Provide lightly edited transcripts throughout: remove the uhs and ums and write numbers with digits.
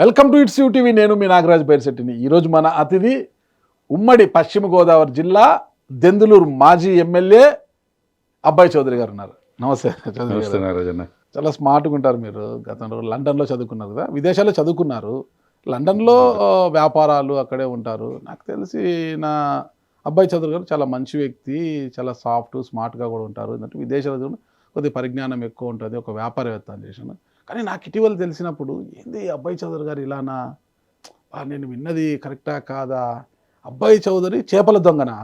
Welcome to it's TV. నేను మీ నాగరాజ్ బైర్శెట్టిని. ఈరోజు మన అతిథి ఉమ్మడి పశ్చిమ గోదావరి జిల్లా దెందులూరు మాజీ ఎమ్మెల్యే అబ్బాయి చౌదరి గారు ఉన్నారు. నమస్తే చౌదరి గారు. చాలా స్మార్ట్గా ఉంటారు మీరు. గతంలో లండన్లో చదువుకున్నారు కదా, విదేశాల్లో చదువుకున్నారు. లండన్లో వ్యాపారాలు అక్కడే ఉంటారు. నాకు తెలిసి నా అబ్బాయి చౌదరి గారు చాలా మంచి వ్యక్తి, చాలా సాఫ్ట్ స్మార్ట్గా కూడా ఉంటారు. ఎందుకంటే విదేశాల్లో కొద్దిగా పరిజ్ఞానం ఎక్కువ ఉంటుంది, ఒక వ్యాపారవేత్త అని చేశాను. కానీ నాకు ఇటీవల తెలిసినప్పుడు ఏంది అబ్బాయి చౌదరి గారు ఇలానా, నేను విన్నది కరెక్టా కాదా, అబ్బాయి చౌదరి చేపల దొంగనా,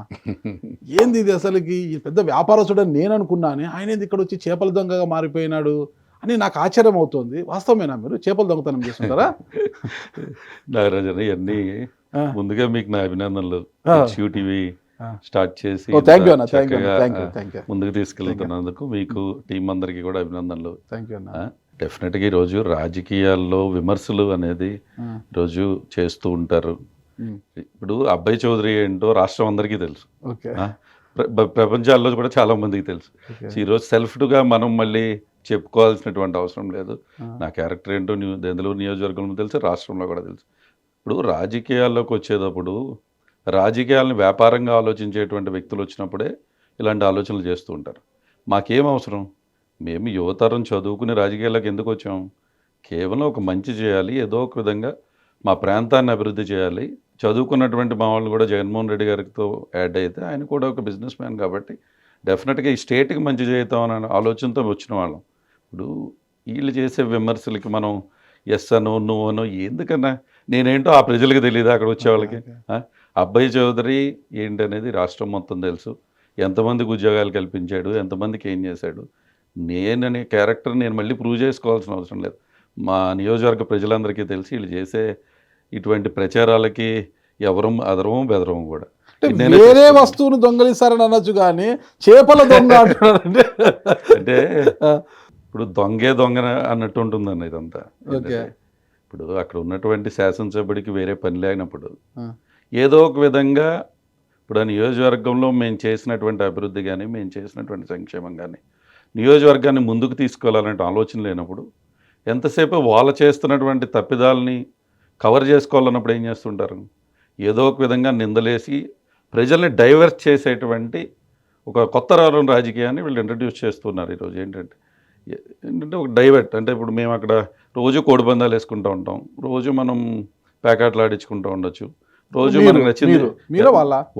ఏంది ఇది అసలుకి, ఈ పెద్ద వ్యాపారస్తుడని నేను అనుకున్నాను, ఆయన ఏంది ఇక్కడ వచ్చి చేపల దొంగగా మారిపోయినాడు అని నాకు ఆశ్చర్యం అవుతుంది. వాస్తవమేనా? మీరు చేపల దొంగతనం చేస్తుంటారా? నాగరాజన్, ఇవన్నీ ముందుగా మీకు నా అభినందనలు. టీవీ స్టార్ట్ చేసి ముందుకు తీసుకెళ్తున్నందుకు మీకు టీం అందరికీ కూడా అభినందనలు. డెఫినెట్గా ఈరోజు రాజకీయాల్లో విమర్శలు అనేది రోజు చేస్తూ ఉంటారు. ఇప్పుడు అబ్బాయి చౌదరి ఏంటో రాష్ట్రం అందరికీ తెలుసు, ప్రపంచాల్లో కూడా చాలా మందికి తెలుసు. ఈరోజు సెల్ఫ్గా మనం మళ్ళీ చెప్పుకోవాల్సినటువంటి అవసరం లేదు. నా క్యారెక్టర్ ఏంటో దెందులూరు నియోజకవర్గంలో తెలుసు, రాష్ట్రంలో కూడా తెలుసు. ఇప్పుడు రాజకీయాల్లోకి వచ్చేటప్పుడు రాజకీయాలను వ్యాపారంగా ఆలోచించేటువంటి వ్యక్తులు వచ్చినప్పుడే ఇలాంటి ఆలోచనలు చేస్తూ ఉంటారు. మాకేం అవసరం? మేము యువతరం చదువుకుని రాజకీయాల్లోకి ఎందుకు వచ్చాం? కేవలం ఒక మంచి చేయాలి, ఏదో ఒక విధంగా మా ప్రాంతాన్ని అభివృద్ధి చేయాలి. చదువుకున్నటువంటి మా వాళ్ళు కూడా జగన్మోహన్ రెడ్డి గారితో యాడ్ అయితే, ఆయన కూడా ఒక బిజినెస్ మ్యాన్ కాబట్టి డెఫినెట్గా ఈ స్టేట్కి మంచి చేద్దామని ఆలోచనతో వచ్చిన వాళ్ళం. ఇప్పుడు వీళ్ళు చేసే విమర్శలకి మనం ఎస్ అనో నో అనో ఎందుకన్నా, నేనేంటో ఆ ప్రజలకు తెలియదు, అక్కడ వచ్చే వాళ్ళకి. అబ్బాయి చౌదరి ఏంటనేది రాష్ట్రం మొత్తం తెలుసు. ఎంతమందికి ఉద్యోగాలు కల్పించాడు, ఎంతమందికి ఏం చేశాడు. నేననే క్యారెక్టర్ నేను మళ్ళీ ప్రూవ్ చేసుకోవాల్సిన అవసరం లేదు. మా నియోజకవర్గ ప్రజలందరికీ తెలిసి వీళ్ళు చేసే ఇటువంటి ప్రచారాలకి ఎవరం అదరము బెదరము కూడా. వేరే వస్తువును దొంగలిస్తారని అనొచ్చు, కానీ చేపల దొంగ అంటే ఇప్పుడు దొంగే దొంగ అన్నట్టు ఉంటుందన్న ఇదంతా. ఇప్పుడు అక్కడ ఉన్నటువంటి శాసనసభ్యుడికి వేరే పని లేనప్పుడు ఏదో ఒక విధంగా ఇప్పుడు ఆ నియోజకవర్గంలో మేము చేసినటువంటి అభివృద్ధి కానీ, మేము చేసినటువంటి సంక్షేమం కానీ, నియోజకవర్గాన్ని ముందుకు తీసుకెళ్లాలంటే ఆలోచన లేనప్పుడు ఎంతసేపు వాళ్ళు చేస్తున్నటువంటి తప్పిదాలని కవర్ చేసుకోవాలన్నప్పుడు ఏం చేస్తుంటారు? ఏదో ఒక విధంగా నిందలేసి ప్రజల్ని డైవర్ట్ చేసేటువంటి ఒక కొత్త రకం రాజకీయాన్ని వీళ్ళు ఇంట్రడ్యూస్ చేస్తున్నారు. ఈరోజు ఏంటంటే ఒక డైవర్ట్ అంటే, ఇప్పుడు మేము అక్కడ రోజు కోడిపందాలు వేసుకుంటూ ఉంటాం, రోజు మనం ప్యాకెట్లు ఆడించుకుంటూ ఉండొచ్చు, రోజు మనకు నచ్చింది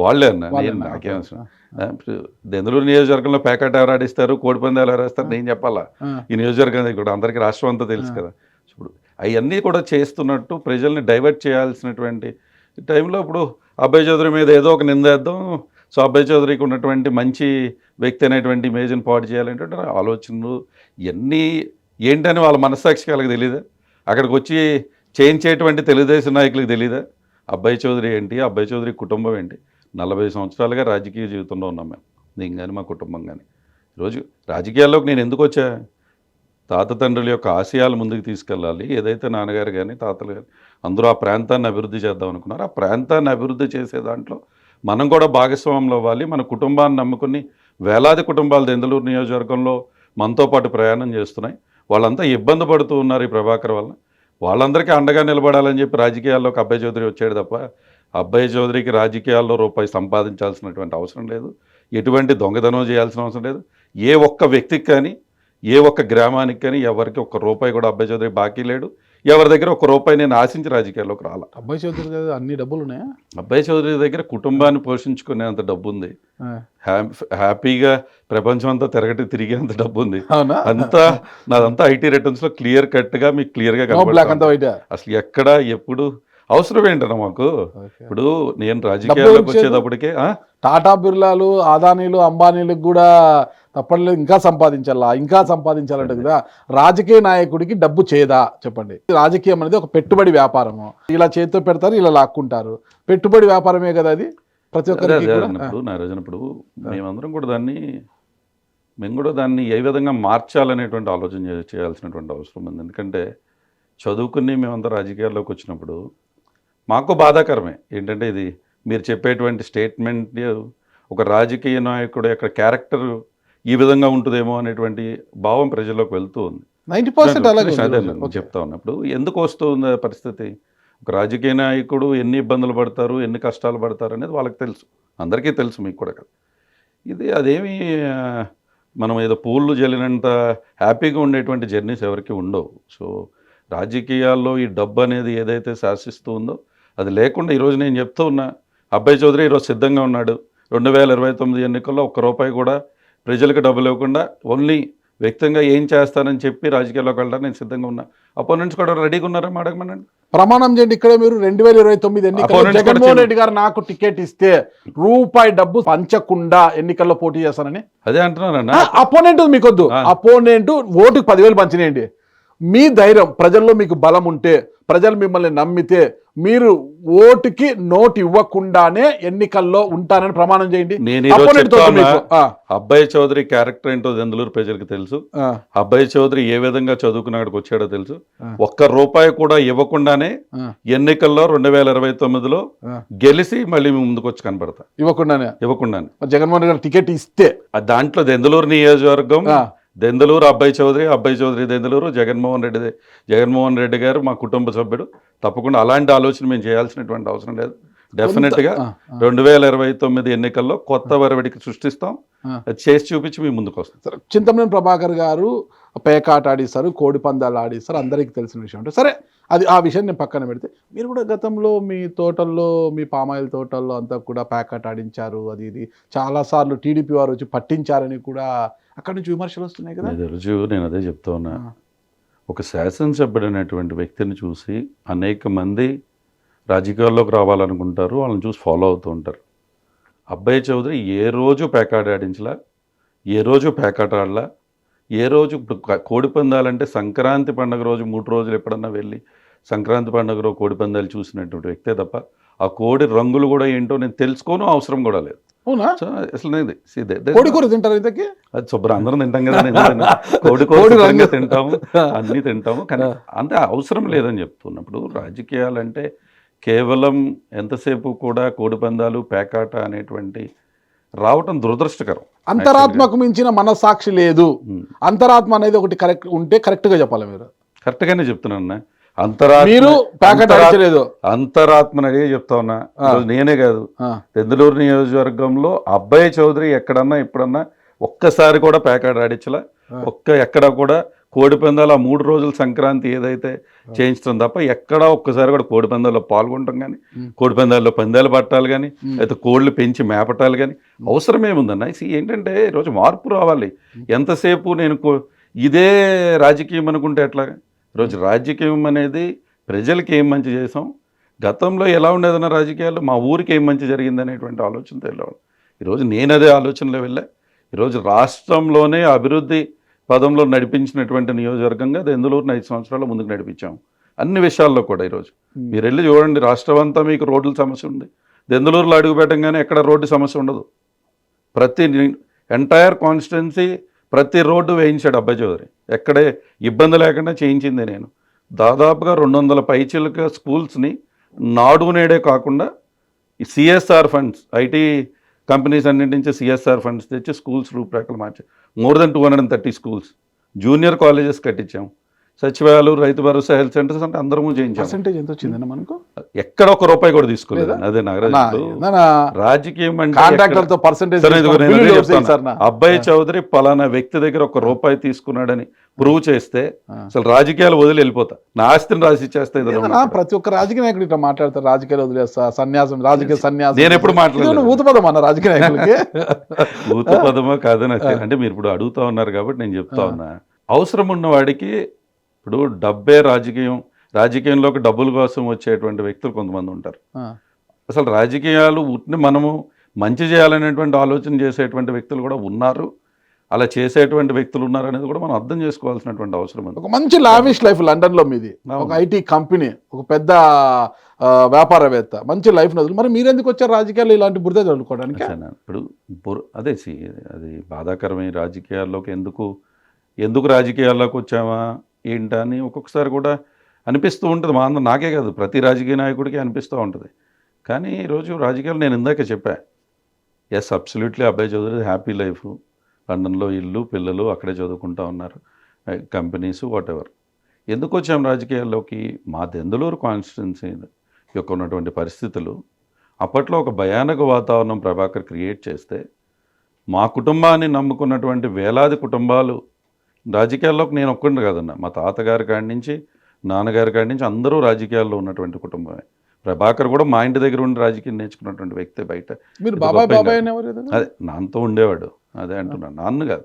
వాళ్ళే అన్న. నేను నాకేం దెందులూరు నియోజకవర్గంలో ప్యాకెట్ ఎవరు ఆడిస్తారు, కోడిపందాలు ఎవరు వేస్తారు, నేను చెప్పాలా? ఈ నియోజకవర్గం కూడా అందరికీ రాష్ట్రం అంతా తెలుసు కదా. ఇప్పుడు అవన్నీ కూడా చేస్తున్నట్టు ప్రజల్ని డైవర్ట్ చేయాల్సినటువంటి టైంలో ఇప్పుడు అబ్బాయి చౌదరి మీద ఏదో ఒక నిందేద్దాం, సో అబ్బాయి చౌదరికి ఉన్నటువంటి మంచి వ్యక్తి అనేటువంటి ఇమేజ్ని పాడు చేయాలంటే ఆలోచనలు ఇవన్నీ ఏంటని వాళ్ళ మనస్సాక్షికి వాళ్ళకి తెలియదా? అక్కడికి వచ్చి చేయించేటువంటి తెలుగుదేశం నాయకులకు తెలియదా అబ్బాయి చౌదరి ఏంటి, అబ్బాయి చౌదరి కుటుంబం ఏంటి? 40 సంవత్సరాలుగా రాజకీయ జీవితంలో ఉన్నాం మేము, నేను కానీ మా కుటుంబం కానీ. ఈరోజు రాజకీయాల్లోకి నేను ఎందుకు వచ్చా? తాత తండ్రుల యొక్క ఆశయాలు ముందుకు తీసుకెళ్ళాలి. ఏదైతే నాన్నగారు కానీ తాతలు కానీ అందరూ ఆ ప్రాంతాన్ని అభివృద్ధి చేద్దాం అనుకున్నారు, ఆ ప్రాంతాన్ని అభివృద్ధి చేసే దాంట్లో మనం కూడా భాగస్వాములు అవ్వాలి. మన కుటుంబాన్ని నమ్ముకుని వేలాది కుటుంబాలు దెందులూరు నియోజకవర్గంలో మనతో పాటు ప్రయాణం చేస్తున్నాయి. వాళ్ళంతా ఇబ్బంది పడుతూ ఉన్నారు ఈ ప్రభాకర్ వల్ల. వాళ్ళందరికీ అండగా నిలబడాలని చెప్పి రాజకీయాల్లోకి అబ్బాయి చౌదరి వచ్చాడు తప్ప, అబ్బాయి చౌదరికి రాజకీయాల్లో రూపాయి సంపాదించాల్సినటువంటి అవసరం లేదు, ఎటువంటి దొంగతనం చేయాల్సిన అవసరం లేదు. ఏ ఒక్క వ్యక్తికి కానీ, ఏ ఒక్క గ్రామానికి కానీ ఎవరికి ఒక్క రూపాయి కూడా అబ్బాయి చౌదరి బాకీ లేడు. ఎవరి దగ్గర ఒక్క రూపాయి నేను ఆశించి రాజకీయాల్లోకి రాలా. అబ్బాయి చౌదరి దగ్గర అన్ని డబ్బులు ఉన్నాయా? అబ్బాయి చౌదరి దగ్గర కుటుంబాన్ని పోషించుకునేంత డబ్బు ఉంది, హ్యాపీగా ప్రపంచం అంతా తిరిగేంత డబ్బు ఉంది. అంతా నాదంతా ఐటీ రిటర్న్స్లో క్లియర్ కట్గా మీకు క్లియర్గా కనబడుతుంది. అసలు ఎక్కడ ఎప్పుడు అవసరం ఏంటన్నా మాకు? ఇప్పుడు నేను రాజకీయాల్లోకి వచ్చేటప్పటికే టాటా బిర్లాలు, అదానీలు, అంబానీలకు కూడా తప్పలేదు, ఇంకా సంపాదించాలంటే కదా. రాజకీయ నాయకుడికి డబ్బు చేదా చెప్పండి? రాజకీయం అనేది ఒక పెట్టుబడి వ్యాపారము. ఇలా చేతితో పెడతారు, ఇలా లాక్కుంటారు. పెట్టుబడి వ్యాపారమే కదా అది ప్రతి ఒక్కరికి. ఇప్పుడు మేమందరం కూడా మేము కూడా దాన్ని ఏ విధంగా మార్చాలనేటువంటి ఆలోచన చేయాల్సినటువంటి అవసరం ఉంది. ఎందుకంటే చదువుకుని మేమంతా రాజకీయాల్లోకి వచ్చినప్పుడు మాకు బాధాకరమే ఏంటంటే, ఇది మీరు చెప్పేటువంటి స్టేట్మెంట్ ఒక రాజకీయ నాయకుడు యొక్క క్యారెక్టర్ ఈ విధంగా ఉంటుందేమో అనేటువంటి భావం ప్రజల్లోకి వెళ్తూ ఉంది. 90% అలాగే ఉంది అదే ఈరోజు. నేను ఓకే. చెప్తా ఉన్నప్పుడు ఎందుకు వస్తుంది ఆ పరిస్థితి? ఒక రాజకీయ నాయకుడు ఎన్ని ఇబ్బందులు పడతారు, ఎన్ని కష్టాలు పడతారు అనేది వాళ్ళకి తెలుసు, అందరికీ తెలుసు, మీకు కూడా కదా. ఇది అదేమి మనం ఏదో పూలు జల్లినంత హ్యాపీగా ఉండేటువంటి జర్నీస్ ఎవరికి ఉండవు. సో రాజకీయాల్లో ఈ డబ్బు అనేది ఏదైతే శాసిస్తూ ఉందో అది లేకుండా ఈరోజు నేను చెప్తూ ఉన్నా, అబ్బాయి చౌదరి ఈరోజు సిద్ధంగా ఉన్నాడు. 2029 ఎన్నికల్లో ఒక్క రూపాయి కూడా ప్రజలకు డబ్బులు ఇవ్వకుండా ఓన్లీ వ్యక్తంగా ఏం చేస్తానని చెప్పి రాజకీయాల్లోకి వెళ్ళడానికి నేను సిద్ధంగా ఉన్నా. అపోనెంట్స్ కూడా రెడీగా ఉన్నారా అడగమనండి. ప్రమాణం చేయండి ఇక్కడే మీరు. 2029 ఎన్నికల్లో Opponents కూడా జగన్మోహన్ రెడ్డి గారు నాకు టికెట్ ఇస్తే రూపాయి డబ్బు పంచకుండా ఎన్నికల్లో పోటీ చేస్తానని. అదే అంటున్నానన్నా. అపోనెంట్ మీకొద్దు, అపోనెంట్ ఓటుకు 10,000 పంచినేయండి. మీ ధైర్యం, ప్రజల్లో మీకు బలం ఉంటే, ప్రజలు మిమ్మల్ని నమ్మితే మీరు ఓటుకి నోటు ఇవ్వకుండానే ఎన్నికల్లో ఉంటానని ప్రమాణం చేయండి. నేను ఈరోజు చెప్తాను, అబ్బాయి చౌదరి క్యారెక్టర్ ఏంటో దెందులూరు ప్రజలకు తెలుసు. అబ్బాయి చౌదరి ఏ విధంగా చదువుకున్నాడికి వచ్చాడో తెలుసు. ఒక్క రూపాయి కూడా ఇవ్వకుండానే ఎన్నికల్లో 2029లో గెలిచి మళ్ళీ ముందుకు వచ్చి కనబడతా. ఇవ్వకుండానే జగన్మోహన్ రెడ్డి గారు టికెట్ ఇస్తే దాంట్లో దెందులూరు నియోజకవర్గం, దెందులూరు అబ్బాయి చౌదరి దెందులూరు, జగన్మోహన్ రెడ్డి గారు మా కుటుంబ సభ్యుడు. తప్పకుండా అలాంటి ఆలోచన మేము చేయాల్సినటువంటి అవసరం లేదు. డెఫినెట్గా 2029 ఎన్నికల్లో కొత్త వరవడికి సృష్టిస్తాం, అది చేసి చూపించి మేము ముందుకు వస్తాం. చింతమనేని ప్రభాకర్ గారు పేకాట ఆడిస్తారు, కోడి పందాలు ఆడిస్తారు, అందరికీ తెలిసిన విషయం. అంటే సరే, అది ఆ విషయం నేను పక్కన పెడితే, మీరు కూడా గతంలో మీ తోటల్లో, మీ పామాయిల్ తోటల్లో అంతా కూడా పేకాట ఆడించారు, అది ఇది చాలాసార్లు టీడీపీ వారు వచ్చి పట్టించారని కూడా అక్కడి నుంచి విమర్శలు వస్తున్నాయి కదా. రోజు నేను అదే చెప్తా ఉన్నా, ఒక శాసనసభ్యుడు అనేటువంటి వ్యక్తిని చూసి అనేక మంది రాజకీయాల్లోకి రావాలనుకుంటారు, వాళ్ళని చూసి ఫాలో అవుతూ ఉంటారు. అబ్బాయి చౌదరి ఏ రోజు పేకాట ఆడించలా, ఏ రోజు పేకాట ఆడలా, ఏ రోజు ఇప్పుడు కోడి పందాలంటే సంక్రాంతి పండుగ రోజు 3 రోజులు ఎప్పుడన్నా వెళ్ళి సంక్రాంతి పండుగ రోజు కోడి పందాలు చూసినటువంటి వ్యక్తే తప్ప ఆ కోడి రంగులు కూడా ఏంటో నేను తెలుసుకోను, అవసరం కూడా లేదు. అవునా? అసలు కోడి కూర తింటారు ఇంతకీ? అది శుభ్రం అందరం తింటాం కదా, కోడి తింటాము, అన్నీ తింటాము, కానీ అంతే అవసరం లేదని చెప్తున్నప్పుడు. రాజకీయాలంటే కేవలం ఎంతసేపు కూడా కోడి పందాలు, పేకాట అనేటువంటి రావటం దురదృష్టకరం. అంతరాత్మకు మించిన మనస్సాక్షి లేదు. అంతరాత్మ అనేది ఒకటి కరెక్ట్ ఉంటే కరెక్ట్గా చెప్పాలి. మీరు కరెక్ట్గానే చెప్తున్నా. అంతరాత్మని అడిగే చెప్తా ఉన్నా. నేనే కాదు, దెందులూరు నియోజకవర్గంలో అబ్బాయి చౌదరి ఎక్కడన్నా ఇప్పుడన్నా ఒక్కసారి కూడా పేకాట ఆడించలా, ఎక్కడ కూడా కోడి పందాలు ఆ 3 రోజులు సంక్రాంతి ఏదైతే చేయించడం తప్ప ఎక్కడా ఒక్కసారి కూడా కోడి పందాల్లో పాల్గొనడం కానీ, కోడి పందాల్లో పందాలు పట్టాలి కానీ, అయితే కోళ్ళు పెంచి మేపటాలు కానీ అవసరం ఏముందన్న. ఏంటంటే ఈరోజు మార్పు రావాలి. ఎంతసేపు నేను ఇదే రాజకీయం అనుకుంటే ఎట్లాగా? ఈరోజు రాజకీయం అనేది ప్రజలకి ఏం మంచి చేసాం, గతంలో ఎలా ఉండేదన్న రాజకీయాలు, మా ఊరికి ఏం మంచి జరిగింది అనేటువంటి ఆలోచనతో వెళ్ళాను. ఈరోజు నేను అదే ఆలోచనలో వెళ్ళా. ఈరోజు రాష్ట్రంలోనే అభివృద్ధి పదంలో నడిపించినటువంటి నియోజకవర్గంగా దెందులూరుని 5 సంవత్సరాలు ముందుకు నడిపించాము అన్ని విషయాల్లో కూడా. ఈరోజు మీరు వెళ్ళి చూడండి, రాష్ట్రం అంతా మీకు రోడ్ల సమస్య ఉంది, దెందులూరులో అడుగు పెట్టంగానే ఎక్కడ రోడ్డు సమస్య ఉండదు. ప్రతి ఎంటైర్ కాన్స్టిట్యున్సీ ప్రతి రోడ్డు వేయించాడు అబ్బాయి చౌదరి, ఎక్కడే ఇబ్బంది లేకుండా చేయించింది నేను. దాదాపుగా 200 పైచిలుక స్కూల్స్ని నాడు నేడే కాకుండా ఈ సిఎస్ఆర్ ఫండ్స్, ఐటీ కంపెనీస్ అన్నింటి నుంచి సిఎస్ఆర్ ఫండ్స్ తెచ్చి స్కూల్స్ రూపురేఖలు మార్చాం. More than 230 schools, junior colleges కట్టించాం, సచివాలయాలు, రైతు భరోసా, హెల్త్ సెంటర్స్ అంటే అందరము చేయించాం. పర్సెంటేజ్ ఎంత వచ్చిందన్న మనకు? ఎక్కడ ఒక రూపాయి కూడా తీసుకోలేదు. అదే నాగరాజు, రాజకీయం అంటే అబ్బాయి చౌదరి పలానా వ్యక్తి దగ్గర 1 రూపాయి తీసుకున్నాడని ప్రూవ్ చేస్తే అసలు రాజకీయాలు వదిలి వెళ్ళిపోతా, నా ఆస్తిని రాసి ఇచ్చేస్తే. ప్రతి ఒక్క రాజకీయ నాయకుడు ఇట్లా మాట్లాడతారు, రాజకీయాలు వదిలేస్తా, సన్యాసం, రాజకీయ సన్యాసం. నేను ఎప్పుడు మాట్లాడలేదు. ఊతపదం అన్న రాజకీయ నాయకులకి. ఊతపదమో కాదని అంటే మీరు ఇప్పుడు అడుగుతా ఉన్నారు కాబట్టి నేను చెప్తా ఉన్నా. అవసరం ఉన్న వాడికి ఇప్పుడు డబ్బే రాజకీయం, రాజకీయంలోకి డబ్బుల కోసం వచ్చేటువంటి వ్యక్తులు కొంతమంది ఉంటారు. అసలు రాజకీయాలు మనము మంచి చేయాలనేటువంటి ఆలోచన చేసేటువంటి వ్యక్తులు కూడా ఉన్నారు, అలా చేసేటువంటి వ్యక్తులు ఉన్నారు అనేది కూడా మనం అర్థం చేసుకోవాల్సినటువంటి అవసరం ఉంది. ఒక మంచి లావిష్ లైఫ్ లండన్లో మీది, ఒక ఐటీ కంపెనీ, ఒక పెద్ద వ్యాపారవేత్త, మంచి లైఫ్ నదులు. మరి మీరెందుకు వచ్చారు రాజకీయాలు ఇలాంటి బురద చదువుకోవడానికి? ఇప్పుడు అదే అది బాధాకరమైన రాజకీయాల్లోకి ఎందుకు రాజకీయాల్లోకి వచ్చామా ఏంటని ఒక్కొక్కసారి కూడా అనిపిస్తూ ఉంటుంది. మా అందరూ, నాకే కాదు ప్రతి రాజకీయ నాయకుడికి అనిపిస్తూ ఉంటుంది. కానీ ఈరోజు రాజకీయాలు నేను ఇందాకే చెప్పా, ఎస్ అబ్సల్యూట్లీ అబ్బాయి చౌదరి హ్యాపీ లైఫ్, లండన్లో ఇల్లు, పిల్లలు అక్కడే చదువుకుంటూ ఉన్నారు. Companies whatever. ఎందుకు వచ్చాం రాజకీయాల్లోకి? మా దెందులూరు కాన్స్టిట్యున్సీ యొక్క ఉన్నటువంటి పరిస్థితులు, అప్పట్లో ఒక భయానక వాతావరణం ప్రభాకర్ క్రియేట్ చేస్తే మా కుటుంబాన్ని నమ్ముకున్నటువంటి వేలాది కుటుంబాలు రాజకీయాల్లోకి నేను ఒక్కడిని కాదన్నా, మా తాతగారి కాడి నుంచి నాన్నగారి కాడి నుంచి అందరూ రాజకీయాల్లో ఉన్నటువంటి కుటుంబమే. ప్రభాకర్ కూడా మా ఇంటి దగ్గర ఉండి రాజకీయం నేర్చుకున్నటువంటి వ్యక్తి. బయట మీరు బాబాయ్ బాబాయ్ అనేవారు కదా? అదే నాన్నతో ఉండేవాడు, అదే అంటున్నాను. నాన్న కాదు,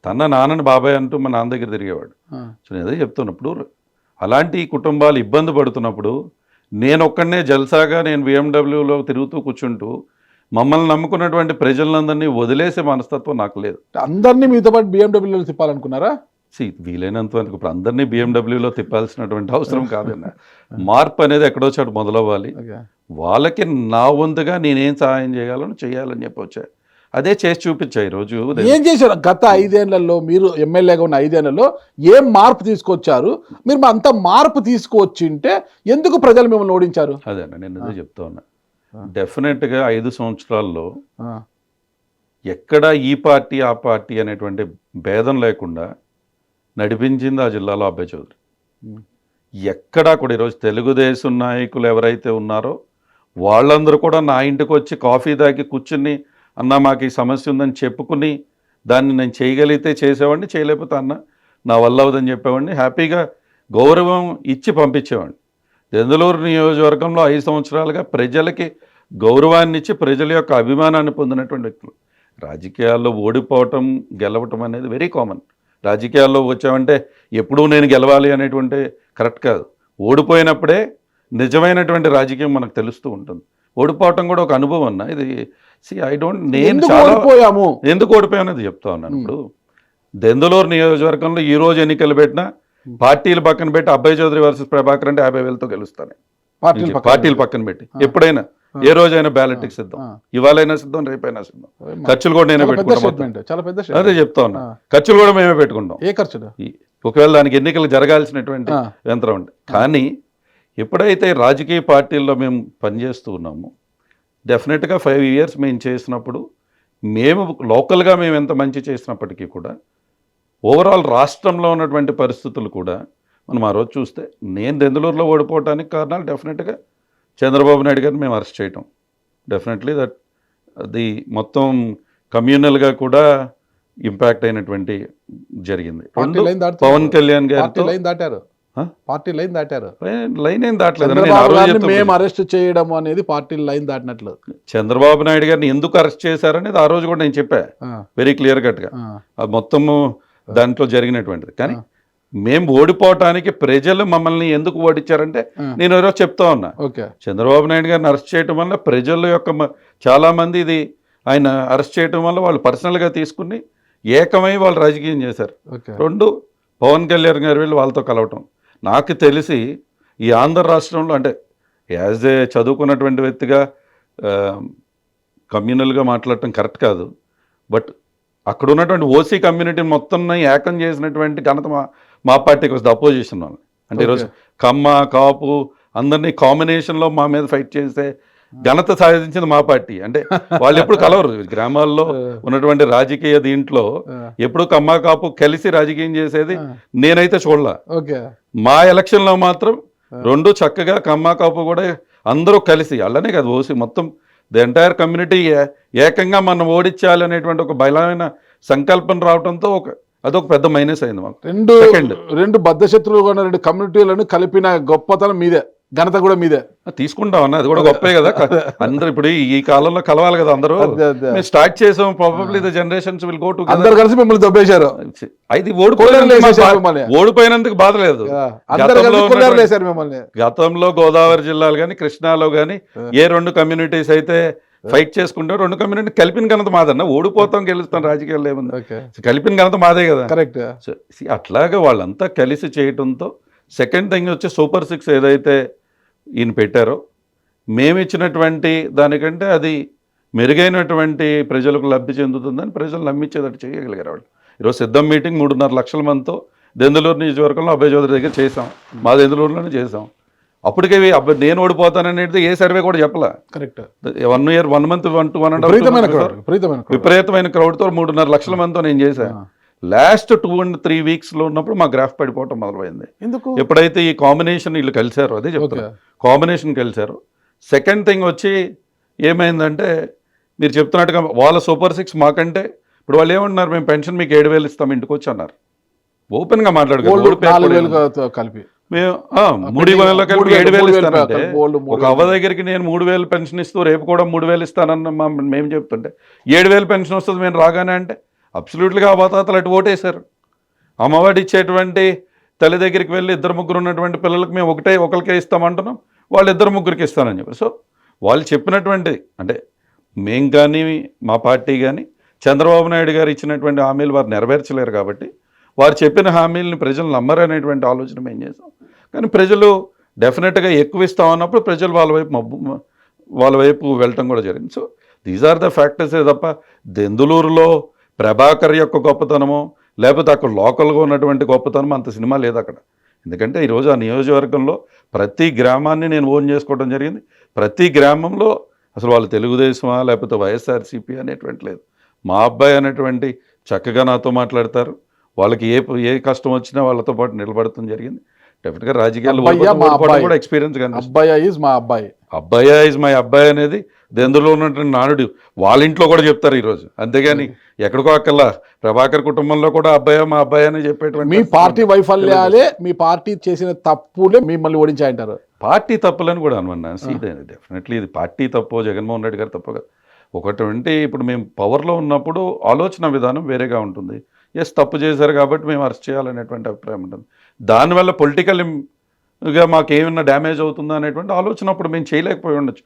తన నాన్నని బాబాయ్ అంటూ మా నాన్న దగ్గర తిరిగేవాడు. సో నేను అదే చెప్తున్నప్పుడు అలాంటి కుటుంబాలు ఇబ్బంది పడుతున్నప్పుడు నేను ఒక్కడనే జల్సాగా నేను బిఎండబ్ల్యూలో తిరుగుతూ కూర్చుంటూ మమ్మల్ని నమ్ముకున్నటువంటి ప్రజలందరినీ వదిలేసే మనస్తత్వం నాకు లేదు. అందరినీ మీతో పాటు బిఎండబ్ల్యూలో తిప్పాలనుకున్నారా? వీలైనంత వరకు ఇప్పుడు అందరినీ బిఎండబ్ల్యూలో తిప్పాల్సినటువంటి అవసరం కాదన్నా. మార్పు అనేది ఎక్కడో చోటు మొదలవ్వాలి. వాళ్ళకి నా వంతుగా నేనేం సహాయం చేయాలని చేయాలని చెప్పి వచ్చా, అదే చేసి చూపించా. ఈరోజు ఏం చేశారు గత 5 ఏళ్లలో? మీరు ఎమ్మెల్యేగా ఉన్న 5 ఏళ్లలో ఏం మార్పు తీసుకొచ్చారు? మీరు అంత మార్పు తీసుకువచ్చింటే ఎందుకు ప్రజలు మిమ్మల్ని ఓడించారు? అదేనా నేను అదే చెప్తా ఉన్నా. డెఫినెట్గా 5 సంవత్సరాల్లో ఎక్కడ ఈ పార్టీ ఆ పార్టీ అనేటువంటి భేదం లేకుండా నడిపించింది ఆ జిల్లాలో అబ్బాయి చౌదరి. ఎక్కడా కూడా ఈరోజు తెలుగుదేశం నాయకులు ఎవరైతే ఉన్నారో వాళ్ళందరూ కూడా నా ఇంటికి వచ్చి కాఫీ తాగి కూర్చుని, అన్న మాకు ఈ సమస్య ఉందని చెప్పుకుని దాన్ని నేను చేయగలిగితే చేసేవాడిని, చేయలేకపోతే అన్న నా వల్ల అవుదని చెప్పేవాడిని, హ్యాపీగా గౌరవం ఇచ్చి పంపించేవాడిని. దెందులూరు నియోజకవర్గంలో 5 సంవత్సరాలుగా ప్రజలకి గౌరవాన్ని ఇచ్చి ప్రజల యొక్క అభిమానాన్ని పొందినటువంటి వ్యక్తులు. రాజకీయాల్లో ఓడిపోవటం గెలవటం అనేది వెరీ కామన్. రాజకీయాల్లో వచ్చామంటే ఎప్పుడూ నేను గెలవాలి అనేటువంటి కరెక్ట్ కాదు. ఓడిపోయినప్పుడే నిజమైనటువంటి రాజకీయం మనకు తెలుస్తూ ఉంటుంది. ఓడిపోవటం కూడా ఒక అనుభవం అన్న. ఇది నేను చాలా ఎందుకు ఓడిపోయానది చెప్తా ఉన్నాను. ఇప్పుడు దెందులూరు నియోజకవర్గంలో ఈ రోజు ఎన్నికలు పెట్టినా పార్టీలు పక్కన పెట్టి అబ్బాయి చౌదరి వర్సెస్ ప్రభాకర్ అంటే 50,000తో గెలుస్తాను. పార్టీలు పక్కన పెట్టి ఎప్పుడైనా ఏ రోజైనా బ్యాలెట్కి సిద్ధం, ఇవాళైనా సిద్ధం, రేపైనా సిద్ధం. ఖర్చులు కూడా నేనే పెట్టుకుంటాం. అదే చెప్తా ఉన్నా, ఖర్చులు కూడా మేమే పెట్టుకుంటాం. ఏ ఖర్చు? ఒకవేళ దానికి ఎన్నికలు జరగాల్సినటువంటి యంత్రం ఉంది. కానీ ఎప్పుడైతే రాజకీయ పార్టీల్లో మేము పనిచేస్తూ ఉన్నామో డెఫినెట్గా 5 years మేము చేసినప్పుడు మేము లోకల్గా మేము ఎంత మంచి చేసినప్పటికీ కూడా ఓవరాల్ రాష్ట్రంలో ఉన్నటువంటి పరిస్థితులు కూడా మనం ఆ రోజు చూస్తే నేను దెందులూరులో ఓడిపోవడానికి కారణాలు డెఫినెట్గా చంద్రబాబు నాయుడు గారిని మేము అరెస్ట్ చేయటం. డెఫినెట్లీ దట్ అది మొత్తం కమ్యూనల్గా కూడా ఇంపాక్ట్ అయినటువంటి జరిగింది. పవన్ కళ్యాణ్ గారితో పార్టీ లైన్ దాటారు. లైన్ ఏం దాటలేదు. మేము అరెస్ట్ చేయడం అనేది పార్టీ లైన్ దాటినట్లు. చంద్రబాబు నాయుడు గారిని ఎందుకు అరెస్ట్ చేశారనేది ఆ రోజు కూడా నేను చెప్పా వెరీ క్లియర్ కట్గా. అది మొత్తము దాంట్లో జరిగినటువంటిది. కానీ మేము ఓడిపోవటానికి ప్రజలు మమ్మల్ని ఎందుకు ఓడించారంటే నేను ఈరోజు చెప్తా ఉన్నా. చంద్రబాబు నాయుడు గారిని అరెస్ట్ చేయడం వల్ల ప్రజల యొక్క చాలామంది ఇది ఆయన అరెస్ట్ చేయడం వల్ల వాళ్ళు పర్సనల్గా తీసుకుని ఏకమై వాళ్ళు రాజకీయం చేశారు. 2 పవన్ కళ్యాణ్ గారు వెళ్ళి వాళ్ళతో కలవటం. నాకు తెలిసి ఈ ఆంధ్ర రాష్ట్రంలో అంటే యాజ్ ఏ చదువుకున్నటువంటి వ్యక్తిగా కమ్యూనల్గా మాట్లాడటం కరెక్ట్ కాదు. బట్ అక్కడ ఉన్నటువంటి ఓసీ కమ్యూనిటీ మొత్తం ఏకం చేసినటువంటి ఘనత మా పార్టీకి వస్తుంది. అపోజిషన్ వాళ్ళు అంటే ఈరోజు కమ్మ కాపు అందరినీ కాంబినేషన్లో మా మీద ఫైట్ చేసే ఘనత సాధించింది మా పార్టీ. అంటే వాళ్ళు ఎప్పుడు కలవరు. గ్రామాల్లో ఉన్నటువంటి రాజకీయ దీంట్లో ఎప్పుడు కమ్మ కాపు కలిసి రాజకీయం చేసేది నేనైతే చూడలా. మా ఎలక్షన్లో మాత్రం 2 చక్కగా కమ్మ కాపు కూడా అందరూ కలిసి, అలానే కదా ఓసి మొత్తం ది ఎంటైర్ కమ్యూనిటీ ఏకంగా మనం ఓడించాలి అనేటువంటి ఒక బలమైన సంకల్పం రావడంతో అదొక పెద్ద మైనస్ అయింది మాకు. 2 బద్ధశత్రువులుగా ఉన్న 2 కమ్యూనిటీలను కలిపిన గొప్పతనం మీదే, ఘనత కూడా మీదే. తీసుకుంటాం అన్న, అది కూడా గొప్పే కదా. అందరూ ఇప్పుడు ఈ కాలంలో కలవాలి కదా అందరూ. మేము స్టార్ట్ చేసాం, probably the generations will go to అందరూ కలిసి మిమ్మల్ని దొబ్బేశారు. అది ఓడిపోయినందుకు బాధ లేదు. గతంలో గోదావరి జిల్లాలు కానీ కృష్ణాలో కానీ ఏ 2 కమ్యూనిటీస్ అయితే ఫైట్ చేసుకుంటే 2 కమ్యూనిటీ కలిపిన ఘనత మాదన్న. ఓడిపోతాం గెలుస్తాం రాజకీయాల్లో ఏముంది, కలిపిన ఘనత మాదే కదా. కరెక్ట్. అట్లాగే వాళ్ళంతా కలిసి చేయడంతో సెకండ్ థింగ్ వచ్చి సూపర్ 6 ఏదైతే ఈయన పెట్టారో మేము ఇచ్చినటువంటి దానికంటే అది మెరుగైనటువంటి ప్రజలకు లబ్ధి చెందుతుందని ప్రజలు నమ్మించేదట్టు చేయగలిగారు వాళ్ళు. ఈరోజు సిద్ధం మీటింగ్ 3.5 లక్షల మందితో దెందులూరు నియోజకవర్గంలో అబ్బాయి చౌదరి దగ్గర చేసాం. మా దెందులూరులోనే చేసాం. అప్పటికే నేను ఓడిపోతాననేది ఏ సర్వే కూడా చెప్పలే. కరెక్ట్. 1 year 1 month 1 to 1.5 విపరీతమైన క్రౌడ్తో 3.5 లక్షల మందితో నేను చేశాను. లాస్ట్ 2 and 3 వీక్స్లో ఉన్నప్పుడు మా గ్రాఫ్ పడిపోవటం మొదలైంది. ఎందుకు? ఎప్పుడైతే ఈ కాంబినేషన్ వీళ్ళు కలిశారో, అదే చెప్తారు, కాంబినేషన్ కలిశారు. సెకండ్ థింగ్ వచ్చి ఏమైందంటే మీరు చెప్తున్నట్టుగా వాళ్ళ సూపర్ 6 మాకంటే ఇప్పుడు వాళ్ళు ఏమంటున్నారు, మేము పెన్షన్ మీకు 7,000 ఇస్తాం ఇంటికి వచ్చి అన్నారు. ఓపెన్గా మాట్లాడుకోవాలి. కలిపి మేము 3,000 కలిపి 7,000 ఇస్తానంటే ఒక అవ్వ దగ్గరికి నేను 3,000 పెన్షన్ ఇస్తూ రేపు కూడా 3,000 ఇస్తానన్న మేము చెప్తుంటే 7,000 పెన్షన్ వస్తుంది మేము రాగానే అంటే అబ్సల్యూట్గా అవతాతలు అటు ఓటేశారు. అమ్మఒడి ఇచ్చేటువంటి తల్లి దగ్గరికి వెళ్ళి 2-3 ఉన్నటువంటి పిల్లలకు మేము ఒకరికే ఇస్తామంటున్నాం, వాళ్ళు 2-3కి ఇస్తానని చెప్పారు. సో వాళ్ళు చెప్పినటువంటి అంటే మేము కానీ మా పార్టీ కానీ చంద్రబాబు నాయుడు గారు ఇచ్చినటువంటి హామీలు వారు నెరవేర్చలేరు కాబట్టి వారు చెప్పిన హామీలని ప్రజలు నమ్మరు అనేటువంటి ఆలోచన మేము చేసాం. కానీ ప్రజలు డెఫినెట్గా ఎక్కువ ఇస్తామన్నప్పుడు ప్రజలు వాళ్ళ వైపు వెళ్ళటం కూడా జరిగింది. సో దీస్ ఆర్ ద ఫ్యాక్టర్సే తప్ప దెందులూరులో ప్రభాకర్ యొక్క గొప్పతనమో లేకపోతే అక్కడ లోకల్గా ఉన్నటువంటి గొప్పతనం అంత సినిమా లేదు అక్కడ. ఎందుకంటే ఈరోజు ఆ నియోజకవర్గంలో ప్రతి గ్రామాన్ని నేను ఓన్ చేసుకోవడం జరిగింది. ప్రతి గ్రామంలో అసలు వాళ్ళు తెలుగుదేశమా లేకపోతే వైఎస్ఆర్సీపీ అనేటువంటి లేదు. మా అబ్బాయి అనేటువంటి చక్కగా నాతో మాట్లాడతారు. వాళ్ళకి ఏ కష్టం వచ్చినా వాళ్ళతో పాటు నిలబడటం జరిగింది. డెఫినెట్గా రాజకీయాలు కూడా ఎక్స్పీరియన్స్ కానీ అబ్బాయి ఈజ్ మా అబ్బాయి, అబ్బాయి ఈజ్ మై అబ్బాయి అనేది దెందులో ఉన్నటువంటి నానుడు వాళ్ళ ఇంట్లో కూడా చెప్తారు ఈరోజు. అంతేగాని ఎక్కడికో అక్కల్లా ప్రభాకర్ కుటుంబంలో కూడా అబ్బాయి మా అబ్బాయి అని చెప్పేటువంటి మీ పార్టీ వైఫల్యాలే మీ పార్టీ చేసిన తప్పులే మిమ్మల్ని ఓడించాయంటారు. పార్టీ తప్పులని కూడా అనుకున్నాను. సీదని డెఫినెట్లీ ఇది పార్టీ తప్పు, జగన్మోహన్ రెడ్డి గారు తప్పు కదా. ఒకటి ఇప్పుడు మేము పవర్లో ఉన్నప్పుడు ఆలోచన విధానం వేరేగా ఉంటుంది. ఎస్ తప్పు చేశారు కాబట్టి మేము అరెస్ట్ చేయాలనేటువంటి అభిప్రాయం ఉంటుంది. దానివల్ల పొలిటికల్గా మాకేమన్నా డ్యామేజ్ అవుతుందా అనేటువంటి ఆలోచన అప్పుడు మేము చేయలేకపోయి ఉండొచ్చు.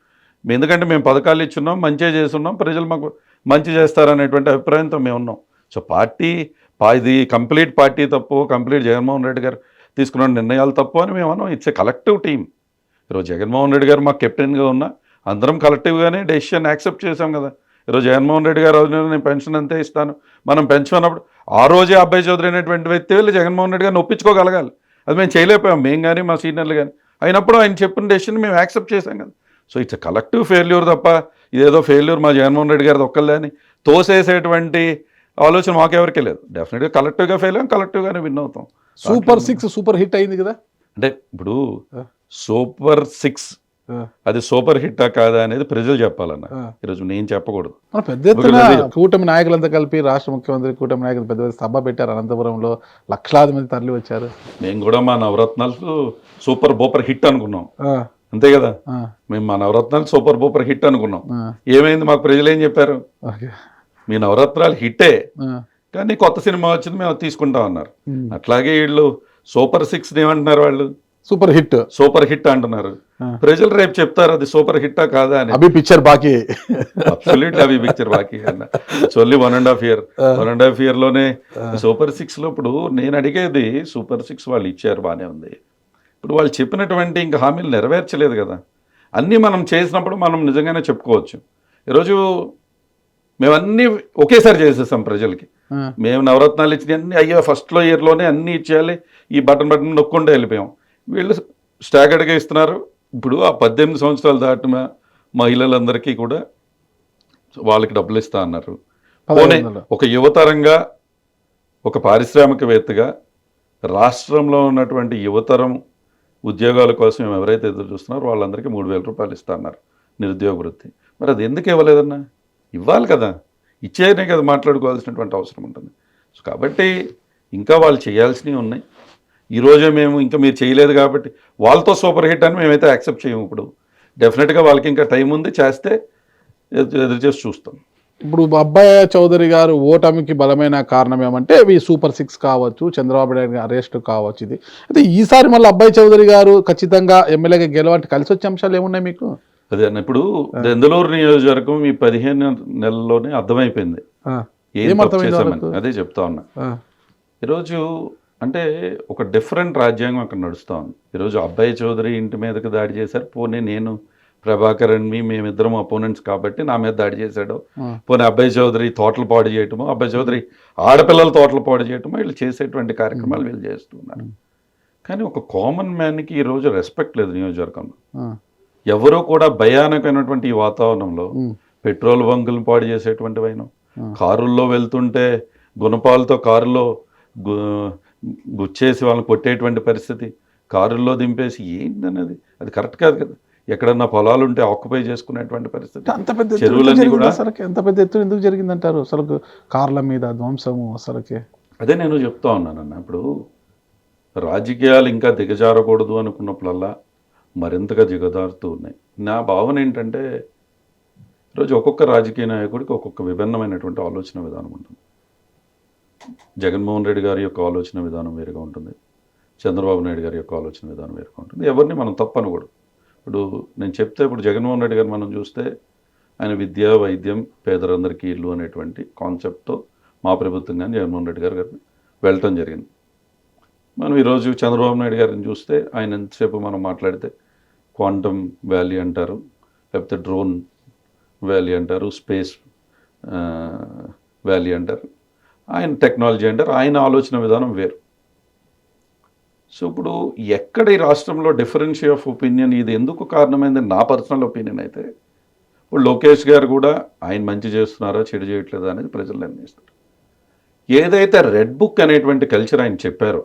ఎందుకంటే మేము పథకాలు ఇచ్చున్నాం, మంచిగా చేస్తున్నాం, ప్రజలు మాకు మంచి చేస్తారనేటువంటి అభిప్రాయంతో మేము ఉన్నాం. సో ఇది కంప్లీట్ పార్టీ తప్పు, కంప్లీట్ జగన్మోహన్ రెడ్డి గారు తీసుకున్న నిర్ణయాలు తప్పు అని మేము అన్నాం. It's a collective team. ఈరోజు జగన్మోహన్ రెడ్డి గారు మాకు కెప్టెన్గా ఉన్నా అందరం కలెక్టివ్గానే డెసిషన్ యాక్సెప్ట్ చేసాం కదా. ఈరోజు జగన్మోహన్ రెడ్డి గారు నేను పెన్షన్ అంతే ఇస్తాను, మనం పెన్షన్ అన్నప్పుడు ఆ రోజే అబ్బాయి చౌదరి అనేటువంటి వ్యక్తి వెళ్ళి జగన్మోహన్ రెడ్డి గారిని ఒప్పించుకోగలగాలి. అది మేము చేయలేకపోయాం, మేము కానీ మా సీనియర్లు కానీ. అయినప్పుడు ఆయన చెప్పిన డెసిషన్ మేము యాక్సెప్ట్ చేసాం కదా. సో ఇట్స్ కలెక్టివ్ ఫెయిల్యూర్ తప్ప ఇదేదో ఫెయిల్యూర్ మా జగన్మోహన్ రెడ్డి గారిది ఒక్కళ్ళే అని తోసేసేటువంటి ఆలోచన మాకెవరికీ లేదు. డెఫినెట్గా కలెక్టివ్గా ఫెయిల్ అయ్యాం, కలెక్టివ్గానే విన్ అవుతాం. సూపర్ 6 సూపర్ హిట్ అయింది కదా. అంటే ఇప్పుడు సూపర్ 6 అది సూపర్ హిట్టా కాదా అనేది ప్రజలు చెప్పాలన్న. ఈరోజు నేను చెప్పకూడదు. పెద్ద ఎత్తున కూటమి నాయకులంతా కలిపి రాష్ట్ర ముఖ్యమంత్రి కూటమి నాయకులు పెద్ద సభ పెట్టారు అనంతపురంలో, లక్షలాది మంది తరలి వచ్చారు. మేము కూడా మా నవరత్నాలు సూపర్ బూపర్ హిట్ అనుకున్నాం, అంతే కదా. మేము మా నవరత్నాలు సూపర్ బూపర్ హిట్ అనుకున్నాం. ఏమైంది, మాకు ప్రజలు ఏం చెప్పారు, మీ నవరత్నాలు హిట్టే కానీ కొత్త సినిమా వచ్చింది మేము తీసుకుంటాం అన్నారు. అట్లాగే వీళ్ళు సూపర్ 6 ఏమంటున్నారు, వాళ్ళు సూపర్ హిట్ అంటున్నారు. ప్రజలు రేపు చెప్తారు అది సూపర్ హిట్టా కాదా అని. అభి పిక్చర్ బాకీ, అబ్సల్యూట్లీ అభి పిక్చర్ బాకీ అన్న. ఓన్లీ 1.5 year లోనే సూపర్ 6లో ఇప్పుడు నేను అడిగేది సూపర్ 6 వాళ్ళు ఇచ్చారు, బాగానే ఉంది. ఇప్పుడు వాళ్ళు చెప్పినటువంటి ఇంకా హామీలు నెరవేర్చలేదు కదా. అన్నీ మనం చేసినప్పుడు మనం నిజంగానే చెప్పుకోవచ్చు. ఈరోజు మేమన్నీ ఒకేసారి చేసేసాం ప్రజలకి. మేము నవరత్నాలు ఇచ్చిన అన్నీ అయ్యో ఫస్ట్లో ఇయర్లోనే అన్నీ ఇచ్చేయాలి, ఈ బటన్ నొక్కుంటూ వెళ్ళిపోయాం. వీళ్ళు స్టాగర్డ్గా ఇస్తున్నారు. ఇప్పుడు ఆ 18 సంవత్సరాలు దాటిన మహిళలందరికీ కూడా వాళ్ళకి డబ్బులు ఇస్తా అన్నారు. ఒక యువతరంగా, ఒక పారిశ్రామికవేత్తగా రాష్ట్రంలో ఉన్నటువంటి యువతరం ఉద్యోగాల కోసం ఎవరైతే ఎదురు చూస్తున్నారో వాళ్ళందరికీ 3,000 రూపాయలు ఇస్తా అన్నారు నిరుద్యోగ వృత్తి. మరి అది ఎందుకు ఇవ్వలేదన్నా? ఇవ్వాలి కదా, ఇచ్చేనే కదా మాట్లాడుకోవాల్సినటువంటి అవసరం ఉంటుంది. సో కాబట్టి ఇంకా వాళ్ళు చేయాల్సినవి ఉన్నాయి. ఈరోజే మేము ఇంకా మీరు చేయలేదు కాబట్టి వాళ్ళతో సూపర్ హిట్ అని మేమైతే యాక్సెప్ట్ చేయము. ఇప్పుడు డెఫినెట్గా వాళ్ళకి ఇంకా టైం ఉంది, చేస్తే ఎదురు చేసి చూస్తాం. ఇప్పుడు అబ్బాయి చౌదరి గారు ఓటమికి బలమైన కారణం ఏమంటే ఈ సూపర్ 6 కావచ్చు, చంద్రబాబు నాయుడు అరెస్ట్ కావచ్చు. ఇది అయితే ఈసారి మళ్ళీ అబ్బాయి చౌదరి గారు ఖచ్చితంగా ఎమ్మెల్యేగా గెలవంటే కలిసి వచ్చే అంశాలు ఏమున్నాయి మీకు? అదే అన్న, ఇప్పుడు దెందులూరు నియోజకవర్గం ఈ 15 నెలల్లోనే అర్థమైపోయింది ఏం చేశామని. అదే చెప్తా ఉన్నా. ఈరోజు అంటే ఒక డిఫరెంట్ రాజ్యాంగం అక్కడ నడుస్తూ ఉంది. ఈరోజు అబ్బాయి చౌదరి ఇంటి మీదకి దాడి చేశారు, పోనీ నేను ప్రభాకర్ అని మేమిద్దరం అపోనెంట్స్ కాబట్టి నా మీద దాడి చేశాడు. పోనీ అబ్బాయి చౌదరి తోటలు పాడు చేయటమో, అబ్బాయి చౌదరి ఆడపిల్లల తోటలు పాడు చేయటమో వీళ్ళు చేసేటువంటి కార్యక్రమాలు వీళ్ళు చేస్తున్నారు. కానీ ఒక కామన్ మ్యాన్కి ఈరోజు రెస్పెక్ట్ లేదు నియోజకవర్గంలో. ఎవరో కూడా భయానకమైనటువంటి ఈ వాతావరణంలో పెట్రోల్ బంకులను పాడు చేసేటువంటి వైనం, కారుల్లో వెళ్తుంటే గుణపాలతో కారులో గుచ్చేసి వాళ్ళని కొట్టేటువంటి పరిస్థితి, కారుల్లో దింపేసి ఏంటనేది అది కరెక్ట్ కాదు కదా. ఎక్కడన్నా పొలాలు ఉంటే ఆక్యుపై చేసుకునేటువంటి పరిస్థితి, అంత పెద్ద చెరువులన్నీ కూడా ఎంత పెద్ద ఎత్తున ఎందుకు జరిగిందంటారు అసలు? కార్ల మీద ధ్వంసము అసలుకే. అదే నేను చెప్తా ఉన్నానన్న. ఇప్పుడు రాజకీయాలు ఇంకా దిగజారకూడదు అనుకున్నప్పుడల్లా మరింతగా దిగజారుతూ ఉన్నాయి. నా భావన ఏంటంటే ఈరోజు ఒక్కొక్క రాజకీయ నాయకుడికి ఒక్కొక్క విభిన్నమైనటువంటి ఆలోచన విధానం ఉంటుంది. జగన్మోహన్ రెడ్డి గారి యొక్క ఆలోచన విధానం వేరుగా ఉంటుంది, చంద్రబాబు నాయుడు గారి యొక్క ఆలోచన విధానం వేరుగా ఉంటుంది. ఎవరిని మనం తప్పనకూడదు. ఇప్పుడు నేను చెప్తే ఇప్పుడు జగన్మోహన్ రెడ్డి గారు మనం చూస్తే ఆయన విద్య, వైద్యం, పేదలందరికీ ఇల్లు అనేటువంటి కాన్సెప్ట్తో మా ప్రభుత్వం కానీ జగన్మోహన్ రెడ్డి గారు వెళ్ళటం జరిగింది. మనం ఈరోజు చంద్రబాబు నాయుడు గారిని చూస్తే ఆయన ఎంతసేపు మనం మాట్లాడితే క్వాంటమ్ వ్యాలీ అంటారు, లేకపోతే డ్రోన్ వ్యాలీ అంటారు, స్పేస్ వ్యాలీ అంటారు, ఆయన టెక్నాలజీ అంటారు, ఆయన ఆలోచన విధానం వేరు. సో ఇప్పుడు ఎక్కడ ఈ రాష్ట్రంలో డిఫరెన్షియల్ ఆఫ్ ఒపీనియన్ ఇది ఎందుకు కారణమైంది నా పర్సనల్ ఒపీనియన్ అయితే, ఇప్పుడు లోకేష్ గారు కూడా ఆయన మంచి చేస్తున్నారా చెడు చేయట్లేదా అనేది ప్రజలు నిర్ణయిస్తారు. ఏదైతే రెడ్ బుక్ అనేటువంటి కల్చర్ ఆయన చెప్పారో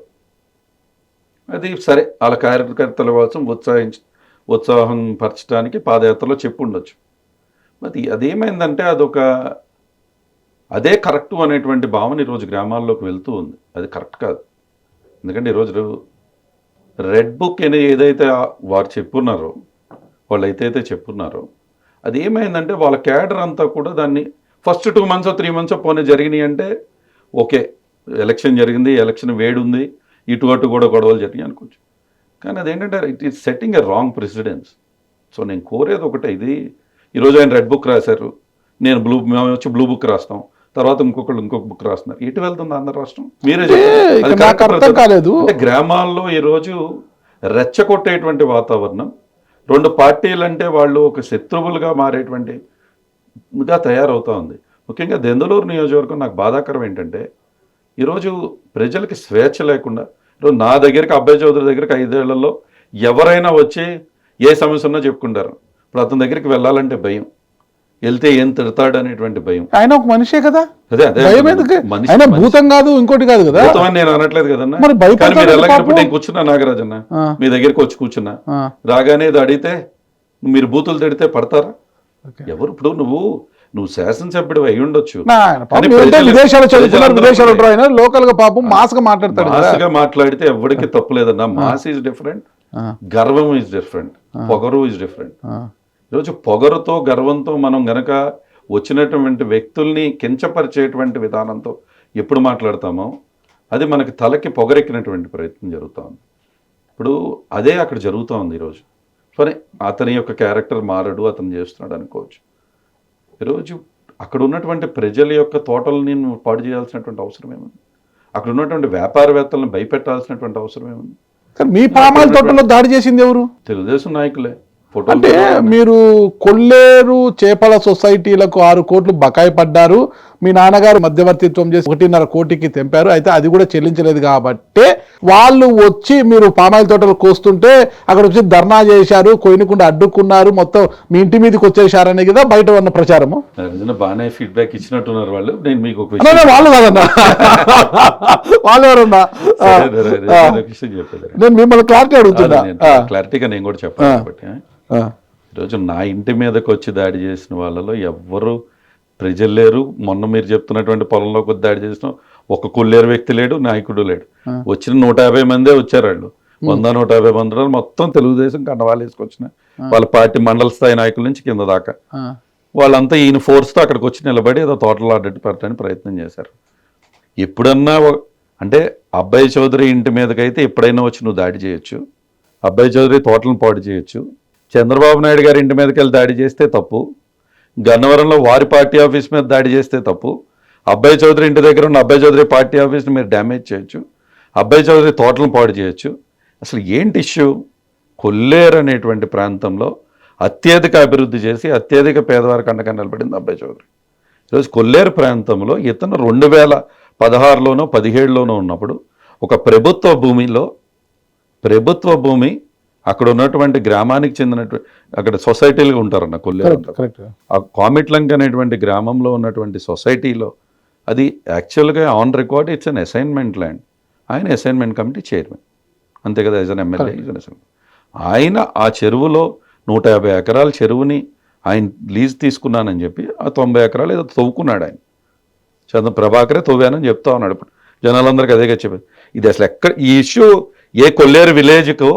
అది సరే వాళ్ళ కార్యకర్తల కోసం ఉత్సాహం పరచడానికి పాదయాత్రలో చెప్పు ఉండొచ్చు. మరి అదేమైందంటే అదే కరెక్టు అనేటువంటి భావన ఈరోజు గ్రామాల్లోకి వెళ్తూ ఉంది. అది కరెక్ట్ కాదు. ఎందుకంటే ఈరోజు రెడ్ బుక్ అని ఏదైతే వారు చెప్పున్నారో, వాళ్ళు అయితే చెప్పున్నారో, అది ఏమైందంటే వాళ్ళ క్యాడర్ అంతా కూడా దాన్ని ఫస్ట్ 2 months 3 months పోనీ జరిగినాయి అంటే ఓకే, ఎలక్షన్ జరిగింది, ఎలక్షన్ వేడి ఉంది, ఇటు అటు కూడా గొడవలు జరిగాయి అనుకోవచ్చు. కానీ అదేంటంటే it is setting a wrong precedence. So నేను కోరేది ఒకటే, ఇది ఈరోజు ఆయన రెడ్ బుక్ రాశారు, మేము వచ్చి బ్లూ బుక్ రాస్తాం, తర్వాత ఇంకొక బుక్ రాస్తున్నారు. ఎటు వెళ్తుంది ఆంధ్ర రాష్ట్రం? మీరే కాలేదు. అంటే గ్రామాల్లో ఈరోజు రెచ్చగొట్టేటువంటి వాతావరణం, 2 పార్టీలు అంటే వాళ్ళు ఒక శత్రువులుగా మారేటువంటిగా తయారవుతూ ఉంది. ముఖ్యంగా దెందులూరు నియోజకవర్గం నాకు బాధాకరం ఏంటంటే ఈరోజు ప్రజలకి స్వేచ్ఛ లేకుండా, ఈరోజు నా దగ్గరికి అబ్బాయి చౌదరి దగ్గరికి 5 ఏళ్లలో ఎవరైనా వచ్చి ఏ సమస్య ఉన్నా చెప్పుకుంటారు. ఇప్పుడు అతని దగ్గరికి వెళ్ళాలంటే భయం, వెళ్తే ఏం తిడతాడు అనేటువంటి భయం. ఆయన ఒక మనిషే కదా, అదే ఆయన భూతం కాదు, ఇంకోటి కాదు కదా. నేను అనట్లేదు కదన్నా. కానీ మీరు వెళ్ళకపోతే నేను కూర్చున్నా, నాగరాజన్న మీ దగ్గరికి వచ్చి కూర్చున్నా, రాగానే ఇది అడిగితే మీరు బూతులు తిడితే పడతారా ఎవరు? ఇప్పుడు నువ్వు శాసనసభ్యుడు అయి ఉండొచ్చు, లోకల్ గా పాపం మాస్గా మాట్లాడతాడు. మాస్గా మాట్లాడితే ఎవరికి తప్పులేదన్నా. మాస్ ఈజ్ డిఫరెంట్, గర్వం ఈజ్ డిఫరెంట్, పొగరు ఈజ్ డిఫరెంట్. ఈరోజు పొగరుతో గర్వంతో మనం గనక వచ్చినటువంటి వ్యక్తుల్ని కించపరిచేటువంటి విధానంతో ఎప్పుడు మాట్లాడతామో అది మనకి తలకి పొగరెక్కినటువంటి ప్రయత్నం జరుగుతూ ఉంది. ఇప్పుడు అదే అక్కడ జరుగుతూ ఉంది ఈరోజు. సరే అతని యొక్క క్యారెక్టర్ మారడు, అతను చేస్తున్నాడు అనుకోవచ్చు. ఈరోజు అక్కడ ఉన్నటువంటి ప్రజల యొక్క తోటలని నువ్వు పాడు చేయాల్సినటువంటి అవసరం ఏముంది? అక్కడ ఉన్నటువంటి వ్యాపారవేత్తలను భయపెట్టాల్సినటువంటి అవసరం ఏముంది? మీ పామాయిల్ తోటలో దాడి చేసింది ఎవరు? తెలుగుదేశం నాయకులే. అంటే మీరు కొల్లేరు చేపల సొసైటీలకు 6 కోట్లు బకాయి పడ్డారు, మీ నాన్నగారు మధ్యవర్తిత్వం చేసి 1.5 కోటికి తెంపారు, అయితే అది కూడా చెల్లించలేదు కాబట్టి వాళ్ళు వచ్చి మీరు పామాయిల్ తోటలు కోస్తుంటే అక్కడ వచ్చి ధర్నా చేశారు, కొయ్యకుండా అడ్డుకున్నారు, మొత్తం మీ ఇంటి మీదకి వచ్చేసారనే కదా బయట ఉన్న ప్రచారము. బాగానే ఫీడ్బ్యాక్ ఇచ్చినట్టున్నారు వాళ్ళు. నేను మీకు వాళ్ళు కాదన్నా, వాళ్ళు ఎవరన్నా, నేను మిమ్మల్ని క్లారిటీ అడుగుతున్నా. క్లారిటీగా నేను కూడా చెప్పాను కాబట్టి ఈరోజు నా ఇంటి మీదకి వచ్చి దాడి చేసిన వాళ్ళలో ఎవ్వరు ప్రజలు లేరు. మొన్న మీరు చెప్తున్నటువంటి పొలంలోకి వచ్చి దాడి చేసిన ఒక కొల్లేరు వ్యక్తి లేడు, నాయకుడు లేడు. వచ్చిన 150 మందే వచ్చారు. వాళ్ళు 100-150 మంది మొత్తం తెలుగుదేశం కండవాళ్ళు వేసుకొచ్చిన వాళ్ళ పార్టీ మండల స్థాయి నాయకుల నుంచి కింద దాకా వాళ్ళంతా ఈయన ఫోర్స్తో అక్కడికి వచ్చి నిలబడి ఏదో తోటలో అడ్డు పెట్టడానికి ప్రయత్నం చేశారు. ఎప్పుడన్నా అంటే అబ్బాయి చౌదరి ఇంటి మీదకైతే ఎప్పుడైనా వచ్చి నువ్వు దాడి చేయొచ్చు, అబ్బాయి చౌదరి తోటలను పాడు చేయొచ్చు. చంద్రబాబు నాయుడు గారి ఇంటి మీదకి వెళ్ళి దాడి చేస్తే తప్పు, గన్నవరంలో వారి పార్టీ ఆఫీస్ మీద దాడి చేస్తే తప్పు, అబ్బాయి చౌదరి ఇంటి దగ్గర ఉన్న అబ్బాయి చౌదరి పార్టీ ఆఫీస్ని మీరు డ్యామేజ్ చేయొచ్చు, అబ్బాయి చౌదరి తోటలను పాడు చేయొచ్చు. అసలు ఏంటి ఇష్యూ? కొల్లేరు అనేటువంటి ప్రాంతంలో అత్యధిక అభివృద్ధి చేసి అత్యధిక పేదవారికి అండగా నిలబడింది అబ్బాయి చౌదరి. ఈరోజు కొల్లేరు ప్రాంతంలో ఇతను 2016లోనో 17లోనో ఉన్నప్పుడు ఒక ప్రభుత్వ భూమి అక్కడ ఉన్నటువంటి గ్రామానికి చెందినటువంటి అక్కడ సొసైటీలుగా ఉంటారన్న కొల్లేరు. ఆ కామిట్లంక అనేటువంటి గ్రామంలో ఉన్నటువంటి సొసైటీలో అది యాక్చువల్గా on record it's an assignment land. ఆయన అసైన్మెంట్ కమిటీ చైర్మన్, అంతే కదా, as an MLA is an assignment. ఆయన ఆ చెరువులో 150 ఎకరాల చెరువుని ఆయన లీజ్ తీసుకున్నానని చెప్పి ఆ 90 ఎకరాలు ఏదో తవ్వుకున్నాడు ఆయన. చంద్ర ప్రభాకరే తవ్వానని చెప్తా ఉన్నాడు. ఇప్పుడు జనాలందరికీ అదేగా చెప్పారు. ఇది అసలు ఎక్కడ ఈ ఇష్యూ ఏ కొల్లేరు విలేజ్కో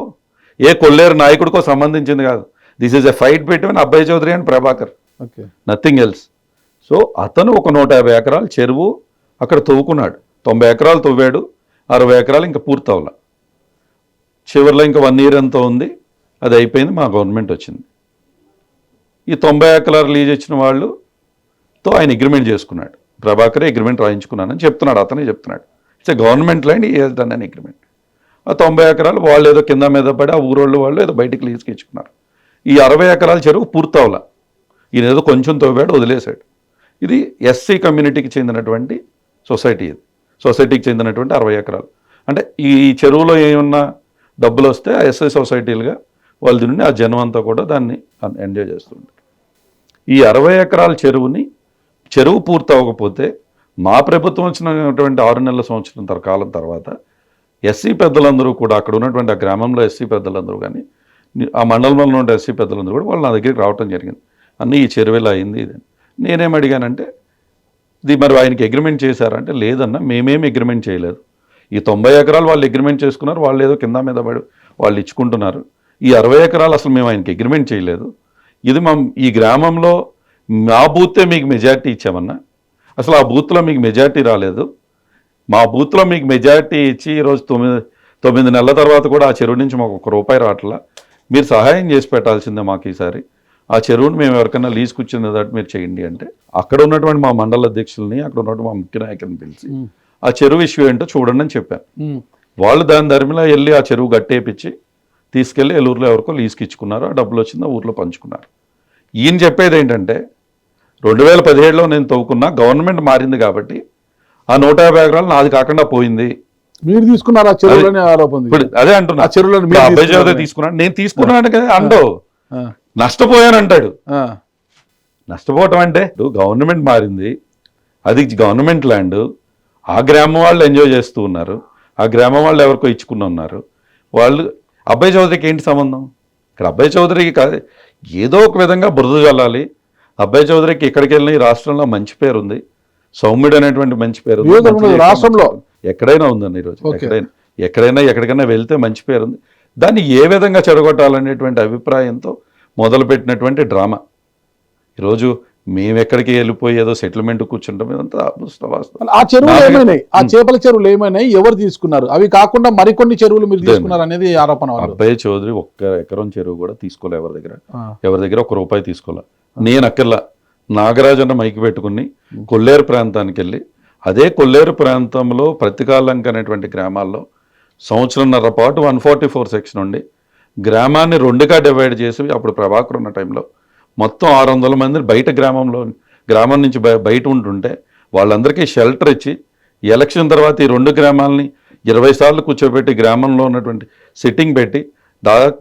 ఏ కొల్లేరు నాయకుడికో సంబంధించింది కాదు. This is a fight between Abbayi Chowdary and Prabhakar, nothing else. So అతను ఒక 150 ఎకరాల చెరువు అక్కడ తవ్వుకున్నాడు. 90 ఎకరాలు తవ్వాడు, 60 ఎకరాలు ఇంకా పూర్తవల. చివరిలో ఇంకా 1 year ఎంతో ఉంది, అది అయిపోయింది, మా గవర్నమెంట్ వచ్చింది. ఈ 90 ఎకరాలు లీజ్ ఇచ్చిన వాళ్ళతో ఆయన అగ్రిమెంట్ చేసుకున్నాడు. ప్రభాకరే అగ్రిమెంట్ రాయించుకున్నానని చెప్తున్నాడు, అతనే చెప్తున్నాడు. ఇట్స్ గవర్నమెంట్ ల్యాండ్, ఈ హెస్ డన్ అన్ అగ్రిమెంట్. ఆ 90 ఎకరాలు వాళ్ళు ఏదో కింద మీద పడి ఆ ఊరోళ్ళు వాళ్ళు ఏదో బయటికి లీజ్కి ఇచ్చుకున్నారు. ఈ 60 ఎకరాల చెరువు పూర్తవల. ఈయన ఏదో కొంచెం తవ్వాడు, వదిలేశాడు. ఇది ఎస్సీ కమ్యూనిటీకి చెందినటువంటి సొసైటీ. ఇది సొసైటీకి చెందినటువంటి 60 ఎకరాలు. అంటే ఈ చెరువులో ఏమన్నా డబ్బులు వస్తే ఆ ఎస్ఐ సొసైటీలుగా వాళ్ళు దీన్ని ఆ జనం అంతా కూడా దాన్ని ఎంజాయ్ చేస్తుంటారు. ఈ 60 ఎకరాల చెరువు పూర్తి అవ్వకపోతే మా ప్రభుత్వం వచ్చినటువంటి 6 నెలల సంవత్సరం కాలం తర్వాత ఎస్సీ పెద్దలందరూ కూడా అక్కడ ఉన్నటువంటి ఆ గ్రామంలో ఎస్సీ పెద్దలందరూ కానీ ఆ మండలంలో ఉన్న ఎస్సీ పెద్దలందరూ కూడా వాళ్ళు నా దగ్గరికి రావడం జరిగింది. అన్నీ ఈ చెరువులో అయింది ఇది. నేనేం అడిగానంటే ఇది మరి ఆయనకి అగ్రిమెంట్ చేశారంటే లేదన్నా, మేమేమి అగ్రిమెంట్ చేయలేదు. ఈ 90 ఎకరాలు వాళ్ళు అగ్రిమెంట్ చేసుకున్నారు, వాళ్ళు ఏదో కింద మీద పడి వాళ్ళు ఇచ్చుకుంటున్నారు. ఈ 60 ఎకరాలు అసలు మేము ఆయనకి అగ్రిమెంట్ చేయలేదు. ఇది ఈ గ్రామంలో మా బూతే మీకు మెజార్టీ ఇచ్చామన్నా, అసలు ఆ బూత్లో మీకు మెజార్టీ రాలేదు. మా బూత్లో మీకు మెజార్టీ ఇచ్చి ఈరోజు 9 నెలల తర్వాత కూడా ఆ చెరువు నుంచి మాకు ₹1 రావట్లా. మీరు సహాయం చేసి పెట్టాల్సిందే మాకు ఈసారి. ఆ చెరువును మేము ఎవరికైనా లీజుకు ఇచ్చింది మీరు చేయండి అంటే అక్కడ ఉన్నటువంటి మా మండల అధ్యక్షుల్ని, అక్కడ ఉన్నటువంటి మా ముఖ్య నాయకులను పిలిచి ఆ చెరువు ఇష్యూ ఏంటో చూడండి అని చెప్పాను. వాళ్ళు దాని ధర్మిలా వెళ్ళి ఆ చెరువు గట్టేపించి తీసుకెళ్ళి ఏలూరులో ఎవరికో లీజుకి ఇచ్చుకున్నారు. ఆ డబ్బులు వచ్చింది, ఆ ఊర్లో పంచుకున్నారు. ఈయన చెప్పేది ఏంటంటే 2017లో నేను తవ్వుకున్నా, గవర్నమెంట్ మారింది కాబట్టి ఆ 150 ఎకరాలు నాది కాకుండా పోయింది. మీరు తీసుకున్నారు ఆ చెరువులోనే ఆరోపణ. ఇప్పుడు అదే అంటున్నా, అబ్బాయి చౌదరి తీసుకున్నాడు, నేను తీసుకున్నాను కదా అండో, నష్టపోయానంటాడు. నష్టపోవటం అంటే గవర్నమెంట్ మారింది, అది గవర్నమెంట్ ల్యాండ్, ఆ గ్రామం వాళ్ళు ఎంజాయ్ చేస్తూ ఉన్నారు, ఆ గ్రామం వాళ్ళు ఎవరికో ఇచ్చుకుని ఉన్నారు. వాళ్ళు అబ్బాయి చౌదరికి ఏంటి సంబంధం? ఇక్కడ అబ్బాయి చౌదరికి ఏదో ఒక విధంగా బురద చల్లాలి. అబ్బాయి చౌదరికి ఎక్కడికి వెళ్ళినా ఈ రాష్ట్రంలో మంచి పేరు ఉంది, సౌమ్యుడు అనేటువంటి మంచి పేరు ఉంది రాష్ట్రంలో, ఎక్కడైనా ఉందండి ఈరోజు. ఎక్కడికైనా వెళ్తే మంచి పేరు ఉంది. దాన్ని ఏ విధంగా చెడగొట్టాలనేటువంటి అభిప్రాయంతో మొదలుపెట్టినటువంటి డ్రామా. ఈరోజు మేము ఎక్కడికి వెళ్ళిపోయి ఏదో సెటిల్మెంట్ కూర్చుంటాం, ఇదంతా ఆ చెరువులు ఏమైనాయి, ఆ చేపల చెరువులు ఏమైనాయి, ఎవరు తీసుకున్నారు? అవి కాకుండా మరికొన్ని చెరువులు మీరు తీసుకున్నారు అనేది ఆరోపణ. అబ్బాయి చౌదరి 1 ఎకరం చెరువు కూడా తీసుకోలే ఎవరి దగ్గర ₹1 తీసుకోలే. నేను అక్కర్లా నాగరాజన్న మైకి పెట్టుకుని కొల్లేరు ప్రాంతానికి వెళ్ళి, అదే కొల్లేరు ప్రాంతంలో ప్రతికాలంక అనేటువంటి గ్రామాల్లో సంవత్సరంన్నర పాటు 144 సెక్షన్ ఉండి గ్రామాన్ని 2గా డివైడ్ చేసి అప్పుడు ప్రభాకర్ ఉన్న టైంలో మొత్తం 600 మంది గ్రామం నుంచి బయట ఉంటుంటే వాళ్ళందరికీ షెల్టర్ ఇచ్చి ఎలక్షన్ తర్వాత ఈ 2 గ్రామాలని 20 సార్లు కూర్చోబెట్టి గ్రామంలో ఉన్నటువంటి సిట్టింగ్ పెట్టి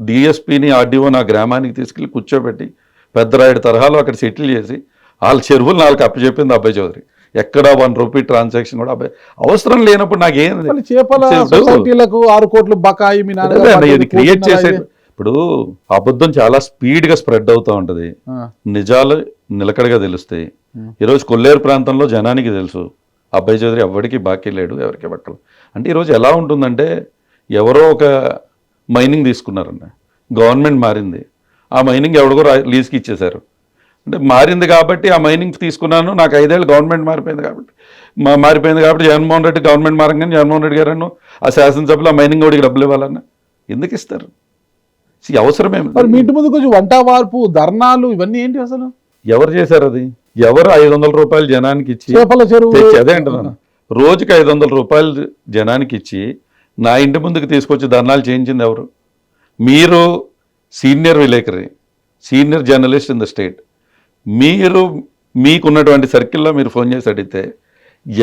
డిఎస్పీని ఆర్డీఓని ఆ గ్రామానికి తీసుకెళ్ళి కూర్చోబెట్టి పెద్దరాయుడు తరహాలో అక్కడ సెటిల్ చేసి వాళ్ళ చెరువులు 4 అప్పచెప్పింది అబ్బాయి చౌదరి. ఎక్కడ ₹1 ట్రాన్సాక్షన్ కూడా అబ్బాయి అవసరం లేనప్పుడు నాకేం సొసైటీలకు 6 కోట్లు బకాయి క్రియేట్ చేసే. ఇప్పుడు అబద్ధం చాలా స్పీడ్గా స్ప్రెడ్ అవుతూ ఉంటుంది, నిజాలు నిలకడగా తెలుస్తాయి. ఈరోజు కొల్లేరు ప్రాంతంలో జనానికి తెలుసు అబ్బాయి చౌదరి ఎవరికి బాకీ లేడు, ఎవరికి బక్కలు. అంటే ఈరోజు ఎలా ఉంటుందంటే ఎవరో ఒక మైనింగ్ తీసుకున్నారన్న, గవర్నమెంట్ మారింది, ఆ మైనింగ్ ఎవరికో లీజ్కి ఇచ్చేశారు. అంటే మారింది కాబట్టి ఆ మైనింగ్ తీసుకున్నాను, నాకు 5 ఏళ్ళు గవర్నమెంట్ మారిపోయింది కాబట్టి జగన్మోహన్ రెడ్డి గవర్నమెంట్ మారంగానే జగన్మోహన్ రెడ్డి గారు ఆ శాసనసభలో ఆ మైనింగ్ వాడికి డబ్బులు ఇవ్వాలన్నా ఎందుకు ఇస్తారు? అవసరమే. మీ ఇంటి ముందు కొంచెం వంట వార్పు, ధర్నాలు ఇవన్నీ ఏంటి అసలు? ఎవరు చేశారు అది? ఎవరు ₹500 జనానికి ఇచ్చి చేపల చెరువు అదే అంటున్నాను, రోజుకి ₹500 జనానికి ఇచ్చి నా ఇంటి ముందుకు తీసుకొచ్చి ధర్నాలు చేయించింది ఎవరు? మీరు సీనియర్ విలేకరి, senior journalist in the state, మీకున్నటువంటి సర్కిల్లో మీరు ఫోన్ చేసి అడిగితే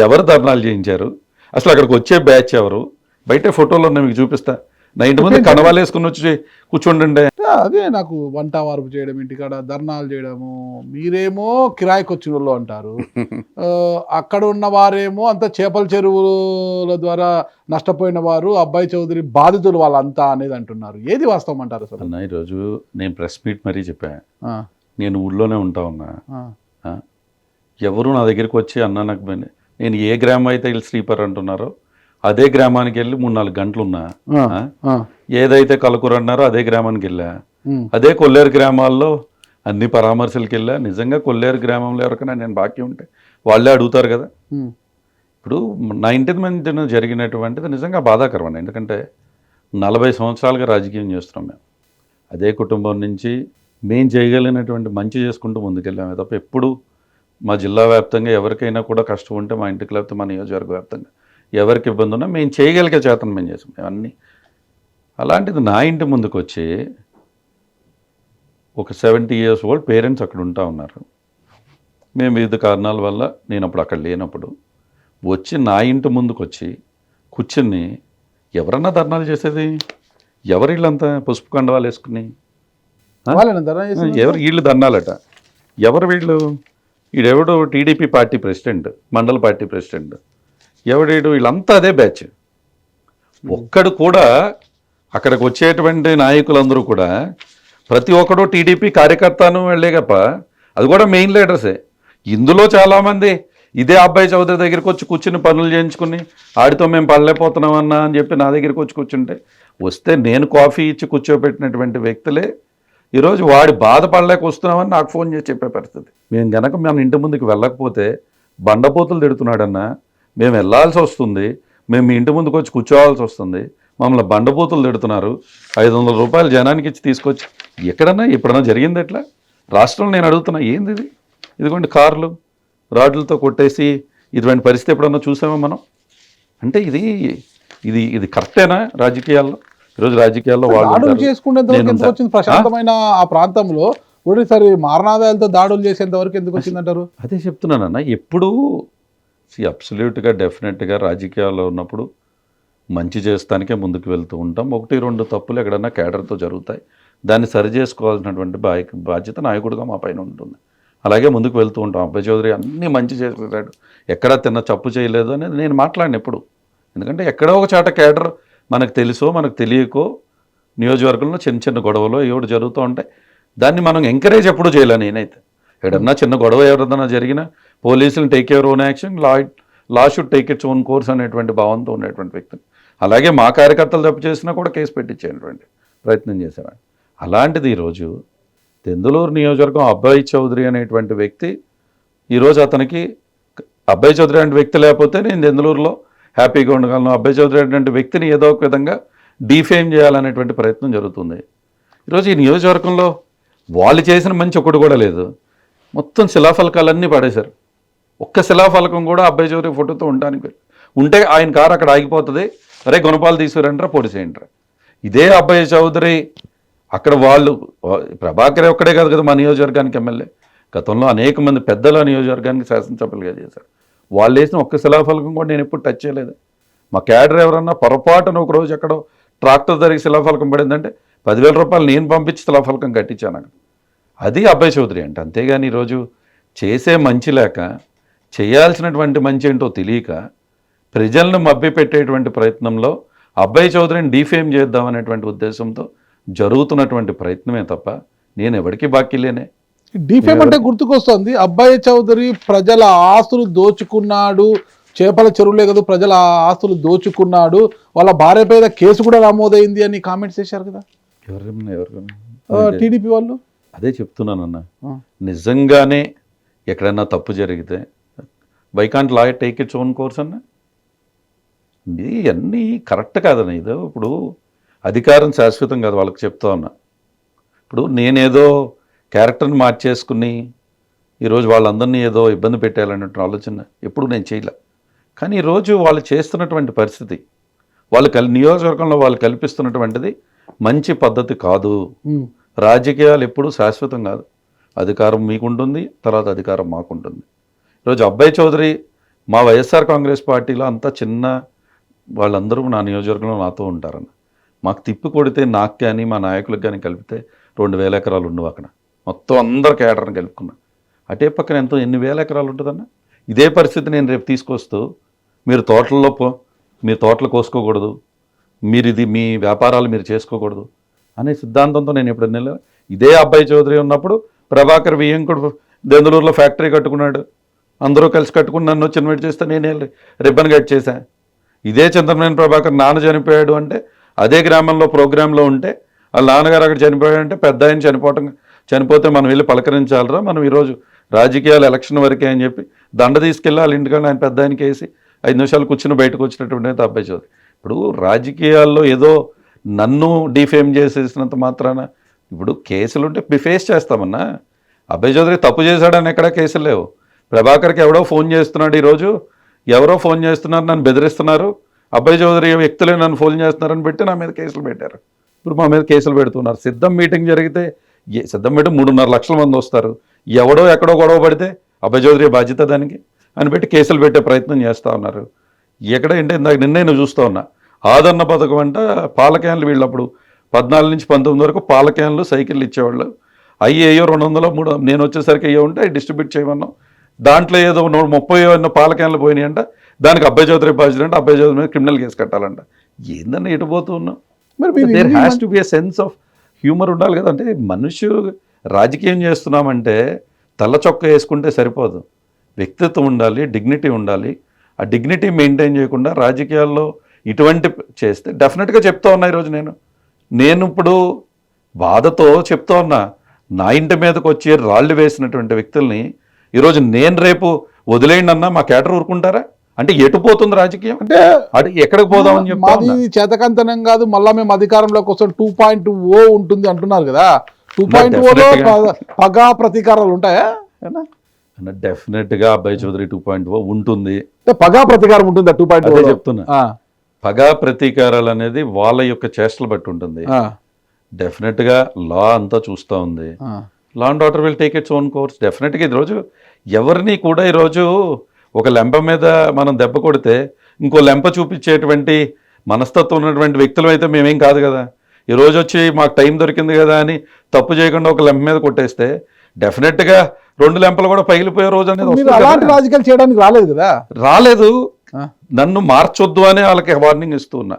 ఎవరు ధర్నాలు చేయించారు? అసలు అక్కడికి వచ్చే బ్యాచ్ ఎవరు? బయట ఫోటోలు ఉన్నాయి మీకు చూపిస్తా. నా ఇంటి ముందు కనవాలు వేసుకుని వచ్చి కూర్చోండి. అదే నాకు వంట వార్పు చేయడం, ఇంటికాడ ధర్నాలు చేయడము, మీరేమో కిరాయికి వచ్చిన వాళ్ళు అంటారు, అక్కడ ఉన్న వారేమో అంత చేపల చెరువుల ద్వారా నష్టపోయిన వారు అబ్బాయి చౌదరి బాధితులు వాళ్ళంతా అనేది అంటున్నారు. ఏది వాస్తవం అంటారు అసలు? అన్న ఈరోజు నేను ప్రెస్ మీట్ మరీ చెప్పాను, నేను ఊళ్ళోనే ఉంటా ఉన్నా, ఎవరు నా దగ్గరికి వచ్చి అన్నా నాకు నేను ఏ గ్రామం అయితే వీళ్ళు శ్రీపర్ అంటున్నారో అదే గ్రామానికి వెళ్ళి 3-4 గంటలు ఉన్నా, ఏదైతే కలకూర అన్నారో అదే గ్రామానికి వెళ్ళా, అదే కొల్లేరు గ్రామాల్లో అన్ని పరామర్శలకు వెళ్ళా. నిజంగా కొల్లేరు గ్రామంలో ఎవరికైనా నేను బాకీ ఉంటే వాళ్ళే అడుగుతారు కదా. ఇప్పుడు 19th మందిన జరిగినటువంటిది నిజంగా బాధాకరం అండి. ఎందుకంటే 40 సంవత్సరాలుగా రాజకీయం చేస్తున్నాం మేము. అదే కుటుంబం నుంచి మేము చేయగలిగినటువంటి మంచి చేసుకుంటూ ముందుకెళ్ళామే తప్ప ఎప్పుడు మా జిల్లా వ్యాప్తంగా ఎవరికైనా కూడా కష్టం ఉంటే మా ఇంటికి లేకపోతే మా నియోజకవర్గ వ్యాప్తంగా ఎవరికి ఇబ్బంది ఉన్నా మేము చేయగలిగే చేతను మేము చేసాం మేము అన్నీ. అలాంటిది నా ఇంటి ముందుకు వచ్చి ఒక 70 years old పేరెంట్స్ అక్కడ ఉంటా ఉన్నారు. మేము వివిధ కారణాల వల్ల నేను అప్పుడు అక్కడ లేనప్పుడు వచ్చి నా ఇంటి ముందుకు వచ్చి కూర్చుని ఎవరన్నా ధర్నాలు చేసేది? ఎవరు వీళ్ళంతా పసుపు కండవాలు వేసుకుని ఎవరు వీళ్ళు ధర్నాలట? ఎవరు వీళ్ళు? వీడెవడు టీడీపీ పార్టీ ప్రెసిడెంట్, మండల పార్టీ ప్రెసిడెంట్, ఎవడేడు? వీళ్ళంతా అదే బ్యాచ్. ఒక్కడు కూడా అక్కడికి వచ్చేటువంటి నాయకులందరూ కూడా ప్రతి ఒక్కడు టీడీపీ కార్యకర్తను వెళ్ళేగప్ప, అది కూడా మెయిన్ లీడర్సే. ఇందులో చాలామంది ఇదే అబ్బాయి చౌదరి దగ్గరికి వచ్చి కూర్చుని పనులు చేయించుకుని ఆడితో మేము పడలేకపోతున్నామన్నా అని చెప్పి నా దగ్గరికి వచ్చి కూర్చుంటే వస్తే నేను కాఫీ ఇచ్చి కూర్చోబెట్టినటువంటి వ్యక్తులే ఈరోజు వాడి బాధపడలేక వస్తున్నామని నాకు ఫోన్ చేసి చెప్పే పరిస్థితి. మేము కనుక మన ఇంటి ముందుకు వెళ్ళకపోతే బండపోతులు తిడుతున్నాడన్నా, మేము వెళ్ళాల్సి వస్తుంది, మేము మీ ఇంటి ముందుకు వచ్చి కూర్చోవాల్సి వస్తుంది, మమ్మల్ని బండపోతులు తిడుతున్నారు, 500 రూపాయలు జనానికి ఇచ్చి తీసుకొచ్చి ఎక్కడన్నా ఎప్పుడన్నా జరిగింది ఎట్లా? రాష్ట్రంలో నేను అడుగుతున్నా, ఏంది ఇది? ఇదిగోండి కార్లు రాడ్లతో కొట్టేసి ఇటువంటి పరిస్థితి ఎప్పుడన్నా చూసామా మనం? అంటే ఇది ఇది ఇది కరెక్టేనా రాజకీయాల్లో? ఈరోజు రాజకీయాల్లో దాడులు చేసుకునేంత వరకు ఎందుకు వచ్చింది? ప్రశాంతమైన ఆ ప్రాంతంలో ఒకటిసారి మారణాదాయాలతో దాడులు చేసేంత వరకు ఎందుకు వచ్చిందంటారు? అదే చెప్తున్నానన్న. ఎప్పుడు అబ్సల్యూట్గా డెఫినెట్గా రాజకీయాల్లో ఉన్నప్పుడు మంచి చేస్తానికే ముందుకు వెళ్తూ ఉంటాం. 1-2 తప్పులు ఎక్కడన్నా కేడర్తో జరుగుతాయి, దాన్ని సరి చేసుకోవాల్సినటువంటి బాధ్యత నాయకుడిగా మా పైన ఉంటుంది. అలాగే ముందుకు వెళ్తూ ఉంటాం. అబ్బాయి చౌదరి అన్నీ మంచి చేశాడు, ఎక్కడా తిన్న తప్పు చేయలేదు అనేది నేను మాట్లాడిన ఎప్పుడు. ఎందుకంటే ఎక్కడో ఒక చాట కేడర్ మనకు తెలుసో మనకు తెలియకో నియోజకవర్గంలో చిన్న చిన్న గొడవలు ఏడు జరుగుతూ ఉంటాయి. దాన్ని మనం ఎంకరేజ్ ఎప్పుడు చేయలే. నేనైతే ఎక్కడన్నా చిన్న గొడవ ఎవరిదన్నా జరిగినా పోలీసులు take your own action, law should take its own course అనేటువంటి భావంతో ఉండేటువంటి వ్యక్తిని. అలాగే మా కార్యకర్తలు తప్పు చేసినా కూడా కేసు పెట్టించేటువంటి ప్రయత్నం చేసేవాడిని. అలాంటిది ఈరోజు దెందులూరు నియోజకవర్గం అబ్బాయి చౌదరి అనేటువంటి వ్యక్తి, ఈరోజు అతనికి అబ్బాయి చౌదరి అనే వ్యక్తి లేకపోతే నేను దెందులూరులో హ్యాపీగా ఉండగలను, అబ్బాయి చౌదరి అనేటువంటి వ్యక్తిని ఏదో ఒక విధంగా డీఫేమ్ చేయాలనేటువంటి ప్రయత్నం జరుగుతుంది. ఈరోజు ఈ నియోజకవర్గంలో వాళ్ళు చేసిన మంచి ఒకటి కూడా లేదు. మొత్తం శిలాఫలకాలన్నీ పడేశారు. ఒక్క శిలాఫలకం కూడా అబ్బాయి చౌదరి ఫోటోతో ఉండడానికి ఉంటే ఆయన కారు అక్కడ ఆగిపోతుంది, అరే గుణపాలు తీసుకురంటారా పొడిసేయంటారా. ఇదే అబ్బాయి చౌదరి అక్కడ వాళ్ళు ప్రభాకరే ఒక్కడే కాదు కదా మా నియోజకవర్గానికి ఎమ్మెల్యే, గతంలో అనేక మంది పెద్దల నియోజకవర్గానికి శాసనసభ్యులుగా చేశారు. వాళ్ళు వేసిన ఒక్క శిలాఫలకం కూడా నేను ఎప్పుడు టచ్ చేయలేదు. మా క్యాడర్ ఎవరన్నా పొరపాటున ఒక రోజు ఎక్కడో ట్రాక్టర్ ధరికి శిలాఫలకం పడిందంటే 10,000 రూపాయలు నేను పంపించి శిలాఫలకం కట్టించాను అక్కడ. అది అబ్బాయి చౌదరి అంటే. అంతేగాని ఈరోజు చేసే మంచి లేక చేయాల్సినటువంటి మంచి ఏంటో తెలియక ప్రజలను మభ్యపెట్టేటువంటి ప్రయత్నంలో అబ్బాయి చౌదరిని డీఫేమ్ చేద్దామనేటువంటి ఉద్దేశంతో జరుగుతున్నటువంటి ప్రయత్నమే తప్ప నేను ఎవరికి బాకీ లేనే. డీఫేమ్ అంటే గుర్తుకొస్తుంది, అబ్బాయి చౌదరి ప్రజల ఆస్తులు దోచుకున్నాడు, చేపల చెరువులే కదా ప్రజల ఆస్తులు దోచుకున్నాడు, వాళ్ళ భార్య మీద కేసు కూడా నమోదైంది అని కామెంట్స్ చేశారు కదా టీడీపీ వాళ్ళు. అదే చెప్తున్నానన్న, నిజంగానే ఎక్కడన్నా తప్పు జరిగితే why can't law take its own course అన్న. ఇది అన్నీ కరెక్ట్ కాదన్న. ఇది ఇప్పుడు అధికారం శాశ్వతం కాదు, వాళ్ళకి చెప్తా ఉన్నా. ఇప్పుడు నేనేదో క్యారెక్టర్ని మార్చేసుకుని ఈరోజు వాళ్ళందరినీ ఏదో ఇబ్బంది పెట్టాలన్నట్టు ఆలోచన ఎప్పుడు నేను చేయలే. కానీ ఈరోజు వాళ్ళు చేస్తున్నటువంటి పరిస్థితి, వాళ్ళు నియోజకవర్గంలో వాళ్ళు కల్పిస్తున్నటువంటిది మంచి పద్ధతి కాదు. రాజకీయాలు ఎప్పుడూ శాశ్వతం కాదు. అధికారం మీకుంటుంది, తర్వాత అధికారం మాకుంటుంది. ఈరోజు అబ్బాయి చౌదరి మా వైఎస్ఆర్ కాంగ్రెస్ పార్టీలో అంతా చిన్న వాళ్ళందరూ నా నియోజకవర్గంలో నాతో ఉంటారన్న. మాకు తిప్పి కొడితే నాకు కానీ మా నాయకులకు కానీ కలిపితే 2,000 ఎకరాలు ఉండవు అక్కడ. మొత్తం అందరు కేడర్ని కలుపుకున్నా. అటే పక్కన ఎన్ని వేల ఎకరాలు ఉంటుందన్న. ఇదే పరిస్థితి నేను రేపు తీసుకొస్తూ మీరు మీరు తోటలు కోసుకోకూడదు, మీ వ్యాపారాలు మీరు చేసుకోకూడదు అనే సిద్ధాంతంతో నేను ఎప్పుడు ఇదే అబ్బాయి చౌదరి ఉన్నప్పుడు ప్రభాకర్ వియ్యంకుడు దెందులూరులో ఫ్యాక్టరీ కట్టుకున్నాడు. అందరూ కలిసి కట్టుకుని నన్ను ఇన్వైట్ చేస్తే నేనే రిబ్బన్ కట్ చేశాను. ఇదే చంద్రబాబు ప్రభాకర్ నాన్న చనిపోయాడు అంటే అదే గ్రామంలో ప్రోగ్రాంలో ఉంటే వాళ్ళ నాన్నగారు అక్కడ చనిపోయాడు అంటే పెద్ద ఆయన చనిపోతే మనం వెళ్ళి పలకరించాలరా, మనం ఈరోజు రాజకీయాలు ఎలక్షన్ వరకే అని చెప్పి దండ తీసుకెళ్ళి వాళ్ళ ఇంటికన్నా ఆయన పెద్ద ఆయనకి వేసి 5 నిమిషాలు కూర్చుని బయటకు వచ్చినటువంటి అబ్బాయి చౌదరి. ఇప్పుడు రాజకీయాల్లో ఏదో నన్ను డిఫేమ్ చేసేసినంత మాత్రాన ఇప్పుడు కేసులుంటే ఫేస్ చేస్తామన్నా. అబ్బాయి చౌదరి తప్పు చేశాడని ఎక్కడా కేసులు లేవు. ప్రభాకర్కి ఎవడో ఫోన్ చేస్తున్నాడు, ఈరోజు ఎవరో ఫోన్ చేస్తున్నారు, నన్ను బెదిరిస్తున్నారు, అబ్బాయి చౌదరి వ్యక్తులే నన్ను ఫోన్ చేస్తున్నారని పెట్టి నా మీద కేసులు పెట్టారు. ఇప్పుడు మా మీద కేసులు పెడుతున్నారు. సిద్ధం మీటింగ్ జరిగితే సిద్ధం మీటింగ్ 3.5 లక్షల మంది వస్తారు, ఎవడో ఎక్కడో గొడవ పడితే అబ్బాయి చౌదరి బాధ్యత దానికి అని పెట్టి కేసులు పెట్టే ప్రయత్నం చేస్తూ ఉన్నారు. ఎక్కడ ఏంటి ఇందాక నిన్నే చూస్తూ ఉన్నా ఆదరణ పథకం అంట పాల క్యాన్లు వీళ్ళప్పుడు 14 నుంచి 19 వరకు పాల క్యాన్లు సైకిళ్ళు ఇచ్చేవాళ్ళు. అయ్యేయో 200 300 నేను వచ్చేసరికి అయ్యో ఉంటే అవి డిస్ట్రిబ్యూట్ చేయమన్నాం. దాంట్లో ఏదో 30 పాల క్యాన్లు పోయినాయి అంట, దానికి అబ్బాయి చౌదరి బాధ్యత అంటే అబ్బాయి చౌదరి మీద క్రిమినల్ కేసు కట్టాలంట. ఏందన్నా ఎటుపోతూ ఉన్నాం? There has to be a sense of humour ఉండాలి కదా. అంటే మనుషు రాజకీయం చేస్తున్నామంటే తెల్ల చొక్క వేసుకుంటే సరిపోదు, వ్యక్తిత్వం ఉండాలి, డిగ్నిటీ ఉండాలి. ఆ డిగ్నిటీ మెయింటైన్ చేయకుండా రాజకీయాల్లో ఇటువంటి చేస్తే డెఫినెట్గా చెప్తా ఉన్నా. ఈరోజు నేను ఇప్పుడు బాధతో చెప్తా ఉన్నా, నా ఇంటి మీదకి వచ్చి రాళ్ళు వేసినటువంటి వ్యక్తుల్ని ఈరోజు నేను రేపు వదిలేయండి అన్నా మా కేటర్ ఊరుకుంటారా? అంటే ఎటు పోతుంది రాజకీయం? అంటే అది ఎక్కడికి పోదామని చెప్పి మాది చేతకంతనం కాదు, మళ్ళీ మేము అధికారంలోకి వస్తాం 2.0 ఉంటుంది అంటున్నారు కదా. 2.0లో పగా ప్రతీకారాలు ఉంటాయా? డెఫినెట్గా అబ్బాయి చౌదరి 2.0 ఉంటుంది. పగా ప్రతీకారం ఉంటుంది 2.0 చెప్తున్నా. పగా ప్రతీకారాలు అనేది వాళ్ళ యొక్క చేష్టలు బట్టి ఉంటుంది. డెఫినెట్గా లా అంతా చూస్తూ ఉంది. Law and order will take its own course. డెఫినెట్గా ఈరోజు ఎవరిని కూడా ఈరోజు ఒక లెంప మీద మనం దెబ్బ కొడితే ఇంకో లెంప చూపించేటువంటి మనస్తత్వం ఉన్నటువంటి వ్యక్తులు అయితే మేమేం కాదు కదా. ఈరోజు వచ్చి మాకు టైం దొరికింది కదా అని తప్పు చేయకుండా ఒక లెంప మీద కొట్టేస్తే డెఫినెట్గా 2 లెంపలు కూడా పగిలిపోయే రోజు అనేది అలాంటి రాజకీయాలు చేయడానికి రాలేదు కదా. రాలేదు, నన్ను మార్చొద్దు అని వాళ్ళకి వార్నింగ్ ఇస్తూ ఉన్నా.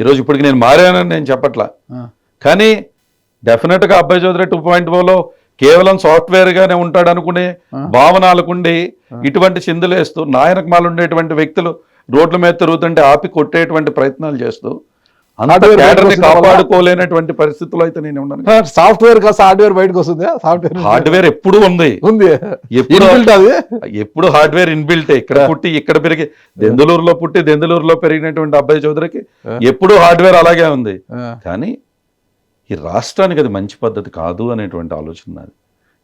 ఈరోజు ఇప్పటికి నేను మారానని నేను చెప్పట్లా, కానీ డెఫినెట్గా అబ్బాయి చౌదరి 2.0లో కేవలం సాఫ్ట్వేర్గానే ఉంటాడు అనుకునే భావనలకుండి ఇటువంటి చిందులేస్తూ నాయనకు మాలు ఉండేటువంటి వ్యక్తులు రోడ్ల మీద తిరుగుతుంటే ఆపి కొట్టేటువంటి ప్రయత్నాలు చేస్తూ కాపాడుకోలేనటువంటి పరిస్థితుల్లో అయితే నేను ఉన్నాను. సాఫ్ట్వేర్ హార్డ్వేర్ బయటకు వస్తుంది. హార్డ్వేర్ ఎప్పుడు ఉంది, ఎప్పుడు హార్డ్వేర్ ఇన్బిల్టే. ఇక్కడ పుట్టి ఇక్కడ పెరిగి దెందులూరులో పుట్టి దెందులూరులో పెరిగినటువంటి అబ్బాయి చౌదరికి ఎప్పుడు హార్డ్వేర్ అలాగే ఉంది. కానీ ఈ రాష్ట్రానికి అది మంచి పద్ధతి కాదు అనేటువంటి ఆలోచన నాది.